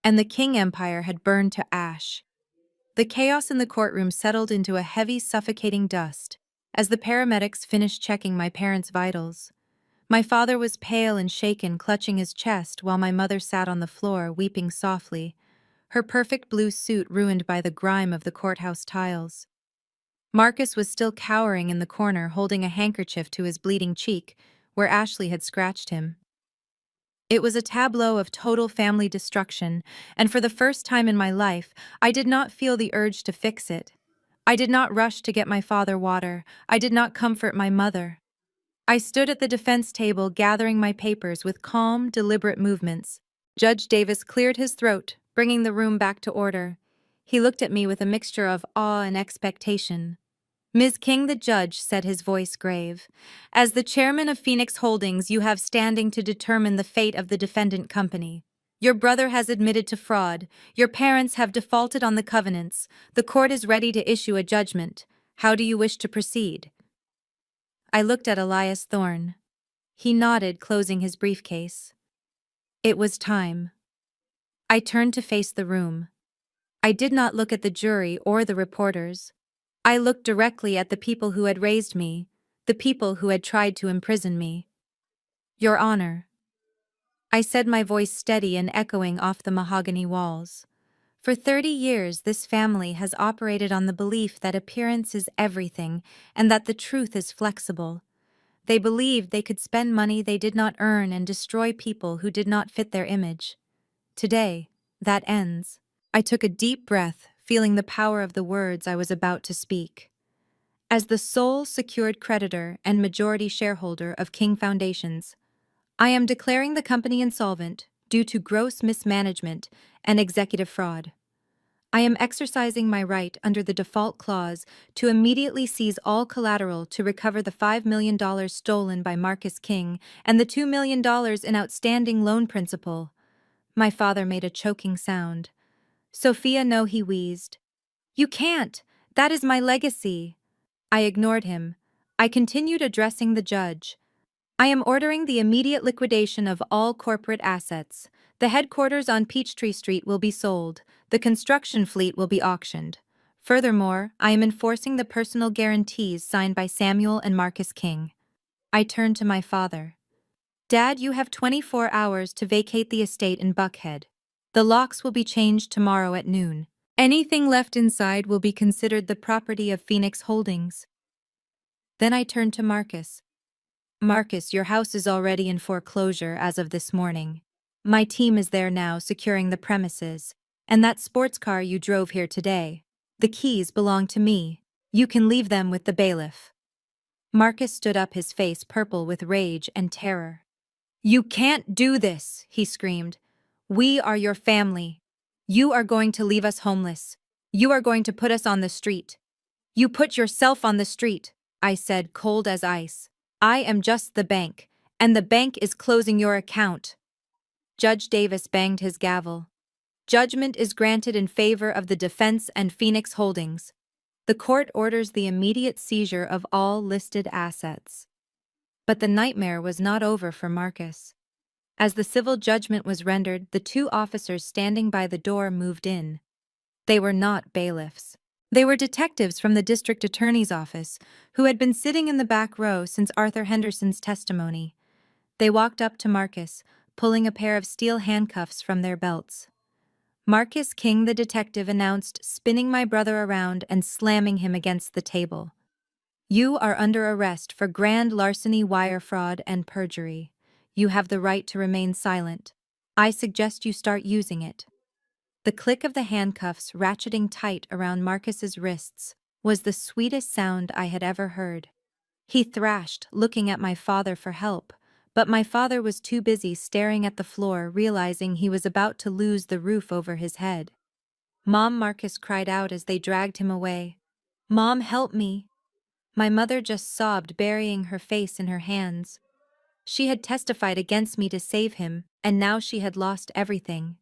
and the King Empire had burned to ash. The chaos in the courtroom settled into a heavy, suffocating dust as the paramedics finished checking my parents' vitals. My father was pale and shaken, clutching his chest, while my mother sat on the floor, weeping softly, her perfect blue suit ruined by the grime of the courthouse tiles. Marcus was still cowering in the corner, holding a handkerchief to his bleeding cheek, where Ashley had scratched him. It was a tableau of total family destruction, and for the first time in my life, I did not feel the urge to fix it. I did not rush to get my father water. I did not comfort my mother. I stood at the defense table, gathering my papers with calm, deliberate movements. Judge Davis cleared his throat, bringing the room back to order. He looked at me with a mixture of awe and expectation. "Ms. King," the judge said, his voice grave, "as the chairman of Phoenix Holdings, you have standing to determine the fate of the defendant company. Your brother has admitted to fraud. Your parents have defaulted on the covenants. The court is ready to issue a judgment. How do you wish to proceed?" I looked at Elias Thorne. He nodded, closing his briefcase. It was time. I turned to face the room. I did not look at the jury or the reporters. I looked directly at the people who had raised me, the people who had tried to imprison me. "Your Honor," I said, my voice steady and echoing off the mahogany walls. "For 30 years, this family has operated on the belief that appearance is everything and that the truth is flexible. They believed they could spend money they did not earn and destroy people who did not fit their image. Today, that ends." I took a deep breath, feeling the power of the words I was about to speak. As the sole secured creditor and majority shareholder of King Foundations, I am declaring the company insolvent due to gross mismanagement and executive fraud. I am exercising my right under the default clause to immediately seize all collateral to recover the $5 million stolen by Marcus King and the $2 million in outstanding loan principal. My father made a choking sound. Sophia, no, he wheezed. You can't. That is my legacy. I ignored him. I continued addressing the judge. I am ordering the immediate liquidation of all corporate assets. The headquarters on Peachtree Street will be sold. The construction fleet will be auctioned. Furthermore, I am enforcing the personal guarantees signed by Samuel and Marcus King. I turned to my father. Dad, you have 24 hours to vacate the estate in Buckhead. The locks will be changed tomorrow at noon. Anything left inside will be considered the property of Phoenix Holdings. Then I turned to Marcus. Marcus, your house is already in foreclosure as of this morning. My team is there now securing the premises. And that sports car you drove here today. The keys belong to me. You can leave them with the bailiff. Marcus stood up, his face purple with rage and terror. You can't do this, he screamed. We are your family. You are going to leave us homeless. You are going to put us on the street. You put yourself on the street, I said, cold as ice. I am just the bank, and the bank is closing your account. Judge Davis banged his gavel. Judgment is granted in favor of the defense and Phoenix Holdings. The court orders the immediate seizure of all listed assets. But the nightmare was not over for Marcus. As the civil judgment was rendered, the two officers standing by the door moved in. They were not bailiffs. They were detectives from the district attorney's office who had been sitting in the back row since Arthur Henderson's testimony. They walked up to Marcus, pulling a pair of steel handcuffs from their belts. Marcus King, the detective, announced, spinning my brother around and slamming him against the table. You are under arrest for grand larceny, wire fraud, and perjury. You have the right to remain silent. I suggest you start using it. The click of the handcuffs ratcheting tight around Marcus's wrists was the sweetest sound I had ever heard. He thrashed, looking at my father for help, but my father was too busy staring at the floor, realizing he was about to lose the roof over his head. Mom, Marcus cried out as they dragged him away. Mom, help me. My mother just sobbed, burying her face in her hands. She had testified against me to save him, and now she had lost everything.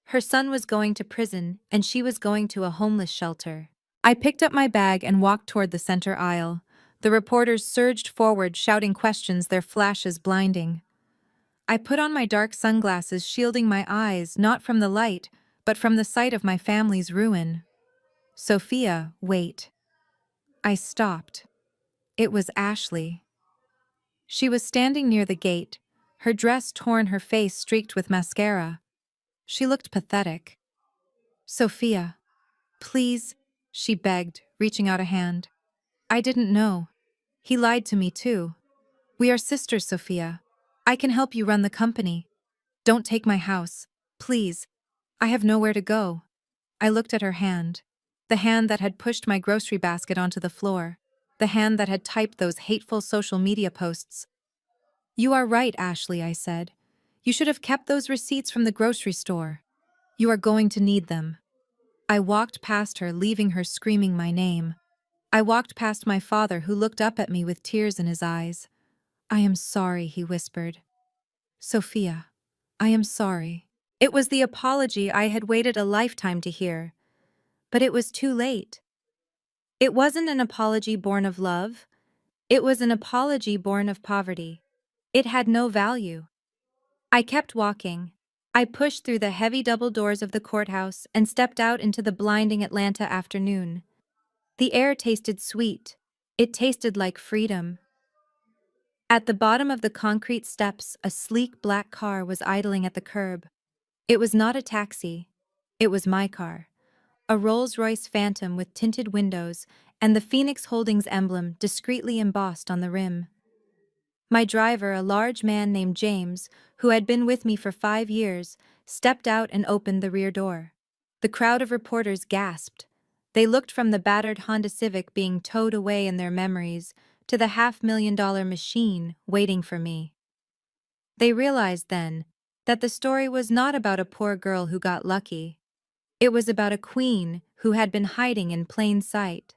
Her son was going to prison, and she was going to a homeless shelter. I picked up my bag and walked toward the center aisle. The reporters surged forward, shouting questions, their flashes blinding. I put on my dark sunglasses, shielding my eyes not from the light, but from the sight of my family's ruin. Sophia, wait. I stopped. It was Ashley. She was standing near the gate, her dress torn, her face streaked with mascara. She looked pathetic. Sophia, please, she begged, reaching out a hand. I didn't know. He lied to me too. We are sisters, Sophia. I can help you run the company. Don't take my house. Please. I have nowhere to go. I looked at her hand. The hand that had pushed my grocery basket onto the floor. The hand that had typed those hateful social media posts. You are right, Ashley, I said. You should have kept those receipts from the grocery store. You are going to need them. I walked past her, leaving her screaming my name. I walked past my father, who looked up at me with tears in his eyes. I am sorry, he whispered. Sophia, I am sorry. It was the apology I had waited a lifetime to hear. But it was too late. It wasn't an apology born of love. It was an apology born of poverty. It had no value. I kept walking. I pushed through the heavy double doors of the courthouse and stepped out into the blinding Atlanta afternoon. The air tasted sweet. It tasted like freedom. At the bottom of the concrete steps, a sleek black car was idling at the curb. It was not a taxi. It was my car. A Rolls-Royce Phantom with tinted windows and the Phoenix Holdings emblem discreetly embossed on the rim. My driver, a large man named James, who had been with me for 5 years, stepped out and opened the rear door. The crowd of reporters gasped. They looked from the battered Honda Civic being towed away in their memories to the $500,000 machine waiting for me. They realized then that the story was not about a poor girl who got lucky. It was about a queen who had been hiding in plain sight.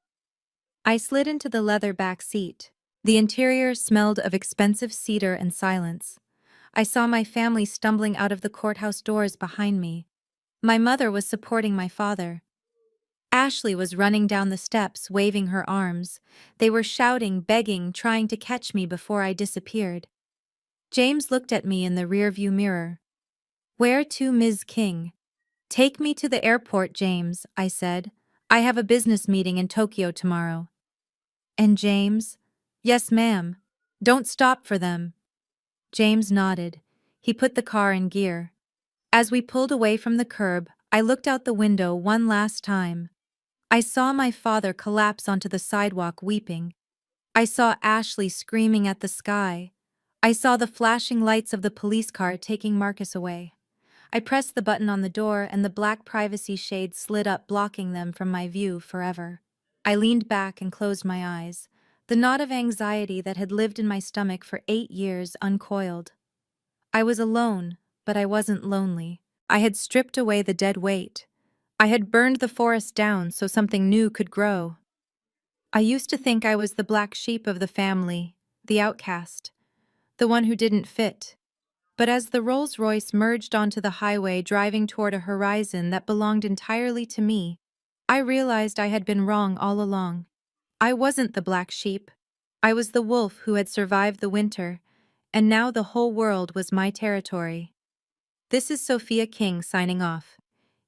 I slid into the leather back seat. The interior smelled of expensive cedar and silence. I saw my family stumbling out of the courthouse doors behind me. My mother was supporting my father. Ashley was running down the steps, waving her arms. They were shouting, begging, trying to catch me before I disappeared. James looked at me in the rearview mirror. "Where to, Ms. King?" "Take me to the airport, James," I said. "I have a business meeting in Tokyo tomorrow." "And James?" "Yes, ma'am." "Don't stop for them." James nodded. He put the car in gear. As we pulled away from the curb, I looked out the window one last time. I saw my father collapse onto the sidewalk weeping. I saw Ashley screaming at the sky. I saw the flashing lights of the police car taking Marcus away. I pressed the button on the door and the black privacy shade slid up, blocking them from my view forever. I leaned back and closed my eyes. The knot of anxiety that had lived in my stomach for 8 years uncoiled. I was alone, but I wasn't lonely. I had stripped away the dead weight. I had burned the forest down so something new could grow. I used to think I was the black sheep of the family, the outcast, the one who didn't fit. But as the Rolls-Royce merged onto the highway driving toward a horizon that belonged entirely to me, I realized I had been wrong all along. I wasn't the black sheep. I was the wolf who had survived the winter, and now the whole world was my territory. This is Sophia King signing off.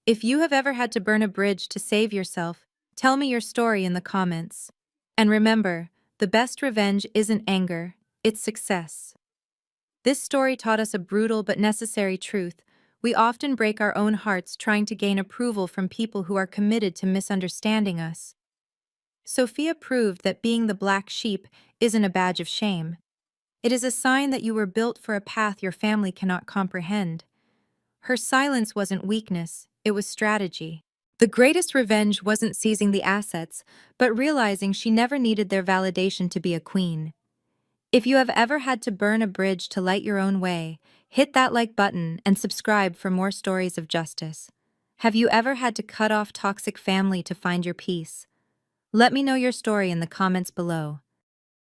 If you have ever had to burn a bridge to save yourself, tell me your story in the comments. And remember, the best revenge isn't anger, it's success. This story taught us a brutal but necessary truth. We often break our own hearts trying to gain approval from people who are committed to misunderstanding us. Sophia proved that being the black sheep isn't a badge of shame. It is a sign that you were built for a path your family cannot comprehend. Her silence wasn't weakness, it was strategy. The greatest revenge wasn't seizing the assets, but realizing she never needed their validation to be a queen. If you have ever had to burn a bridge to light your own way, hit that like button and subscribe for more stories of justice. Have you ever had to cut off toxic family to find your peace? Let me know your story in the comments below.